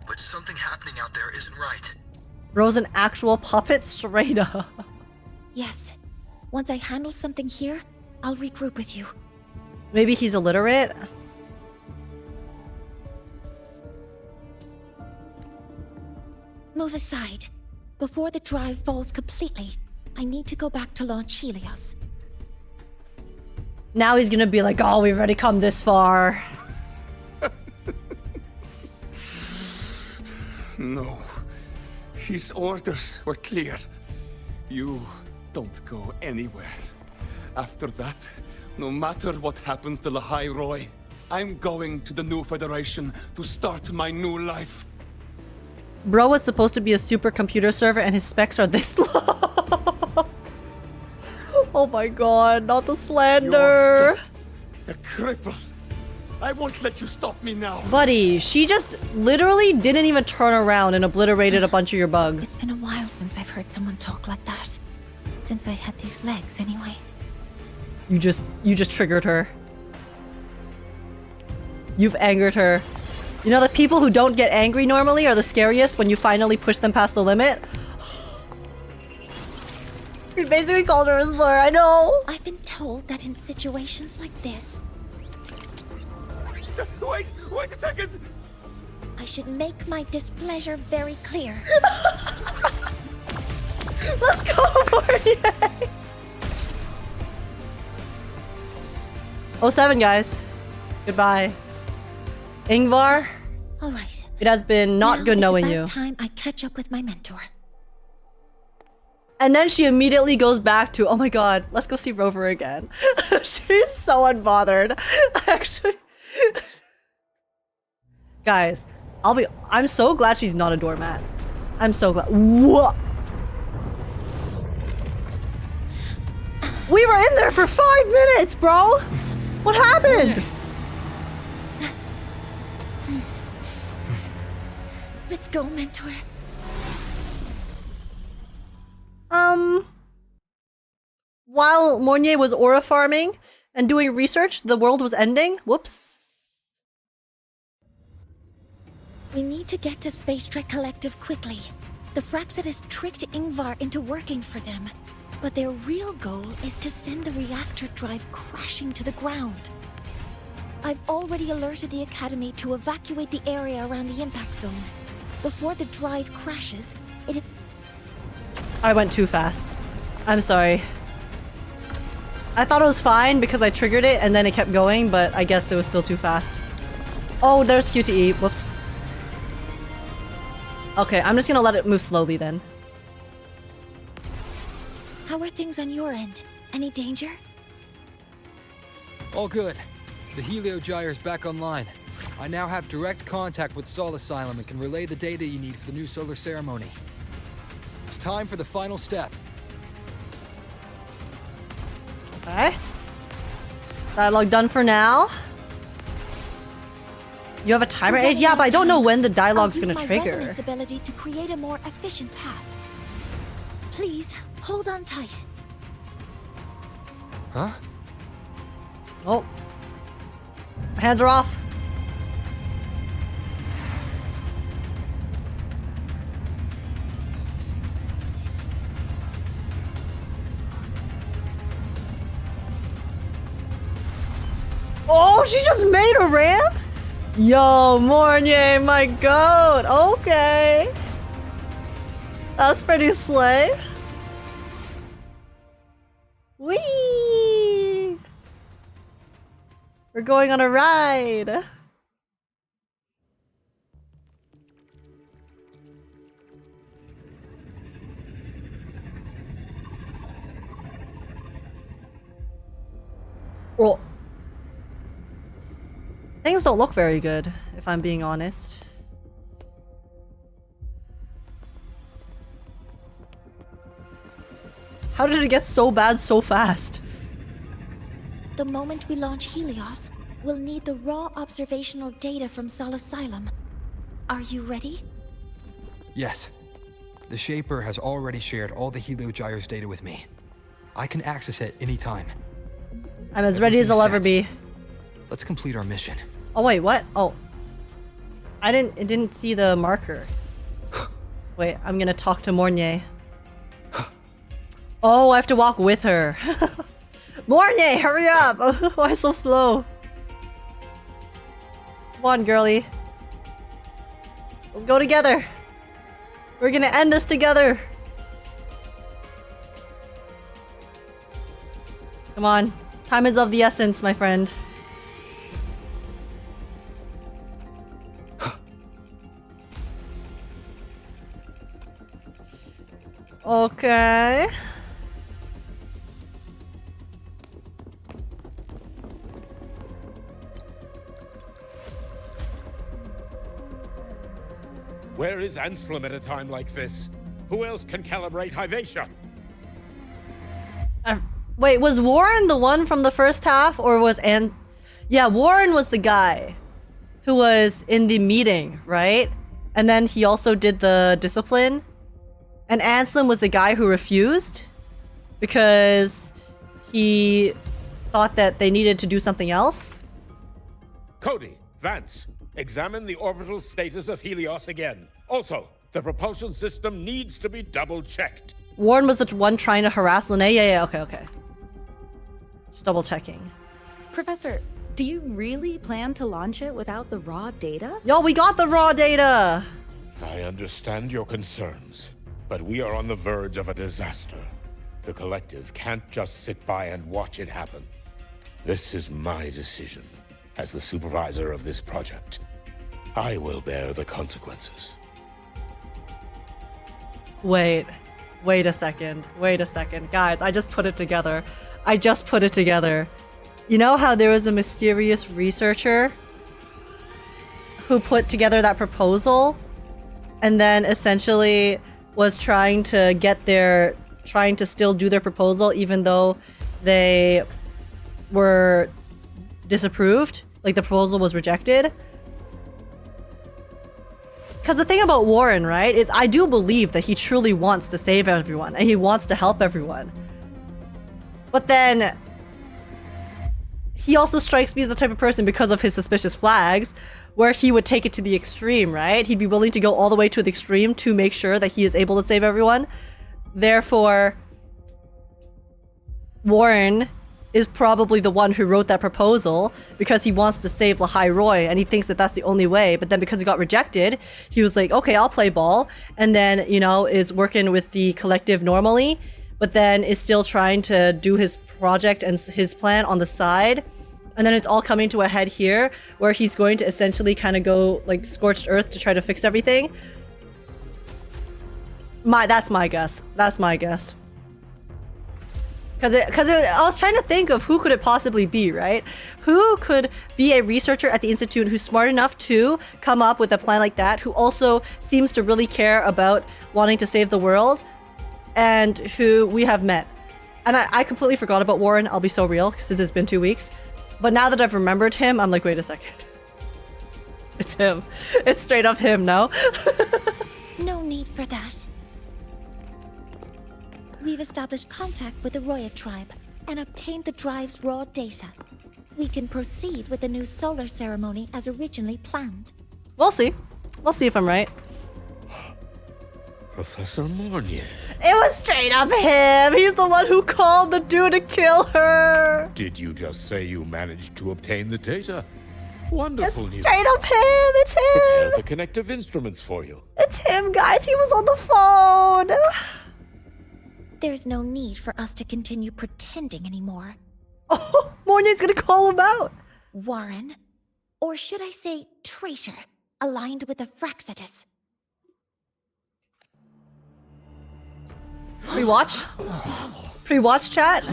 But something happening out there isn't right. Bro's an actual puppet straight up. Yes. Once I handle something here, I'll regroup with you. Maybe he's illiterate? Move aside. Before the drive falls completely, I need to go back to launch Helios. Now he's gonna be like, oh, we've already come this far. No. His orders were clear. You don't go anywhere. After that, no matter what happens to Lahai Roy, I'm going to the new Federation to start my new life. Bro was supposed to be a supercomputer server and his specs are this low. Oh my god, not the slander. You're just a cripple. I won't let you stop me now. Buddy, she just literally didn't even turn around and obliterated a bunch of your bugs. It's been a while since I've heard someone talk like that. Since I had these legs, anyway. You just triggered her. You've angered her. You know, the people who don't get angry normally are the scariest when you finally push them past the limit. You basically called her a slur, I know. I've been told that in situations like this... Wait a second! I should make my displeasure very clear. Let's go, Mornye! 07, guys. Goodbye. Yngvar, All right. it has been not Now good knowing it's you. about time I catch up with my mentor. And then she immediately goes back to, oh my god, let's go see Rover again. She's so unbothered. Actually. Guys, I'm so glad she's not a doormat. I'm so glad. Whoa! We were in there for 5 minutes, bro! What happened? Let's go, mentor. While Mornye was aura farming and doing research, the world was ending. Whoops. We need to get to Space Trek Collective quickly. The Fraxit has tricked Yngvar into working for them, but their real goal is to send the reactor drive crashing to the ground. I've already alerted the Academy to evacuate the area around the impact zone. Before the drive crashes, I went too fast. I'm sorry. I thought it was fine because I triggered it and then it kept going, but I guess it was still too fast. Oh, there's QTE. Whoops. Okay, I'm just gonna let it move slowly then. How are things on your end? Any danger? All good. The Heliogyre is back online. I now have direct contact with Solisylum and can relay the data you need for the new solar ceremony. It's time for the final step. Okay. Dialogue done for now. You have a timer age? Yeah, but I don't know when the dialogue's gonna trigger. I'll use my resonance ability to create a more efficient path. Please, hold on tight. Huh? Oh. My hands are off. Oh, she just made a ramp? Yo, Mornye, my goat. Okay. That's pretty slay. Whee! We're going on a ride. Well, things don't look very good, if I'm being honest. How did it get so bad so fast? The moment we launch Helios, we'll need the raw observational data from Solisylum. Are you ready? Yes. The Shaper has already shared all the Heliogyre's data with me. I can access it anytime. I'm as ready as I'll ever be. Let's complete our mission. Oh wait, what? Oh. It didn't see the marker. Wait, I'm gonna talk to Mornye. Oh, I have to walk with her. Mornye, hurry up! Why so slow? Come on, girly. Let's go together. We're gonna end this together. Come on. Time is of the essence, my friend. Okay. Where is Anselm at a time like this? Who else can calibrate Hyvatia? Wait, was Warren the one from the first half, or was Yeah, Warren was the guy who was in the meeting, right? And then he also did the discipline. And Anselm was the guy who refused because he thought that they needed to do something else. Cody, Vance, examine the orbital status of Helios again. Also, the propulsion system needs to be double-checked. Warren was the one trying to harass Lynae. Yeah, okay. Just double checking. Professor, do you really plan to launch it without the raw data? Yo, we got the raw data! I understand your concerns, but we are on the verge of a disaster. The collective can't just sit by and watch it happen. This is my decision as the supervisor of this project. I will bear the consequences. Wait a second. Guys, I just put it together. You know how there was a mysterious researcher who put together that proposal and then essentially was trying to still do their proposal even though they were disapproved? Like the proposal was rejected? Because the thing about Warren, right, is I do believe that he truly wants to save everyone and he wants to help everyone. But then he also strikes me as the type of person, because of his suspicious flags, where he would take it to the extreme, right? He'd be willing to go all the way to the extreme to make sure that he is able to save everyone. Therefore, Warren is probably the one who wrote that proposal because he wants to save Lahai Roy and he thinks that that's the only way. But then because he got rejected, he was like, okay, I'll play ball. And then, you know, is working with the collective normally, but then is still trying to do his project and his plan on the side. And then it's all coming to a head here where he's going to essentially kind of go like scorched earth to try to fix everything. That's my guess. Because I was trying to think of who could it possibly be, right? Who could be a researcher at the Institute who's smart enough to come up with a plan like that, who also seems to really care about wanting to save the world, and who we have met. And I completely forgot about Warren, I'll be so real, since it's been 2 weeks. But now that I've remembered him, I'm like, wait a second. It's him. It's straight up him, no? No need for that. We've established contact with the Roya tribe and obtained the drive's raw data. We can proceed with the new solar ceremony as originally planned. We'll see. We'll see if I'm right. Professor Mornye. It was straight up him! He's the one who called the dude to kill her! Did you just say you managed to obtain the data? Wonderful news. Straight up him! It's him! Prepare the connective instruments for you. It's him, guys! He was on the phone! There's no need for us to continue pretending anymore. Oh, Mornye's gonna call him out! Warren, or should I say traitor, aligned with the Fraxitus. Pre-watch? Pre-watch chat?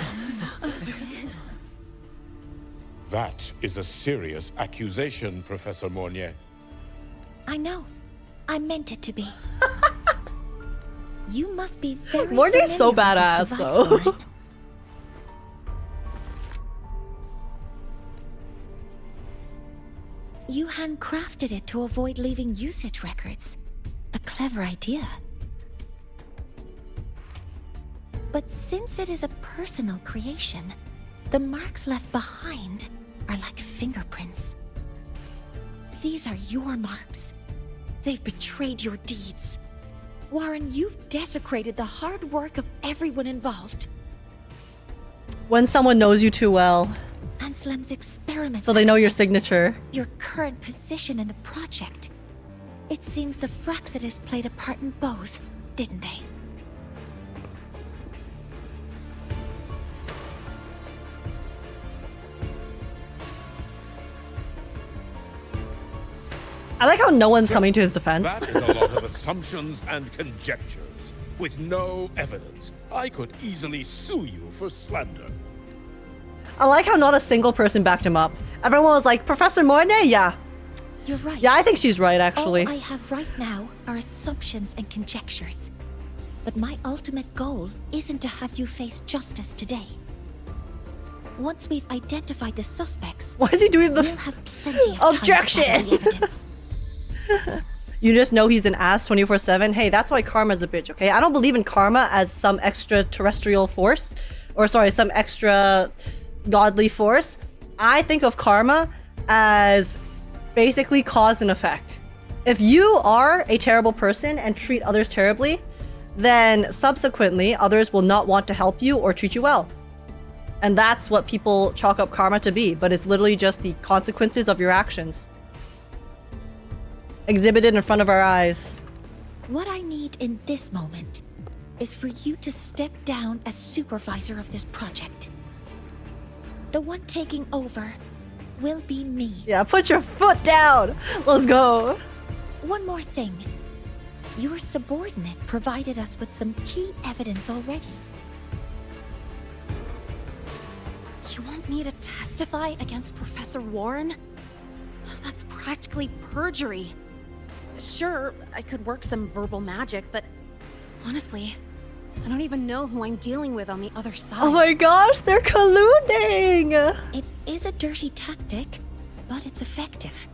That is a serious accusation, Professor Mornye. I know. I meant it to be. You must be very Mornye's so familiar badass, with this device, though. Warren. You handcrafted it to avoid leaving usage records. A clever idea. But since it is a personal creation, the marks left behind are like fingerprints. These are your marks. They've betrayed your deeds. Warren, you've desecrated the hard work of everyone involved. When someone knows you too well. Anselm's experiment. So they know your signature. Your current position in the project. It seems the Fraxidus played a part in both, didn't they? I like how no one's coming to his defense. That is a lot of assumptions and conjectures, with no evidence. I could easily sue you for slander. I like how not a single person backed him up. Everyone was like, Professor Mornye? Yeah. You're right. Yeah, I think she's right, actually. All I have right now are assumptions and conjectures. But my ultimate goal isn't to have you face justice today. Once we've identified the suspects, why is he doing the we'll have plenty of objection? Time to gather the evidence. You just know he's an ass 24/7. Hey, that's why karma's a bitch, okay? I don't believe in karma as some extraterrestrial force. Or sorry, some extra godly force. I think of karma as basically cause and effect. If you are a terrible person and treat others terribly, then subsequently others will not want to help you or treat you well. And that's what people chalk up karma to be, but it's literally just the consequences of your actions. Exhibited in front of our eyes. What I need in this moment is for you to step down as supervisor of this project. The one taking over will be me. Yeah, put your foot down. Let's go. One more thing. Your subordinate provided us with some key evidence already. You want me to testify against Professor Warren? That's practically perjury. Sure, I could work some verbal magic, but honestly, I don't even know who I'm dealing with on the other side. Oh my gosh, they're colluding! It is a dirty tactic, but it's effective.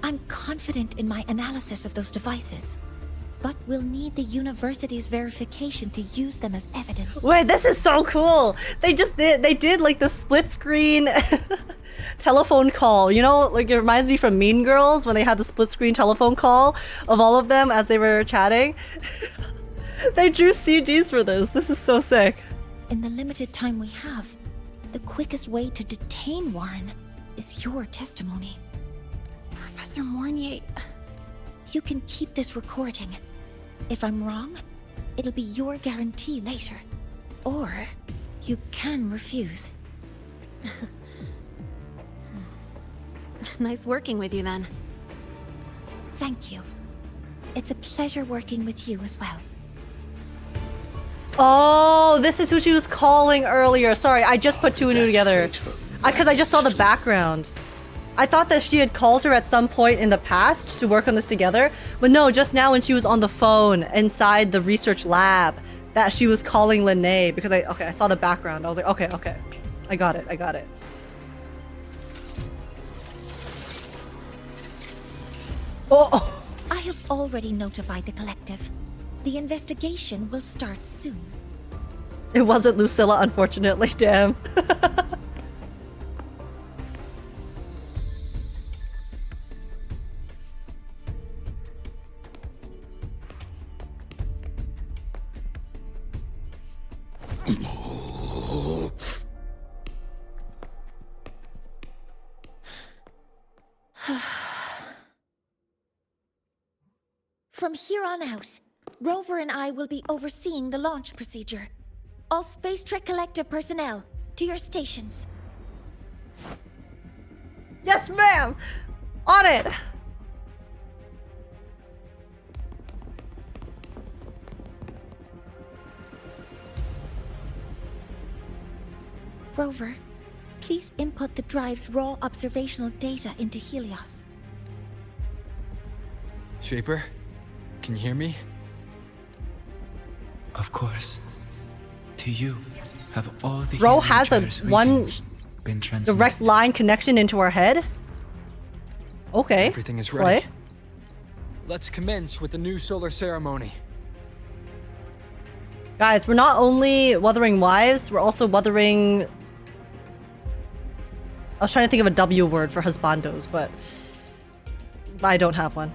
I'm confident in my analysis of those devices, but we'll need the university's verification to use them as evidence. Wait, this is so cool! They did like the split screen telephone call. You know, like it reminds me from Mean Girls when they had the split screen telephone call of all of them as they were chatting. They drew CGs for this. This is so sick. In the limited time we have, the quickest way to detain Warren is your testimony. Professor Mornye... You can keep this recording. If I'm wrong, it'll be your guarantee later. Or you can refuse. Nice working with you then. Thank you. It's a pleasure working with you as well. Oh, this is who she was calling earlier. Sorry, I just put two and two together. Because I just saw the background. I thought that she had called her at some point in the past to work on this together. But no, just now when she was on the phone inside the research lab that she was calling Lynae. Because I saw the background. I was like, okay. I got it. Oh! I have already notified the collective. The investigation will start soon. It wasn't Lucilla, unfortunately, damn. From here on out, Rover and I will be overseeing the launch procedure. All Space Trek Collective personnel, to your stations. Yes, ma'am! On it! Rover, please input the drive's raw observational data into Helios. Shaper, can you hear me? Of course. To you, have all the Ro has a one been transmitted? direct line connection into our head? Okay. Everything is Slay. ready. Let's commence with the new solar ceremony. Guys, we're not only Wuthering Wives, we're also Wuthering... I was trying to think of a W word for husbandos, but I don't have one.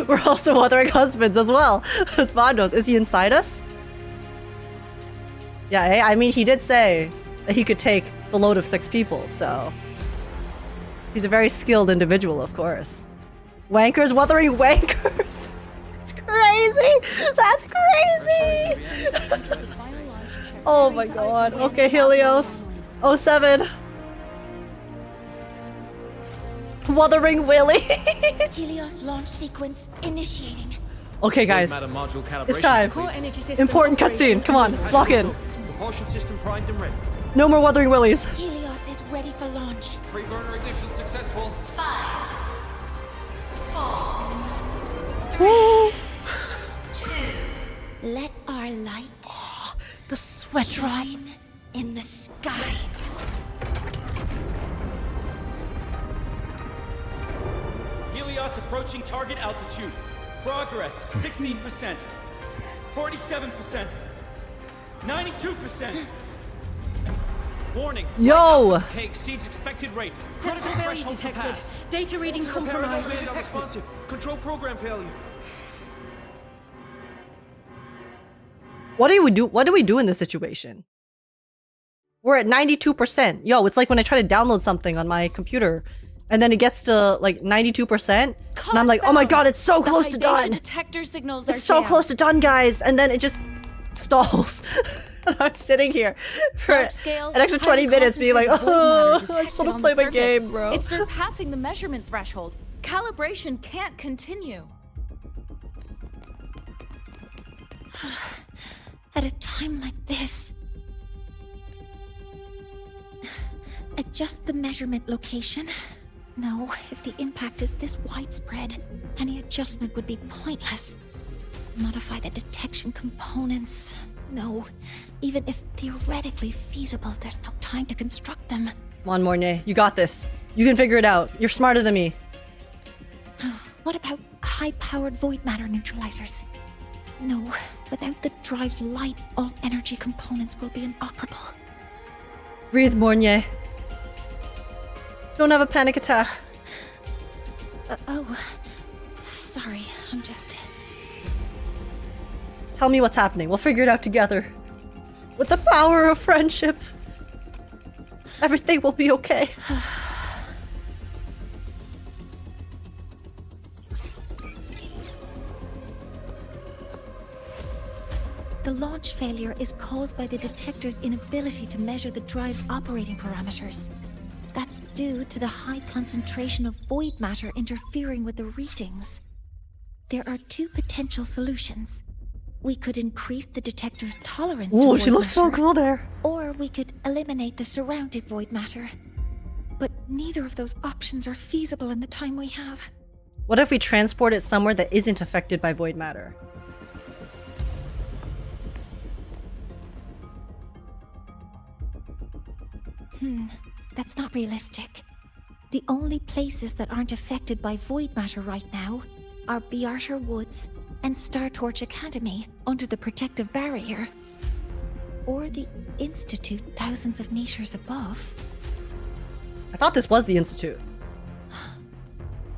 We're also Wuthering Husbands as well. Spandos, is he inside us? Yeah, I mean, he did say that he could take the load of 6 people, so... He's a very skilled individual, of course. Wankers, Wuthering Wankers! It's crazy! That's crazy! Oh my god. Okay, Helios. 07. Wuthering Willies! Helios launch sequence initiating. Okay, guys. It's time. Important cutscene. Come on, lock in. Propulsion system primed and ready. No more Wuthering Willies. Helios is ready for launch. Pre-burner ignition successful. 5, 4, 3, 2. Let our light. The sweat drop in the sky. Helios approaching target altitude. Progress 16%. 47%. 92%. Warning. Yo! Exceeds expected rates. Critical failure detected. Data reading compromised. Responsive. Control program failure. What do we do? What do we do in this situation? We're at 92%. Yo, it's like when I try to download something on my computer and then it gets to like 92% and I'm like, oh my god, it's so close to done. Detector signals It's so close to done, guys. And then it just stalls. And I'm sitting here for an extra 20 minutes being like, oh, I just want to play my game, bro. It's surpassing the measurement threshold. Calibration can't continue. At a time like this. Adjust the measurement location. No, if the impact is this widespread, any adjustment would be pointless. Modify the detection components. No, even if theoretically feasible, there's no time to construct them. Come on, Mornye, you got this. You can figure it out. You're smarter than me. What about high-powered void matter neutralizers? No, without the drive's light, all energy components will be inoperable. Breathe, Mornye. Don't have a panic attack. Oh, sorry, I'm just... Tell me what's happening. We'll figure it out together. With the power of friendship. Everything will be okay. The launch failure is caused by the detector's inability to measure the drive's operating parameters. That's due to the high concentration of void matter interfering with the readings. There are 2 potential solutions. We could increase the detector's tolerance to void she looks so matter, cool there. or we could eliminate the surrounding void matter. But neither of those options are feasible in the time we have. What if we transport it somewhere that isn't affected by void matter? That's not realistic. The only places that aren't affected by void matter right now are Bearter Woods and Startorch Academy under the protective barrier. Or the Institute thousands of meters above. I thought this was the Institute.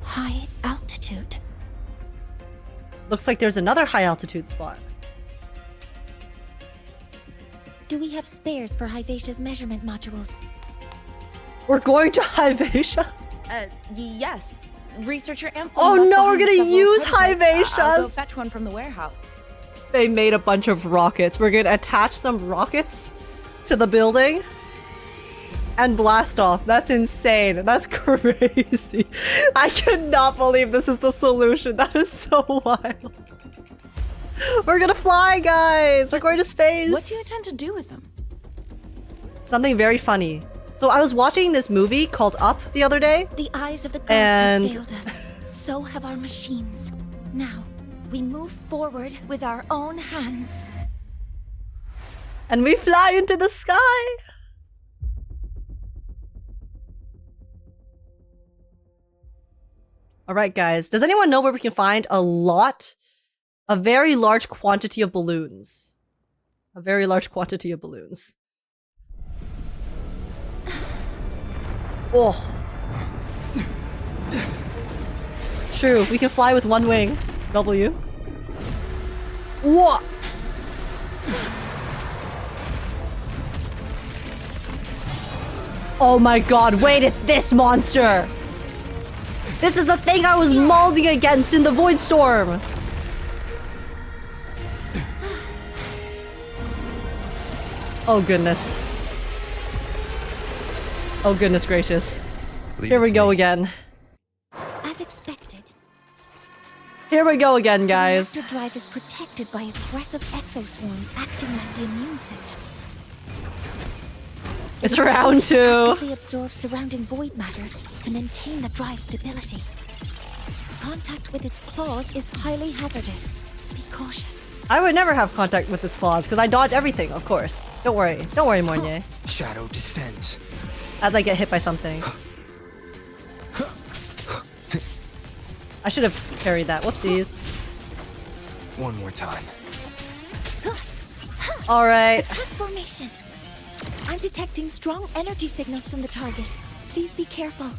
High altitude. Looks like there's another high altitude spot. Do we have spares for Hyvatia's measurement modules? We're going to Hyvatia? Yes. Researcher Ansel. Oh left no, we're behind gonna several use prototypes. I'll go Hyvatias! fetch one from the warehouse. They made a bunch of rockets. We're gonna attach some rockets to the building and blast off. That's insane. That's crazy. I cannot believe this is the solution. That is so wild. We're gonna fly, guys. We're going to space. What do you intend to do with them? Something very funny. So I was watching this movie called Up the other day. The eyes of the gods And- have failed us. So have our machines. Now, we move forward with our own hands. And we fly into the sky. All right, guys. Does anyone know where we can find a very large quantity of balloons? A very large quantity of balloons. Oh. True, we can fly with one wing. W. What? Oh my god, wait, it's this monster! This is the thing I was molding against in the Void Storm! Oh goodness. Oh goodness gracious. Here we go again. As expected. Here we go again, guys. The drive is protected by aggressive exoswarm acting like the immune system. It's round 2. It absorbs surrounding void matter to maintain the drive's stability. Contact with its claws is highly hazardous. Be cautious. I would never have contact with its claws because I dodge everything, of course. Don't worry, Mornye. Shadow descends. As I get hit by something. I should have parried that. Whoopsies. One more time. Alright. Attack formation. I'm detecting strong energy signals from the target. Please be careful.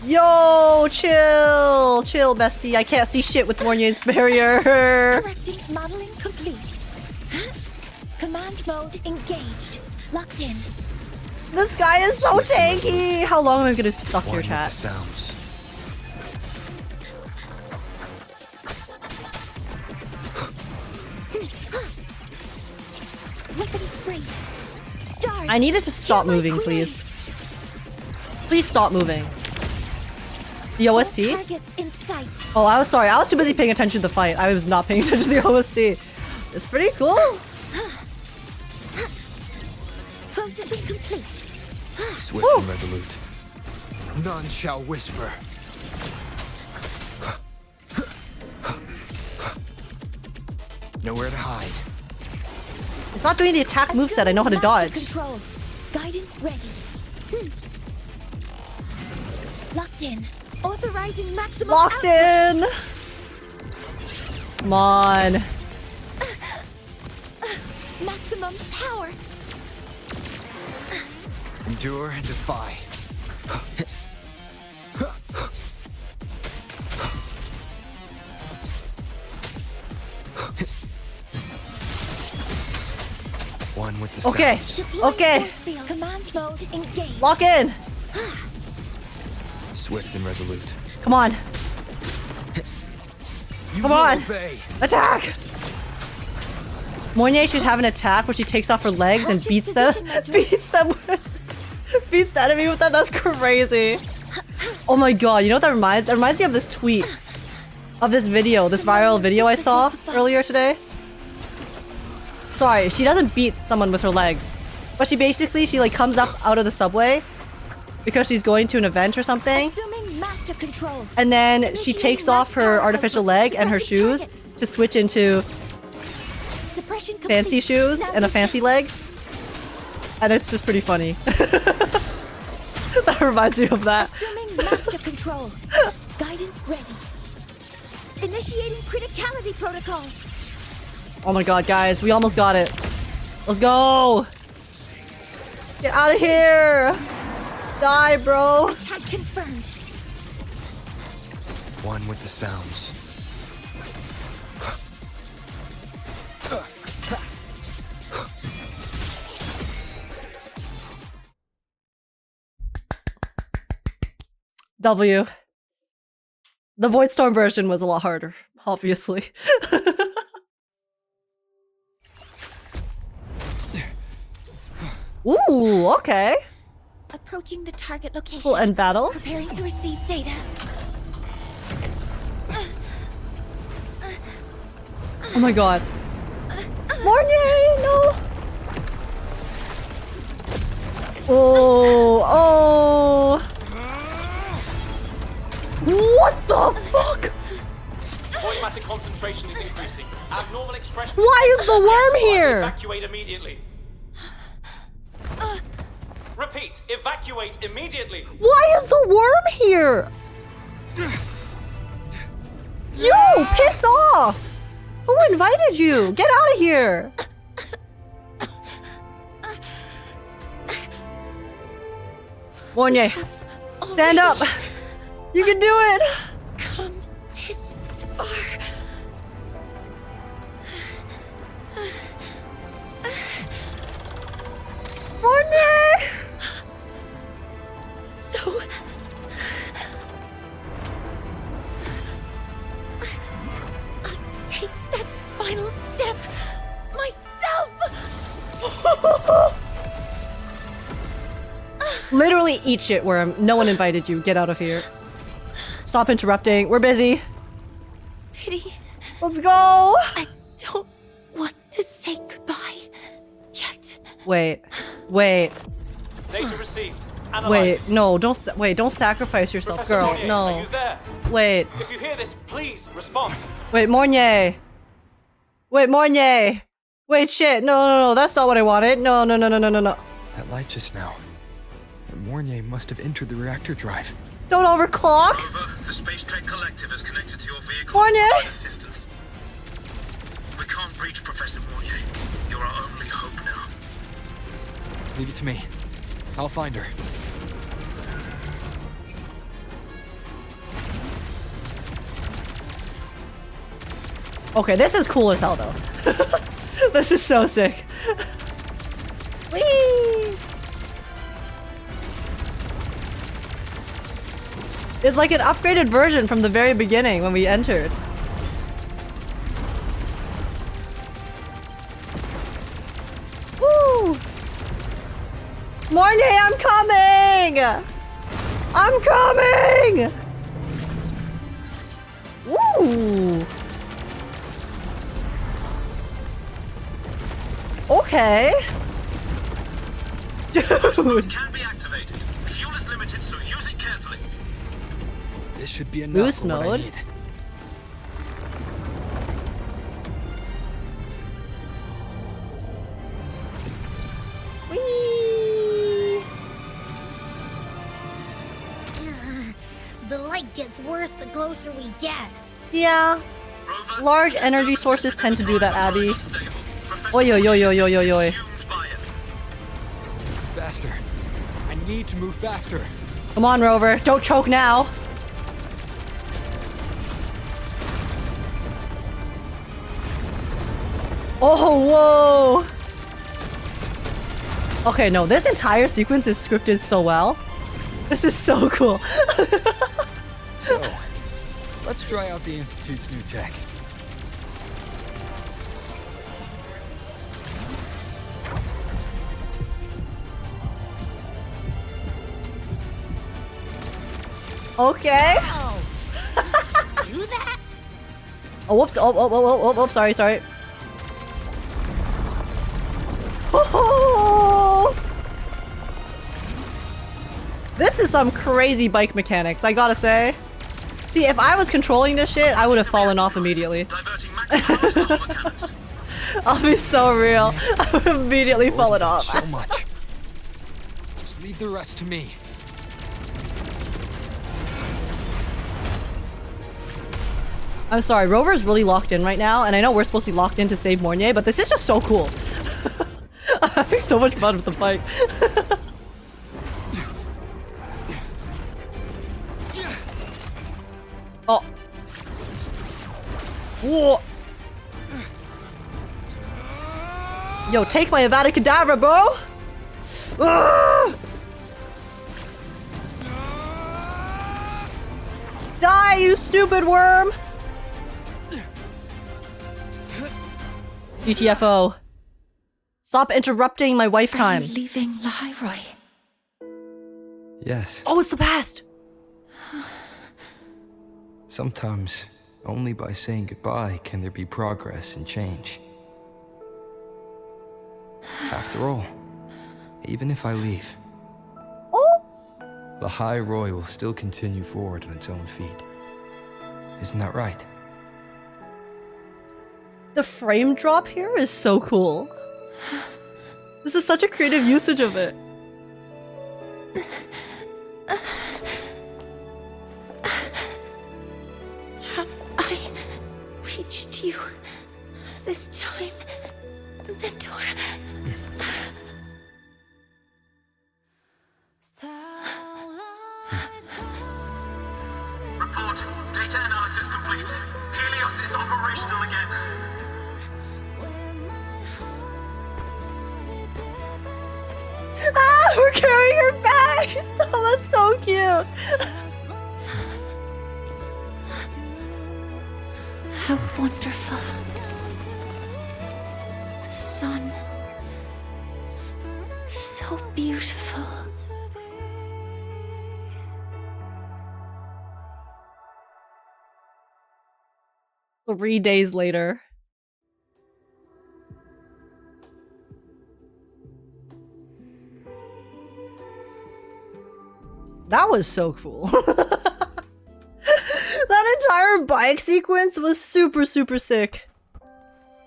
Yo, chill. Chill, bestie. I can't see shit with Mornye's barrier. Correcting modeling complete. Command mode engaged. Locked in. This guy is so tanky. How long am I gonna suck your chat? Sounds. Weapons free. Stars. I needed to stop moving, please. Please stop moving. The OST? Targets in sight. Oh, I was sorry. I was too busy paying attention to the fight. I was not paying attention to the OST. It's pretty cool. Processing complete. Swift and resolute. None shall whisper. Nowhere to hide. It's not doing the attack moveset. I know how to dodge. Control. Guidance ready. Locked in. Authorizing maximum Locked in. Come on. Maximum power. Endure and defy. One with the Okay. sounds. Okay. Command mode engaged. Lock in. Swift and resolute. Come on. Come on. Obey. Attack. Mornye should have an attack where she takes off her legs and beats them. Beats the enemy with that. That's crazy. Oh my god. You know what that reminds? That reminds me of this tweet. Of this video. This viral video I saw earlier today. Sorry, she doesn't beat someone with her legs. But she basically, like comes up out of the subway because she's going to an event or something. Assuming master control. And then she takes off her artificial leg and her shoes to switch into Suppression fancy complete. shoes Now's and a your fancy chance. leg. And it's just pretty funny. That reminds me of that. Assuming master control. Guidance ready. Initiating criticality protocol. Oh my god, guys, we almost got it. Let's go. Get out of here. Die, bro. Attack confirmed. One with the sounds. W. The Voidstorm version was a lot harder, obviously. Ooh, okay. Approaching the target location. We'll end battle. Preparing to receive data. Oh my god. Mornye, no! Oh, oh! What the fuck? Void matter concentration is increasing. Abnormal expression. Why is the worm here? Evacuate immediately. Repeat, evacuate immediately. Why is the worm here? You, piss off! Who invited you? Get out of here! Mornye, stand up! You can do it! Literally eat shit, Worm. No one invited you. Get out of here. Stop interrupting. We're busy. Pity. Let's go. I don't want to say goodbye yet. Wait. Data received. Analyzing. Wait, no, don't sacrifice yourself, Professor girl. Mornye, No. Are you there? Wait. If you hear this, please respond. Wait, Mornye. Wait, shit. No, that's not what I wanted. No. That light just now. Mornye must have entered the reactor drive. Don't overclock. Rover, the Space Trek Collective is connected to your vehicle Mornye. and provide assistance. We can't breach Professor Mornye. You're our only hope now. Leave it to me. I'll find her. Okay, this is cool as hell, though. This is so sick. Whee! It's like an upgraded version from the very beginning when we entered. Woo! Mornye, I'm coming! I'm coming! Woo! Okay. Dude. Can be activated. Fuel is limited, so use it carefully. This should be enough Boost for what I mode. need. Whee! The light gets worse the closer we get. Yeah. Large energy sources tend to do that, Abby. Oi. Faster. I need to move faster. Come on, Rover. Don't choke now. Oh, whoa. Okay, no, this entire sequence is scripted so well. This is so cool. So, let's try out the Institute's new tech. Okay. Do that? Oh, whoops. Oh, sorry. Oh. This is some crazy bike mechanics, I gotta say. See, if I was controlling this shit, I would have fallen off immediately. I'll be so real. I would have immediately fallen off. So much. Just leave the rest to me. I'm sorry, Rover's really locked in right now, and I know we're supposed to be locked in to save Mornye, but this is just so cool. I'm having so much fun with the bike. Oh. Whoa. Yo, take my Avada Kedavra, bro! Ah! Die, you stupid worm! GTFO. Stop interrupting my wife time. Are you leaving Lahai? Yes. Oh, it's the past! Sometimes, only by saying goodbye can there be progress and change. After all, even if I leave, Lahai Roy will still continue forward on its own feet. Isn't that right? The frame drop here is so cool. This is such a creative usage of it. Have I reached you this time, Mentor? Report. Data analysis complete. Helios is operational again. Ah, we're carrying her back! Oh, that's so cute! How wonderful. The sun. So beautiful. 3 days later. That was so cool. That entire bike sequence was super sick.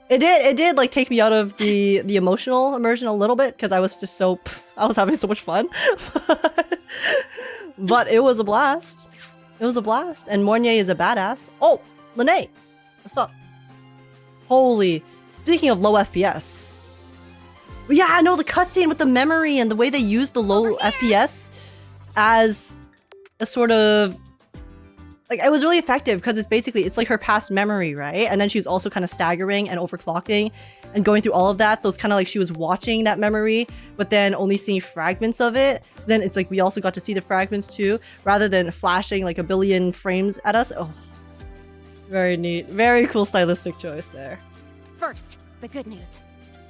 It did like take me out of the emotional immersion a little bit because I was just so I was having so much fun. But it was a blast. It was a blast. And Mornye is a badass. Oh, Lynae. What's up? Holy. Speaking of low FPS. Yeah, no, the cutscene with the memory and the way they use the low FPS as a sort of like, it was really effective because it's like her past memory, right? And then she was also kind of staggering and overclocking and going through all of that. So it's kind of like she was watching that memory, but then only seeing fragments of it. So then it's like we also got to see the fragments too, rather than flashing like a billion frames at us. Oh, very neat. Very cool stylistic choice there. First, the good news.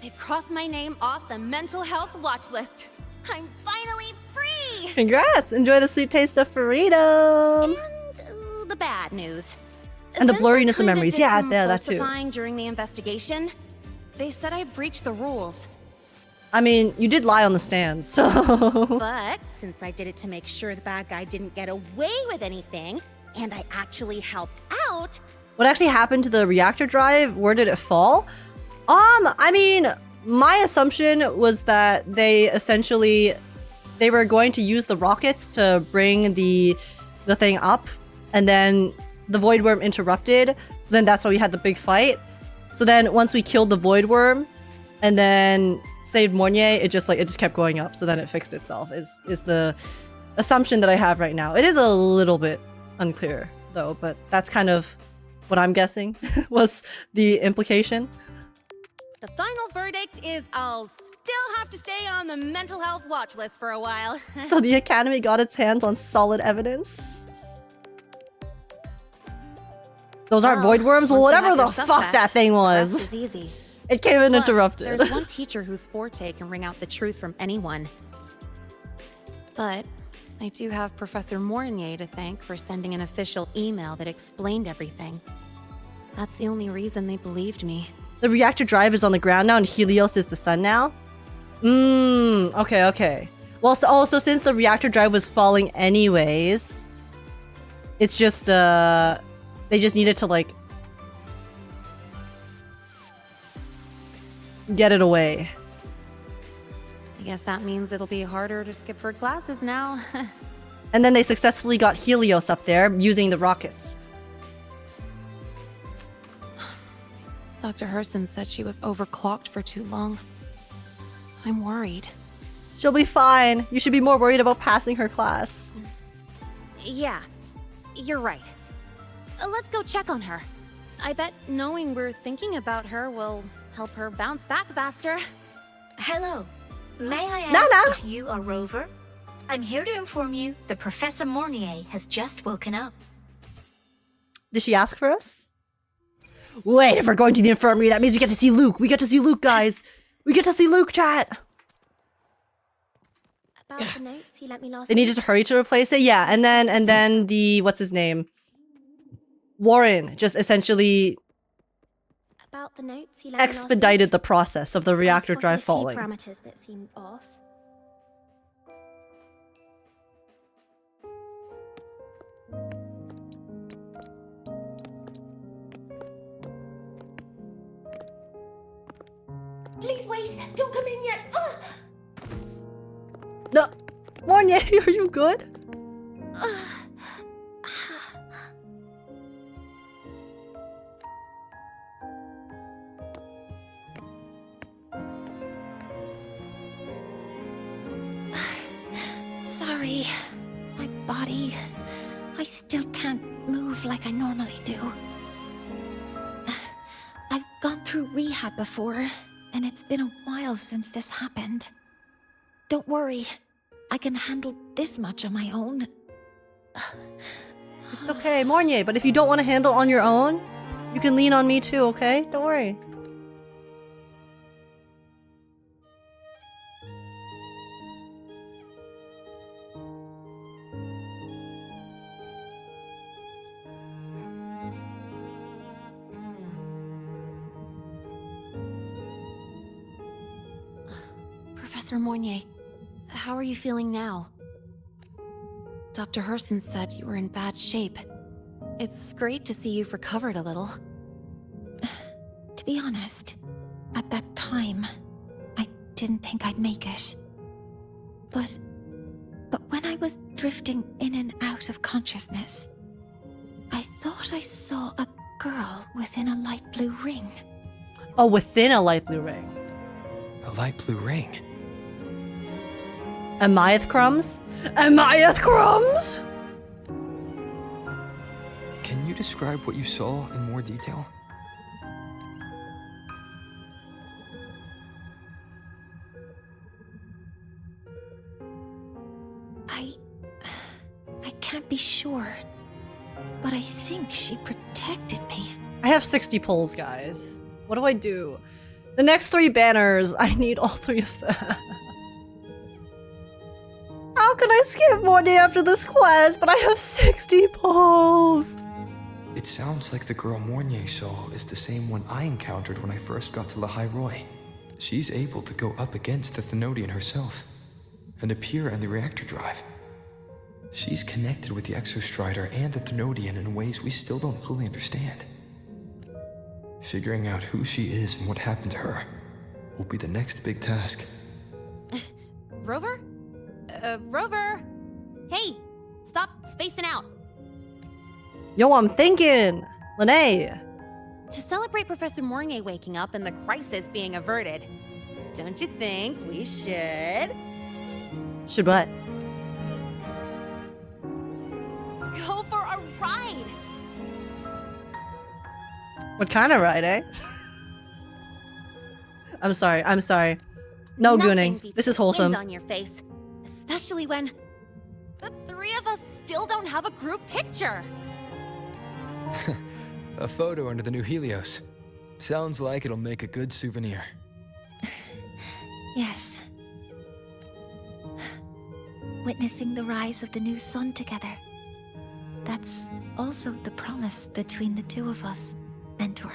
They've crossed my name off the mental health watch list. I'm finally free! Congrats! Enjoy the sweet taste of freedom! And the bad news. And the Since blurriness I of kinda memories. did Yeah, some that too. falsifying during the investigation, they said I breached the rules. I mean, you did lie on the stand, so... But since I did it to make sure the bad guy didn't get away with anything, and I actually helped out... What actually happened to the reactor drive? Where did it fall? I mean, my assumption was that they were going to use the rockets to bring the thing up, and then the void worm interrupted. So then that's why we had the big fight. So then once we killed the void worm and then saved Mornye, it just kept going up. So then it fixed itself. Is the assumption that I have right now. It is a little bit unclear though, but that's kind of what I'm guessing was the implication. The final verdict is I'll still have to stay on the mental health watch list for a while. So the Academy got its hands on solid evidence. Those aren't void worms? Well, whatever the fuck that thing was. The rest is easy. It came in Plus, interrupted. There's one teacher whose forte can wring out the truth from anyone. But I do have Professor Mornye to thank for sending an official email that explained everything. That's the only reason they believed me. The reactor drive is on the ground now and Helios is the sun now? Okay. Well, so since the reactor drive was falling anyways, it's just, they just needed to, like, get it away. I guess that means it'll be harder to skip her classes now. And then they successfully got Helios up there using the rockets. Dr. Herssen said she was overclocked for too long. I'm worried. She'll be fine. You should be more worried about passing her class. Yeah, you're right. Let's go check on her. I bet knowing we're thinking about her will help her bounce back faster. Hello. May I ask Nana. if you are Rover? I'm here to inform you that Professor Mornye has just woken up. Did she ask for us? Wait, if we're going to the infirmary, that means we get to see Luuk. We get to see Luuk, guys. We get to see Luuk, chat. About the notes you let me last They needed to hurry to replace it. Yeah, and then the what's his name? Warren just essentially About the notes you let me last expedited the process of the reactor spotted drive a few falling. parameters that seemed off. Please wait! Don't come in yet! No, Mornye, are you good? Sorry, my body. I still can't move like I normally do. I've gone through rehab before, and it's been a while since this happened. Don't worry, I can handle this much on my own. It's okay, Mornye, but if you don't want to handle on your own, you can lean on me too, okay? Don't worry. Professor Mornye, how are you feeling now? Dr. Herssen said you were in bad shape. It's great to see you've recovered a little. To be honest, at that time, I didn't think I'd make it. But when I was drifting in and out of consciousness, I thought I saw a girl within a light blue ring. Oh, within a light blue ring. A light blue ring? Amyth crumbs? Amyth crumbs? Can you describe what you saw in more detail? I can't be sure, but I think she protected me. I have 60 pulls, guys. What do I do? The next 3 banners, I need all 3 of them. How can I skip Mornye after this quest? But I have 60 pulls. It sounds like the girl Mornye saw is the same one I encountered when I first got to Lahai. She's able to go up against the Thenodian herself and appear in the reactor drive. She's connected with the Exostrider and the Thenodian in ways we still don't fully understand. Figuring out who she is and what happened to her will be the next big task. Rover? Rover! Hey! Stop spacing out! Yo, I'm thinking! Lynae! To celebrate Professor Mornye waking up and the crisis being averted, don't you think we should... Should what? Go for a ride! What kind of ride, eh? I'm sorry. No Nothing gooning. beats This is the wind wholesome. on your face, especially when the 3 of us still don't have a group picture. A photo under the new Helios. Sounds like it'll make a good souvenir. Yes. Witnessing the rise of the new sun together. That's also the promise between the 2 of us, Mentor.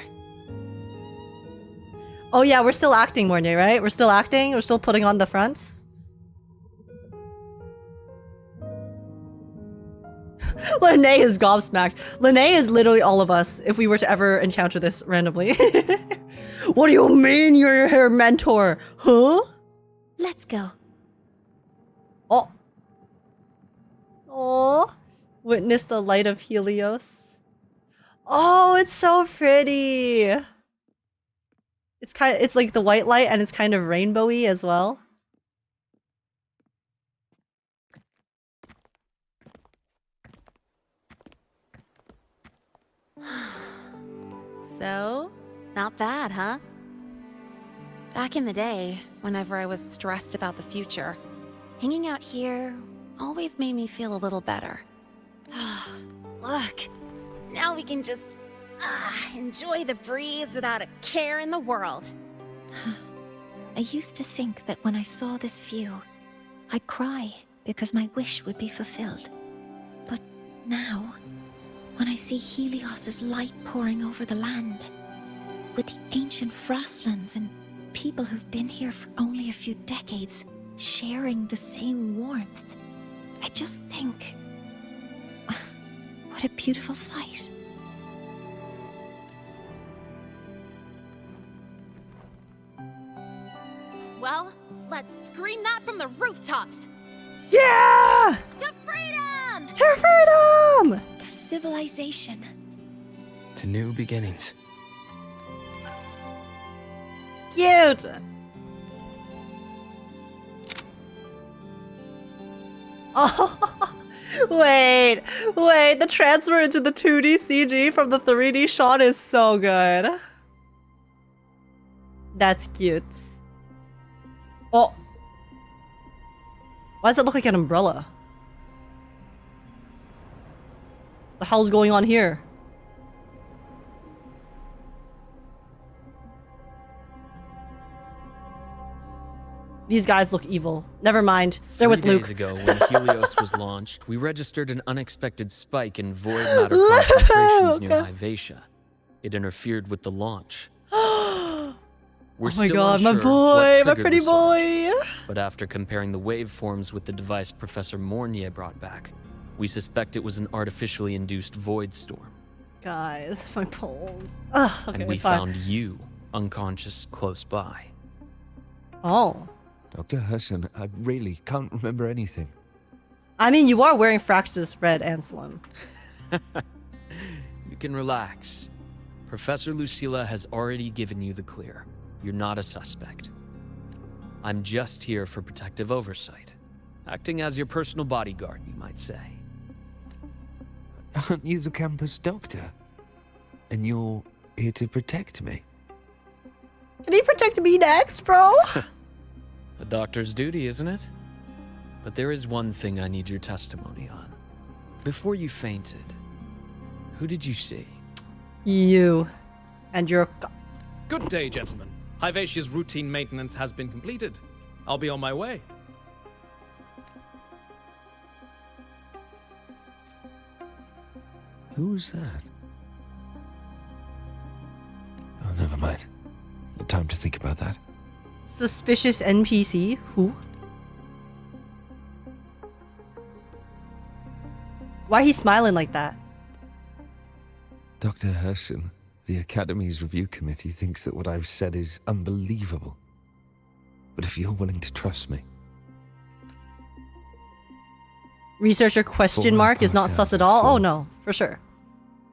Oh yeah, we're still acting, Mornye, right? We're still acting? We're still putting on the fronts? Lynae is gobsmacked. Lynae is literally all of us if we were to ever encounter this randomly. What do you mean you're her mentor? Huh? Let's go. Oh. Oh. Witness the light of Helios. Oh, it's so pretty. It's like the white light and it's kind of rainbowy as well. So, not bad, huh? Back in the day, whenever I was stressed about the future, hanging out here always made me feel a little better. Look, now we can just enjoy the breeze without a care in the world. I used to think that when I saw this view, I'd cry because my wish would be fulfilled. But now, when I see Helios's light pouring over the land, with the ancient frostlands and people who've been here for only a few decades sharing the same warmth, I just think, what a beautiful sight. Well, let's scream that from the rooftops! Yeah! To freedom! To freedom! To civilization. To new beginnings. Cute! Oh, wait, the transfer into the 2D CG from the 3D shot is so good. That's cute. Oh. Why does it look like an umbrella? The hell's going on here? These guys look evil. Never mind. They're with Luuk. 3 days ago, when Helios was launched, we registered an unexpected spike in void matter concentrations near Hyvatia. It interfered with the launch. We're Oh my still god, my unsure boy, what my triggered pretty the surge, boy. But after comparing the waveforms with the device Professor Mornye brought back, we suspect it was an artificially induced void storm. Guys, my pulse. Ugh, okay, And we it's fine. found you unconscious close by. Oh. Dr. Herssen, I really can't remember anything. I mean, you are wearing Frax's red and slim. You can relax. Professor Lucilla has already given you the clear. You're not a suspect. I'm just here for protective oversight. Acting as your personal bodyguard, you might say. Aren't you the campus doctor? And you're here to protect me? Can he protect me next, bro? A doctor's duty, isn't it? But there is one thing I need your testimony on. Before you fainted, who did you see? You. And your... Good day, gentlemen. Hyvatia's routine maintenance has been completed. I'll be on my way. Who's that? Oh, never mind. No time to think about that. Suspicious NPC? Who? Why he smiling like that? Dr. Herssen, the Academy's review committee thinks that what I've said is unbelievable. But if you're willing to trust me... Researcher question mark is not sus at all? Oh no, for sure.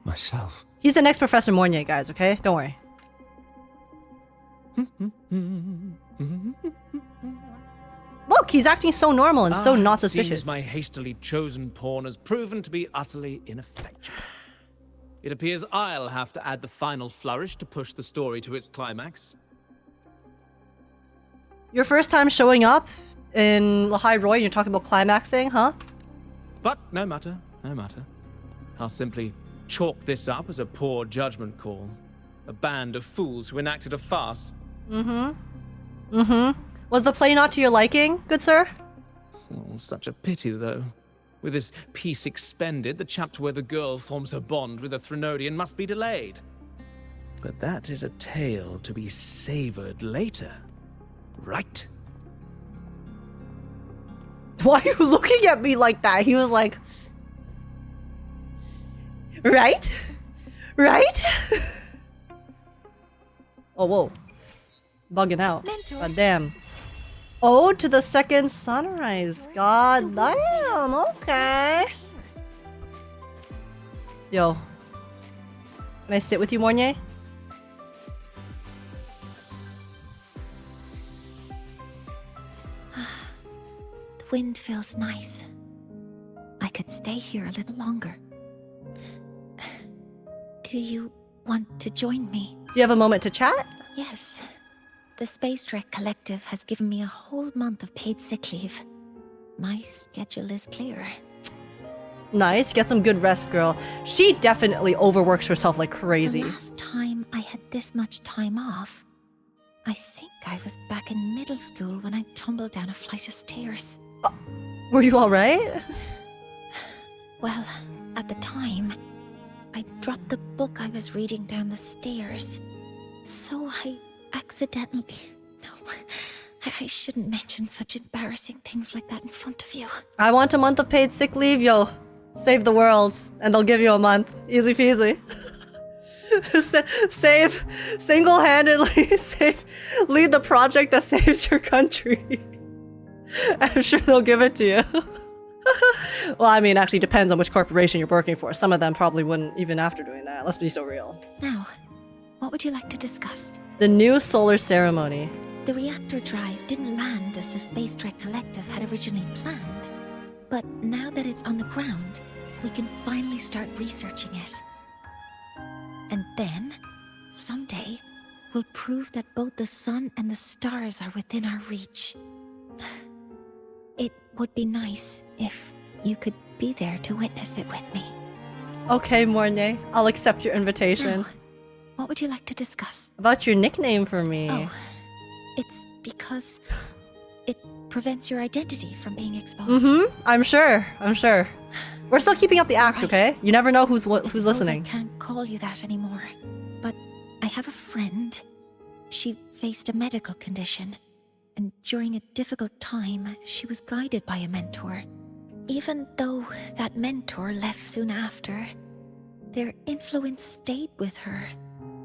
Myself. He's the next Professor Mornye, guys, okay? Don't worry. Look, he's acting so normal and so not suspicious. Seems my hastily chosen pawn has proven to be utterly ineffectual. It appears I'll have to add the final flourish to push the story to its climax. Your first time showing up in Lahai Roy and you're talking about climaxing, huh? But no matter, no matter. I'll simply chalk this up as a poor judgment call. A band of fools who enacted a farce. Was the play not to your liking, good sir? Oh, such a pity, though. With this piece expended, the chapter where the girl forms her bond with a Threnodian must be delayed. But that is a tale to be savored later. Right? Why are you looking at me like that? He was like... Right? Right? Oh, whoa. Bugging out. Mentor. God damn. Ode to the second sunrise. God damn. Okay. Yo. Can I sit with you, Mornye? The wind feels nice. I could stay here a little longer. Do you want to join me? Do you have a moment to chat? Yes. The Space Trek Collective has given me a whole month of paid sick leave. My schedule is clear. Nice. Get some good rest, girl. She definitely overworks herself like crazy. The last time I had this much time off, I think I was back in middle school when I tumbled down a flight of stairs. Were you alright? Well, at the time, I dropped the book I was reading down the stairs. So I accidentally... No, I shouldn't mention such embarrassing things like that in front of you. I want a month of paid sick leave, yo. Save the world, and they'll give you a month. Easy peasy. Save, single-handedly save, lead the project that saves your country. I'm sure they'll give it to you. Well, I mean, actually depends on which corporation you're working for. Some of them probably wouldn't even after doing that. Let's be so real. Now, what would you like to discuss? The new solar ceremony. The reactor drive didn't land as the Space Trek Collective had originally planned. But now that it's on the ground, we can finally start researching it. And then, someday, we'll prove that both the sun and the stars are within our reach. It would be nice if you could be there to witness it with me. Okay, Mornye. I'll accept your invitation. Now, what would you like to discuss? About your nickname for me. Oh, it's because it prevents your identity from being exposed. I'm sure. We're still keeping up the act, okay? You never know who's listening. I can't call you that anymore, but I have a friend, She faced a medical condition, and during a difficult time, she was guided by a mentor. Even though that mentor left soon after, their influence stayed with her,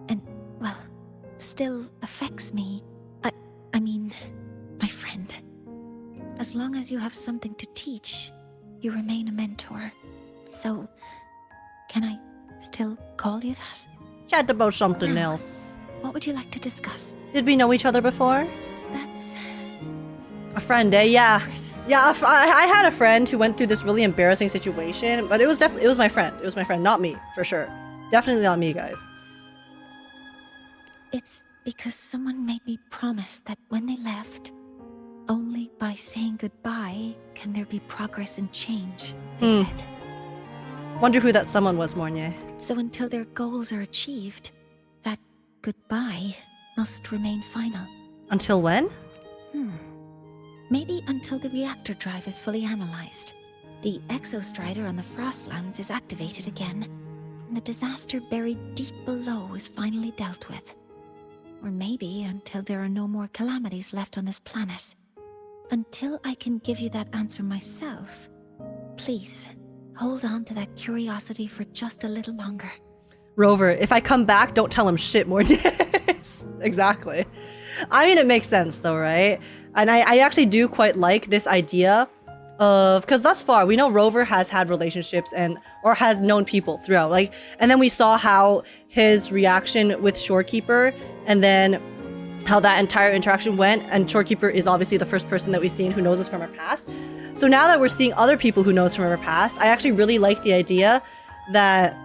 and, well, still affects me. I mean, my friend. As long as you have something to teach, you remain a mentor. So, can I still call you that? Chat about something Now, else. What would you like to discuss? Did we know each other before? That's a friend, eh? Yeah. Yeah, I had a friend who went through this really embarrassing situation, but it was my friend. It was my friend, not me, for sure. Definitely not me, guys. It's because someone made me promise that when they left, only by saying goodbye can there be progress and change, they said. Wonder who that someone was, Mornye. So until their goals are achieved, that goodbye must remain final. Until when? Maybe until the reactor drive is fully analyzed. The exostrider on the Frostlands is activated again, and the disaster buried deep below is finally dealt with. Or maybe until there are no more calamities left on this planet. Until I can give you that answer myself, please, hold on to that curiosity for just a little longer. Rover, if I come back, don't tell him shit, Mornye. Exactly. I mean, it makes sense though, right? And I actually do quite like this idea of, because thus far we know Rover has had relationships or has known people throughout, like, and then we saw how his reaction with Shorekeeper, and then how that entire interaction went, and Shorekeeper is obviously the first person that we've seen who knows us from our past. So now that we're seeing other people who know us from our past, I actually really like the idea that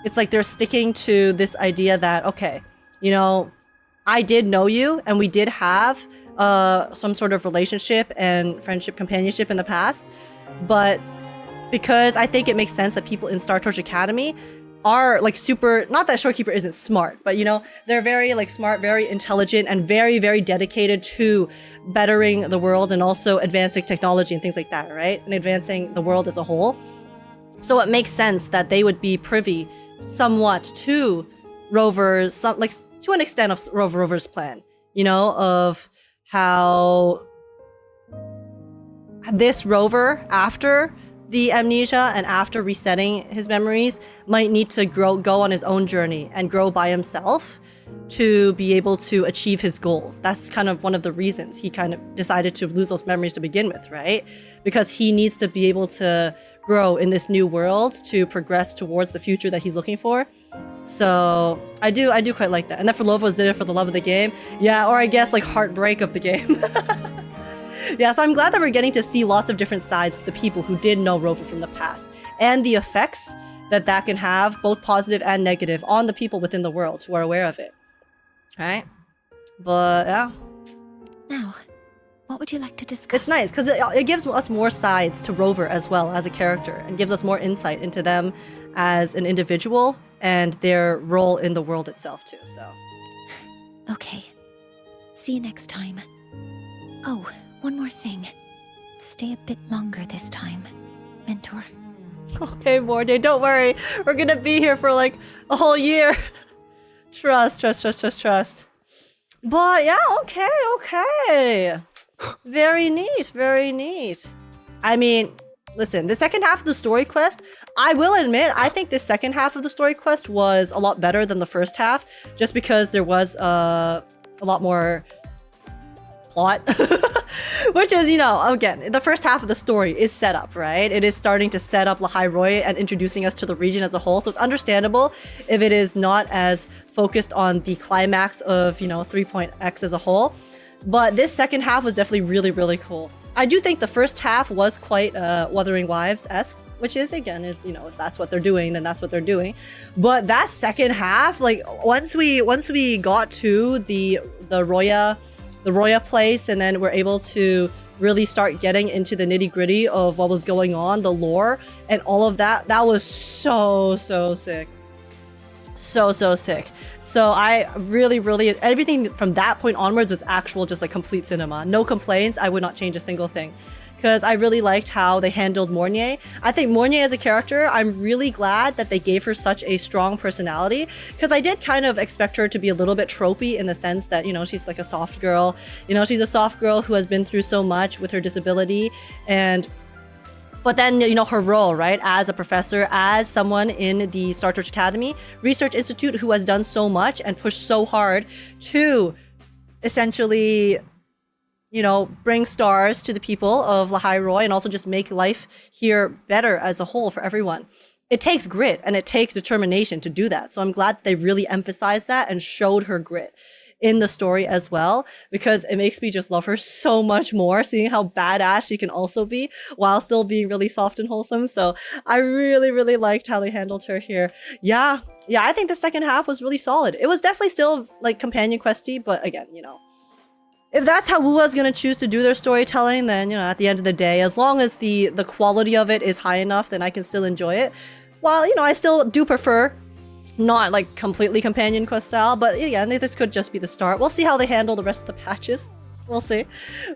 it's like they're sticking to this idea that, okay, you know, I did know you and we did have some sort of relationship and friendship, companionship in the past, but because I think it makes sense that people in Startorch Academy are like super, not that Shorekeeper isn't smart, but you know, they're very like smart, very intelligent, and very, very dedicated to bettering the world and also advancing technology and things like that, right? And advancing the world as a whole. So it makes sense that they would be privy somewhat to Rover's, to an extent of Rover's plan, you know, of how this Rover, after the amnesia and after resetting his memories, might need to go on his own journey and grow by himself to be able to achieve his goals. That's kind of one of the reasons he kind of decided to lose those memories to begin with, right? Because he needs to be able to grow in this new world to progress towards the future that he's looking for. So I do quite like that. And then for Lovos did it for the love of the game. Yeah, or I guess like heartbreak of the game. Yeah, so I'm glad that we're getting to see lots of different sides to the people who did know Rover from the past, and the effects that that can have, both positive and negative, on the people within the world who are aware of it. Right? But yeah. Now, what would you like to discuss? It's nice because it gives us more sides to Rover as well as a character, and gives us more insight into them as an individual and their role in the world itself too. So okay, see you next time. Oh, one more thing. Stay a bit longer this time, Mentor. Okay, Mornye, don't worry. We're gonna be here for like a whole year. Trust. But yeah, okay. Very neat. I mean, listen, the second half of the story quest, I will admit, I think the second half of the story quest was a lot better than the first half, just because there was a lot more plot. Which is, you know, again, the first half of the story is set up, right? It is starting to set up Lahai and introducing us to the region as a whole. So it's understandable if it is not as focused on the climax of, you know, 3.x as a whole. But this second half was definitely really, really cool. I do think the first half was quite Wuthering Waves-esque, which is, again, is, you know, if that's what they're doing, then that's what they're doing. But that second half, like, once we got to the Roya place, and then we're able to really start getting into the nitty-gritty of what was going on, the lore, and all of that, that was so sick. So sick. So I really, everything from that point onwards was actual just like complete cinema. No complaints. I would not change a single thing. because I really liked how they handled Mornye. I think Mornye as a character, I'm really glad that they gave her such a strong personality, because I did kind of expect her to be a little bit tropey in the sense that, you know, she's like a soft girl. You know, she's a soft girl who has been through so much with her disability, but then, you know, her role, right, as a professor, as someone in the Startorch Academy Research Institute who has done so much and pushed so hard to essentially, you know, bring stars to the people of Lahai Roi and also just make life here better as a whole for everyone. It takes grit and it takes determination to do that. So I'm glad that they really emphasized that and showed her grit in the story as well, because it makes me just love her so much more, seeing how badass she can also be while still being really soft and wholesome. So I really, really liked how they handled her here. Yeah, I think the second half was really solid. It was definitely still like companion questy, but again, you know, if that's how wuwa is going to choose to do their storytelling, then, you know, at the end of the day, as long as the quality of it is high enough, then I can still enjoy it. While, you know, I still do prefer not like completely companion quest style, but yeah, this could just be the start. We'll see how they handle the rest of the patches. We'll see.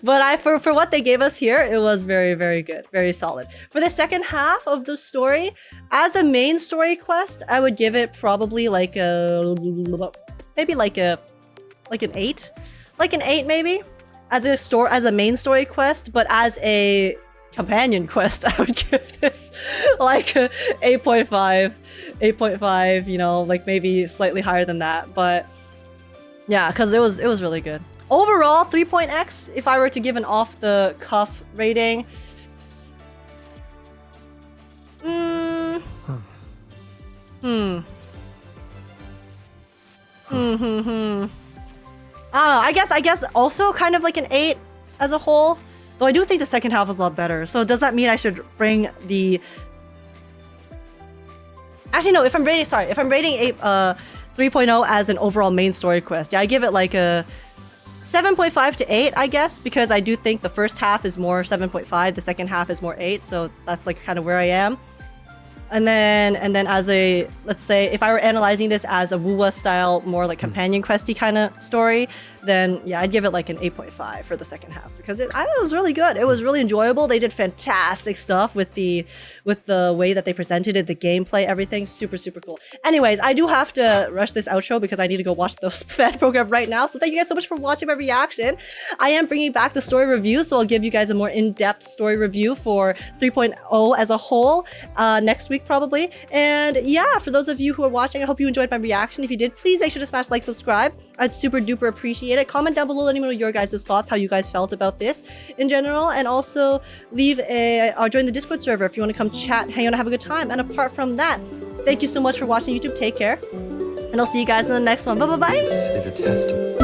But for what they gave us here, it was very, very good. Very solid. For the second half of the story, as a main story quest, I would give it probably like maybe like an 8. Like an 8 maybe. As a main story quest, but as a companion quest, I would give this like a 8.5, 8.5, you know, like maybe slightly higher than that. But yeah, because it was really good. Overall, 3.x, if I were to give an off the cuff rating. I don't know. I guess also kind of like an 8 as a whole. Though I do think the second half was a lot better. So does that mean I should bring the... Actually, no, if I'm rating 3.0 as an overall main story quest, yeah, I give it like a 7.5 to 8, I guess, because I do think the first half is more 7.5, the second half is more 8, so that's like kind of where I am. And then as a, let's say, if I were analyzing this as a wuwa style, more like companion questy kind of story, then yeah, I'd give it like an 8.5 for the second half, because it was really good. It was really enjoyable. They did fantastic stuff with the way that they presented it, the gameplay, everything. Super, super cool. Anyways, I do have to rush this outro because I need to go watch the fan program right now. So thank you guys so much for watching my reaction. I am bringing back the story review, so I'll give you guys a more in-depth story review for 3.0 as a whole next week probably. And yeah, for those of you who are watching, I hope you enjoyed my reaction. If you did, please make sure to smash like, subscribe. I'd super duper appreciate it. Comment down below, letting me know your guys' thoughts, how you guys felt about this in general, and also leave or join the Discord server if you want to come chat, hang out, and have a good time. And apart from that, thank you so much for watching YouTube. Take care, and I'll see you guys in the next one. Bye bye bye. This is a test.